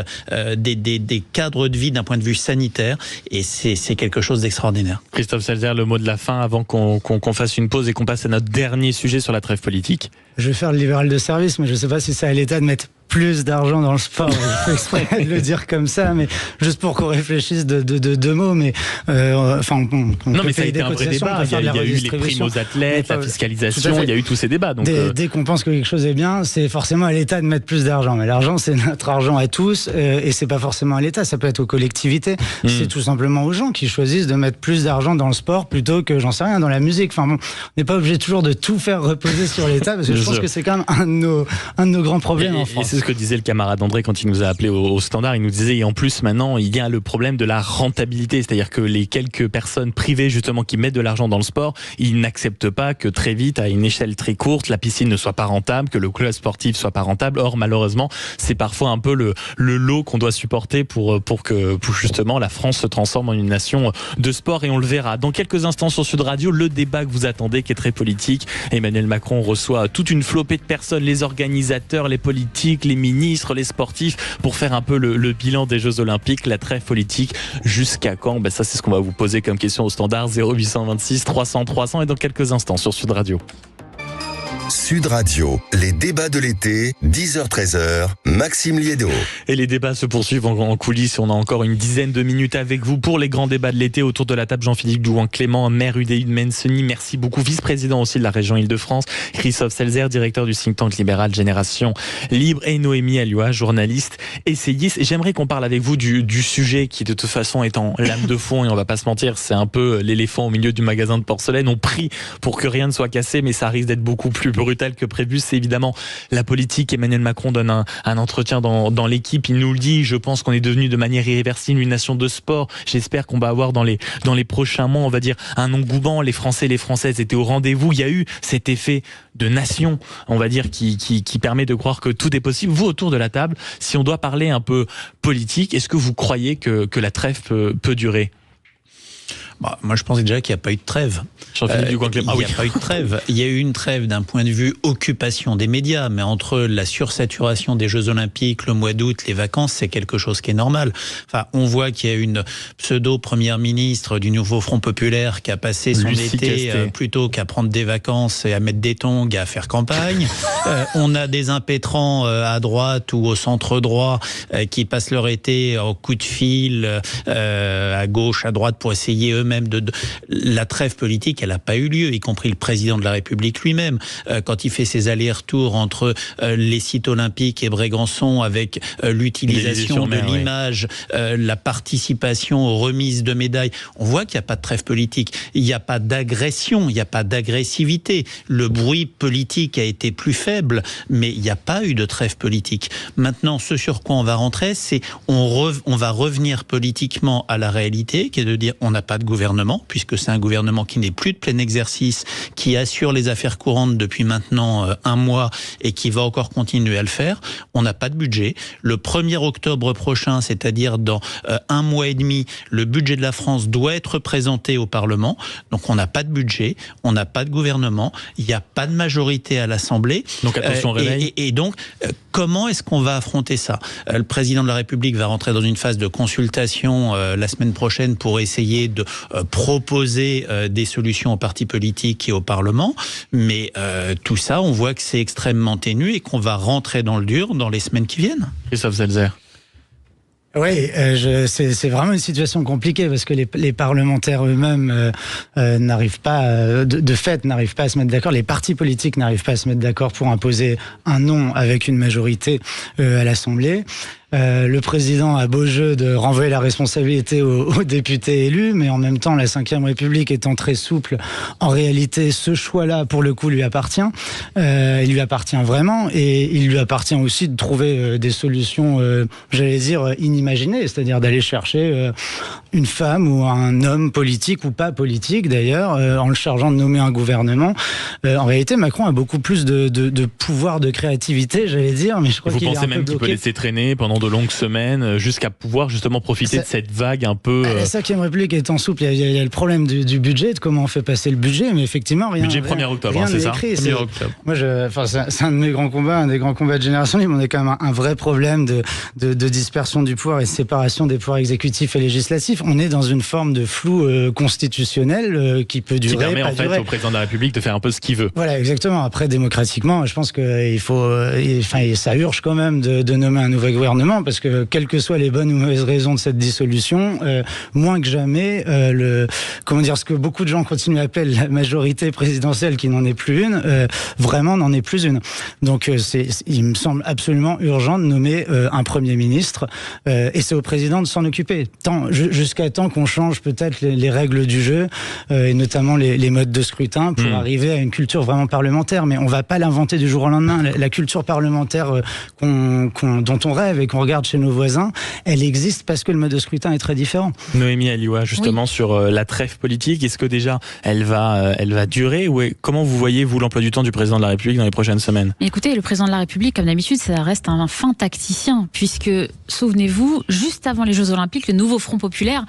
des cadres de vie d'un point de vue sanitaire. Et c'est quelque chose d'extraordinaire. Christophe Selzer, le mot de la fin avant qu'on fasse une pause et qu'on passe à notre dernier sujet sur la trêve politique. Je vais faire le libéral de service, mais je ne sais pas si c'est à l'État de mettre plus d'argent dans le sport. Je fais exprès de le dire comme ça, mais juste pour qu'on réfléchisse de deux mots. Mais non, mais ça a été un vrai débat. Il y a eu les primes aux athlètes, la fiscalisation, il y a eu tous ces débats. Donc dès qu'on pense que quelque chose est bien, c'est forcément à l'État de mettre plus d'argent. Mais l'argent, c'est notre argent à tous, et c'est pas forcément à l'État. Ça peut être aux collectivités. C'est tout simplement aux gens qui choisissent de mettre plus d'argent dans le sport plutôt que, j'en sais rien, dans la musique. Enfin bon, on n'est pas obligé toujours de tout faire reposer sur l'État, parce que je pense que c'est quand même un de nos grands problèmes en France. C'est ce que disait le camarade André quand il nous a appelé au standard. Il nous disait, et en plus maintenant il y a le problème de la rentabilité, c'est-à-dire que les quelques personnes privées justement qui mettent de l'argent dans le sport, ils n'acceptent pas que très vite, à une échelle très courte, la piscine ne soit pas rentable, que le club sportif soit pas rentable. Or malheureusement c'est parfois un peu le lot qu'on doit supporter pour justement la France se transforme en une nation de sport, et on le verra dans quelques instants sur Sud Radio. Le débat que vous attendez, qui est très politique. Emmanuel Macron reçoit toute une flopée de personnes, les organisateurs, les politiques, les ministres, les sportifs, pour faire un peu le bilan des Jeux Olympiques, la trêve politique. Jusqu'à quand? Ça, c'est ce qu'on va vous poser comme question au standard 0826 300 300 et dans quelques instants sur Sud Radio. Sud Radio, les débats de l'été, 10h-13h, Maxime Liédo. Et les débats se poursuivent en coulisses. On a encore une dizaine de minutes avec vous pour les grands débats de l'été. Autour de la table, Jean-Philippe Dugouin-Clément, maire UDI de Maine-Cenis. Merci beaucoup. Vice-président aussi de la région Île-de-France. Christophe Selzer, directeur du think tank libéral Génération Libre. Et Noémie Alioua, journaliste, essayiste. Et j'aimerais qu'on parle avec vous du sujet qui, de toute façon, est en lame de fond. Et on va pas se mentir, c'est un peu l'éléphant au milieu du magasin de porcelaine. On prie pour que rien ne soit cassé, mais ça risque d'être beaucoup plus brutal que prévu. C'est évidemment la politique. Emmanuel Macron donne un entretien dans l'équipe. Il nous le dit, je pense qu'on est devenu de manière irréversible une nation de sport. J'espère qu'on va avoir dans les prochains mois, on va dire, un engouement. Les Français et les Françaises étaient au rendez-vous. Il y a eu cet effet de nation, on va dire, qui permet de croire que tout est possible. Vous, autour de la table, si on doit parler un peu politique, est-ce que vous croyez que la trêve peut durer ? Moi, je pense déjà qu'il n'y a pas eu de trêve. Jean-Philippe Dugouin-Clément. Il n'y a pas eu de trêve. Il y a eu une trêve d'un point de vue occupation des médias, mais entre la sursaturation des Jeux Olympiques, le mois d'août, les vacances, c'est quelque chose qui est normal. Enfin, on voit qu'il y a une pseudo-première ministre du nouveau Front Populaire qui a passé son été plutôt qu'à prendre des vacances et à mettre des tongs à faire campagne. On a des impétrants à droite ou au centre droit qui passent leur été au coup de fil à gauche, à droite pour essayer eux-mêmes la trêve politique, elle n'a pas eu lieu, y compris le président de la République lui-même, quand il fait ses allers-retours entre les sites olympiques et Brégançon avec l'utilisation de l'image, la participation aux remises de médailles. On voit qu'il n'y a pas de trêve politique, il n'y a pas d'agression, il n'y a pas d'agressivité. Le bruit politique a été plus faible, mais il n'y a pas eu de trêve politique. Maintenant, ce sur quoi on va rentrer, c'est on va revenir politiquement à la réalité, qui est de dire on n'a pas de gouvernement, puisque c'est un gouvernement qui n'est plus de plein exercice, qui assure les affaires courantes depuis maintenant un mois et qui va encore continuer à le faire. On n'a pas de budget. Le 1er octobre prochain, c'est-à-dire dans un mois et demi, le budget de la France doit être présenté au Parlement. Donc on n'a pas de budget, on n'a pas de gouvernement, il n'y a pas de majorité à l'Assemblée. Donc attention au réveil. Et donc, comment est-ce qu'on va affronter ça ? Le président de la République va rentrer dans une phase de consultation la semaine prochaine pour essayer de proposer des solutions aux partis politiques et au Parlement. Mais tout ça, on voit que c'est extrêmement ténu et qu'on va rentrer dans le dur dans les semaines qui viennent. Christophe Selzer. Oui, c'est vraiment une situation compliquée parce que les parlementaires eux-mêmes n'arrivent pas, de fait, n'arrivent pas à se mettre d'accord. Les partis politiques n'arrivent pas à se mettre d'accord pour imposer un non avec une majorité à l'Assemblée. Le président a beau jeu de renvoyer la responsabilité aux députés élus, mais en même temps, la Ve République étant très souple, en réalité, ce choix-là, pour le coup, lui appartient. Il lui appartient vraiment, et il lui appartient aussi de trouver des solutions, j'allais dire, inimaginées, c'est-à-dire d'aller chercher une femme ou un homme politique ou pas politique, d'ailleurs, en le chargeant de nommer un gouvernement. En réalité, Macron a beaucoup plus de pouvoir, de créativité, j'allais dire, mais je crois qu'il est un peu bloqué. Vous pensez même qu'il peut laisser traîner pendant de longues semaines jusqu'à pouvoir justement profiter de cette vague un peu... La Ve République étant souple, il y a le problème du budget, de comment on fait passer le budget, mais effectivement, rien... Budget 1er octobre, c'est ça 1er octobre. Moi, c'est un de mes grands combats, un des grands combats de génération libre. On a quand même un vrai problème de dispersion du pouvoir et de séparation des pouvoirs exécutifs et législatifs. On est dans une forme de flou constitutionnel qui peut durer, qui permet pas en fait durer. au président de la République de faire un peu ce qu'il veut. Voilà, exactement. Après, démocratiquement, je pense qu'il faut... ça urge quand même de nommer un nouveau gouvernement, parce que quelles que soient les bonnes ou mauvaises raisons de cette dissolution, moins que jamais, ce que beaucoup de gens continuent à appeler la majorité présidentielle, qui n'en est plus une, vraiment n'en est plus une. Donc, il me semble absolument urgent de nommer un Premier ministre, et c'est au président de s'en occuper. Jusqu'à temps qu'on change peut-être les règles du jeu, et notamment les modes de scrutin, pour arriver à une culture vraiment parlementaire. Mais on va pas l'inventer du jour au lendemain. La culture parlementaire dont on rêve et qu'on regarde chez nos voisins, elle existe parce que le mode de scrutin est très différent. Noémie Alioua, justement, sur la trêve politique, est-ce que déjà elle va durer, ou comment vous voyez, vous, l'emploi du temps du président de la République dans les prochaines semaines? Écoutez, le président de la République, comme d'habitude, ça reste un fin tacticien, puisque, souvenez-vous, juste avant les Jeux Olympiques, le nouveau Front Populaire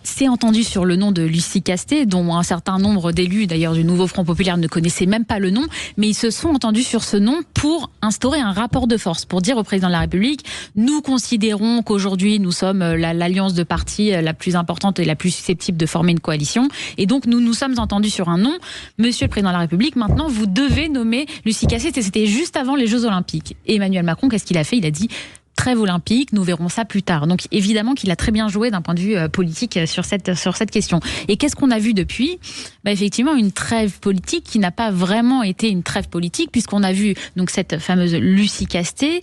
s'est entendu sur le nom de Lucie Castet, dont un certain nombre d'élus, d'ailleurs du nouveau Front Populaire, ne connaissaient même pas le nom, mais ils se sont entendus sur ce nom pour instaurer un rapport de force, pour dire au président de la République, nous considérons qu'aujourd'hui nous sommes l'alliance de partis la plus importante et la plus susceptible de former une coalition, et donc nous nous sommes entendus sur un nom. Monsieur le président de la République, maintenant vous devez nommer Lucie Castet, et c'était juste avant les Jeux Olympiques. Et Emmanuel Macron, qu'est-ce qu'il a fait? Il a dit: trêve olympique, nous verrons ça plus tard. Donc évidemment qu'il a très bien joué d'un point de vue politique sur cette question. Et qu'est-ce qu'on a vu depuis? Effectivement, une trêve politique qui n'a pas vraiment été une trêve politique, puisqu'on a vu donc cette fameuse Lucie Castet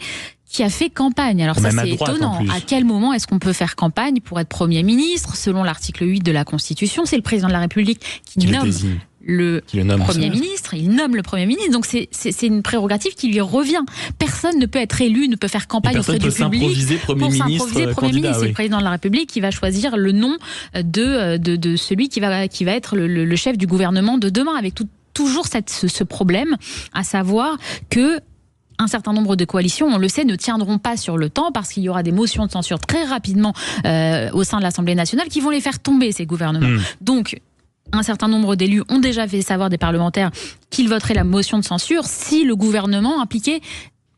qui a fait campagne. Alors même ça, c'est étonnant. À quel moment est-ce qu'on peut faire campagne pour être Premier ministre? Selon l'article 8 de la Constitution, c'est le président de la République qui nomme le Premier ministre, il nomme le Premier ministre, donc c'est une prérogative qui lui revient. Personne ne peut être élu, ne peut faire campagne auprès du public pour s'improviser Premier ministre. C'est le président de la République qui va choisir le nom de celui qui va être le chef du gouvernement de demain, avec toujours ce problème, à savoir que un certain nombre de coalitions, on le sait, ne tiendront pas sur le temps, parce qu'il y aura des motions de censure très rapidement au sein de l'Assemblée nationale qui vont les faire tomber, ces gouvernements. Donc, un certain nombre d'élus ont déjà fait savoir, des parlementaires, qu'ils voteraient la motion de censure si le gouvernement impliquait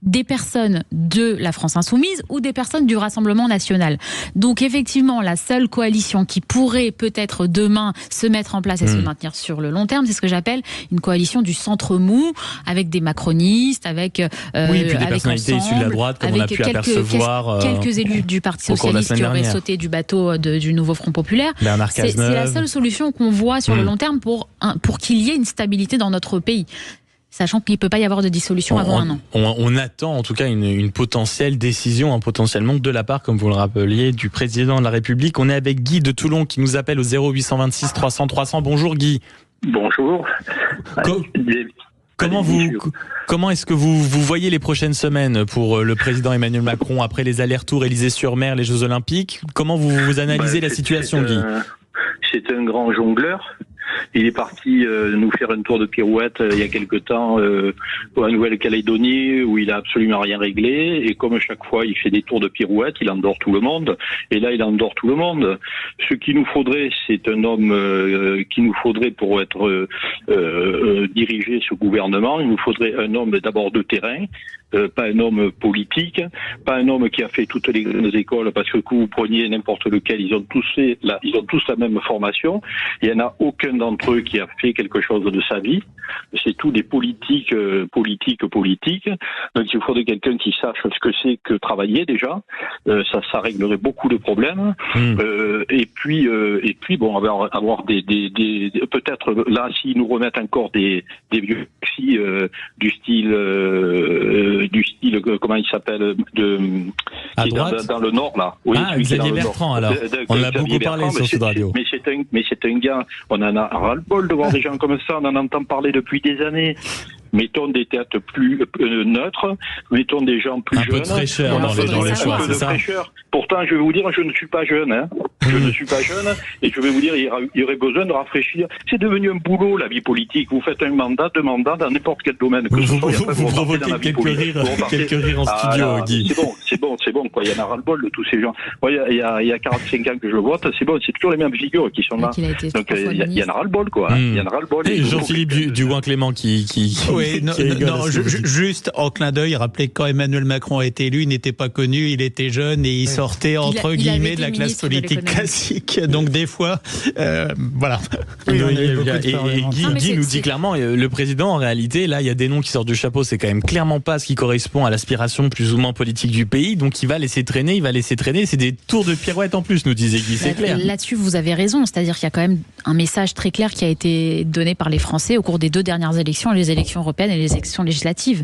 des personnes de la France Insoumise ou des personnes du Rassemblement National. Donc effectivement, la seule coalition qui pourrait peut-être demain se mettre en place et se maintenir sur le long terme, c'est ce que j'appelle une coalition du centre mou, avec des macronistes, avec puis des personnalités issues de la droite, comme on a pu apercevoir quelques élus du Parti Socialiste qui auraient sauté du bateau du nouveau Front Populaire. C'est la seule solution qu'on voit sur le long terme pour qu'il y ait une stabilité dans notre pays, sachant qu'il ne peut pas y avoir de dissolution avant un an. On attend en tout cas une potentielle décision, potentiellement de la part, comme vous le rappeliez, du président de la République. On est avec Guy de Toulon qui nous appelle au 0826 300 300. Bonjour Guy. Bonjour. Comment est-ce que vous voyez les prochaines semaines pour le président Emmanuel Macron, après les allers-retours Élysée-sur-Mer, les Jeux Olympiques? Comment vous analysez la situation, Guy? C'est un grand jongleur. Il est parti nous faire un tour de pirouette il y a quelque temps en Nouvelle-Calédonie, où il a absolument rien réglé, et comme chaque fois il fait des tours de pirouette, il endort tout le monde, et là il endort tout le monde. Ce qu'il nous faudrait, c'est un homme qu'il nous faudrait pour diriger ce gouvernement. Il nous faudrait un homme d'abord de terrain, pas un homme politique, pas un homme qui a fait toutes les grandes écoles, parce que vous preniez n'importe lequel, ils ont tous la même formation. Il y en a aucun d'entre eux qui a fait quelque chose de sa vie. C'est tous des politiques. Donc il faudrait quelqu'un qui sache ce que c'est que travailler déjà. Ça réglerait beaucoup de problèmes. Et puis bon, on va avoir des peut-être là, s'ils nous remettent encore des vieux taxis du style comment il s'appelle à droite dans le nord là. Oui, Xavier Bertrand alors. On a beaucoup parlé sur Sud Radio. Mais c'est un gars, on en a ras-le-bol de voir des gens comme ça, on en entend parler depuis des années. Mettons des têtes plus neutres, mettons des gens plus jeunes. Un peu de fraîcheur dans les choix, c'est ça. Pourtant, je vais vous dire, je ne suis pas jeune. Je ne suis pas jeune, et je vais vous dire, il y aurait besoin de rafraîchir. C'est devenu un boulot, la vie politique. Vous faites un mandat, 2 mandats dans n'importe quel domaine. Vous provoquez quelques rires en studio, Guy. C'est bon, quoi. Il y en a ras-le-bol de tous ces gens. Moi, il y a 45 ans que je vote, c'est bon, c'est toujours les mêmes figures qui sont là. Donc, il y en a ras-le-bol, quoi. Il y en a ras-le-bol. Et Jean-Philippe Dugouin-Clément qui juste en clin d'œil, rappelez que quand Emmanuel Macron a été élu, il n'était pas connu, il était jeune et il sortait entre guillemets de la classe politique classique. Donc des fois, voilà. Et Guy nous dit clairement, le président en réalité, là il y a des noms qui sortent du chapeau, c'est quand même clairement pas ce qui correspond à l'aspiration plus ou moins politique du pays, donc il va laisser traîner, c'est des tours de pirouette en plus, nous disait Guy, c'est clair. Là-dessus vous avez raison, c'est-à-dire qu'il y a quand même un message très clair qui a été donné par les Français au cours des 2 dernières élections, les élections européennes et les élections législatives.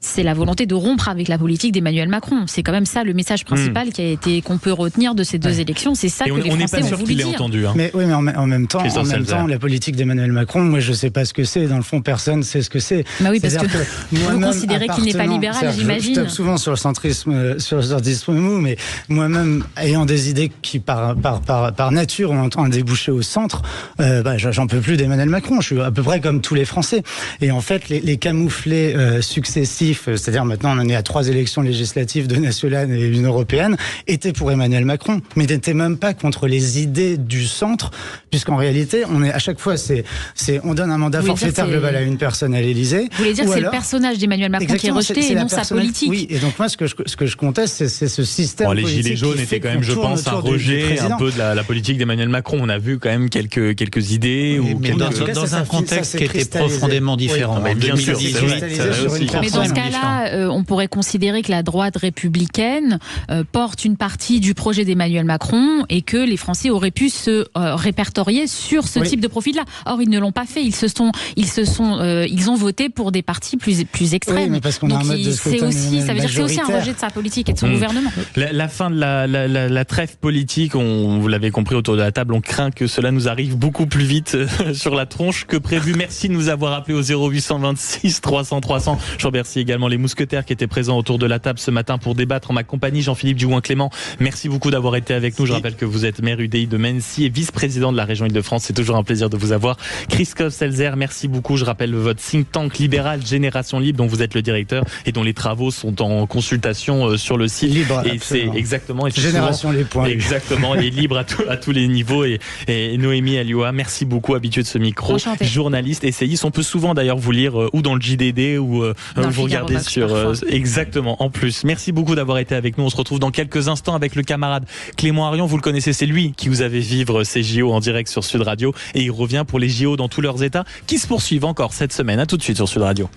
C'est la volonté de rompre avec la politique d'Emmanuel Macron. C'est quand même ça le message principal qu'on peut retenir de ces 2 élections. C'est ça que les Français ont voulu dire. Entendu, hein. Mais en même temps, la politique d'Emmanuel Macron, moi je sais pas ce que c'est. Dans le fond, personne ne sait ce que c'est. Bah oui, parce que vous considérez qu'il n'est pas libéral, j'imagine. Je tape souvent sur le centrisme mou, mais moi-même ayant des idées qui par nature ont un débouché au centre, j'en peux plus d'Emmanuel Macron. Je suis à peu près comme tous les Français. Et en fait, les camouflets successifs, c'est-à-dire maintenant on en est à 3 élections législatives, 2 nationales et 1 européenne, étaient pour Emmanuel Macron, mais n'étaient même pas contre les idées du centre, puisqu'en réalité, on est à chaque fois, on donne un mandat forfaitaire global à une personne à l'Élysée. Vous voulez dire que c'est le personnage d'Emmanuel Macron qui est rejeté et non sa politique. Oui, et donc moi ce que je conteste, c'est ce système politique. Les Gilets jaunes étaient quand même, je pense, un rejet un peu de la politique d'Emmanuel Macron. On a vu quand même quelques idées. Mais dans un contexte qui était profondément différent. Bien sûr, mais dans ce cas-là, on pourrait considérer que la droite républicaine porte une partie du projet d'Emmanuel Macron et que les Français auraient pu se répertorier sur ce type de profil-là. Or, ils ne l'ont pas fait. Ils ont voté pour des partis plus extrêmes. Oui, mais parce qu'on a un mode de scrutin ça veut dire que c'est aussi un rejet de sa politique et de son gouvernement. La fin de la trêve politique, vous l'avez compris autour de la table, on craint que cela nous arrive beaucoup plus vite sur la tronche que prévu. Merci de nous avoir appelé au 0826 300 300. Je remercie également les mousquetaires qui étaient présents autour de la table ce matin pour débattre en ma compagnie. Jean-Philippe Dugouin-Clément, merci beaucoup d'avoir été avec nous. Je rappelle que vous êtes maire UDI de Mennecy et vice-président de la région Île-de-France. C'est toujours un plaisir de vous avoir. Christophe Selzer, merci beaucoup. Je rappelle votre think tank libéral Génération Libre dont vous êtes le directeur et dont les travaux sont en consultation sur le site. Libre, et c'est exactement. Et Génération les points. Exactement. Et libre à tous les niveaux. Et Noémie Alioua, merci beaucoup, habituée de ce micro. Enchantée. Journaliste, essayiste. On peut souvent d'ailleurs vous lire ou dans le JDD ou vous regardez sur exactement en plus. Merci beaucoup d'avoir été avec nous. On se retrouve dans quelques instants avec le camarade Clément Arion. Vous le connaissez, c'est lui qui vous avait vivre ces JO en direct sur Sud Radio et il revient pour les JO dans tous leurs états qui se poursuivent encore cette semaine. À tout de suite sur Sud Radio.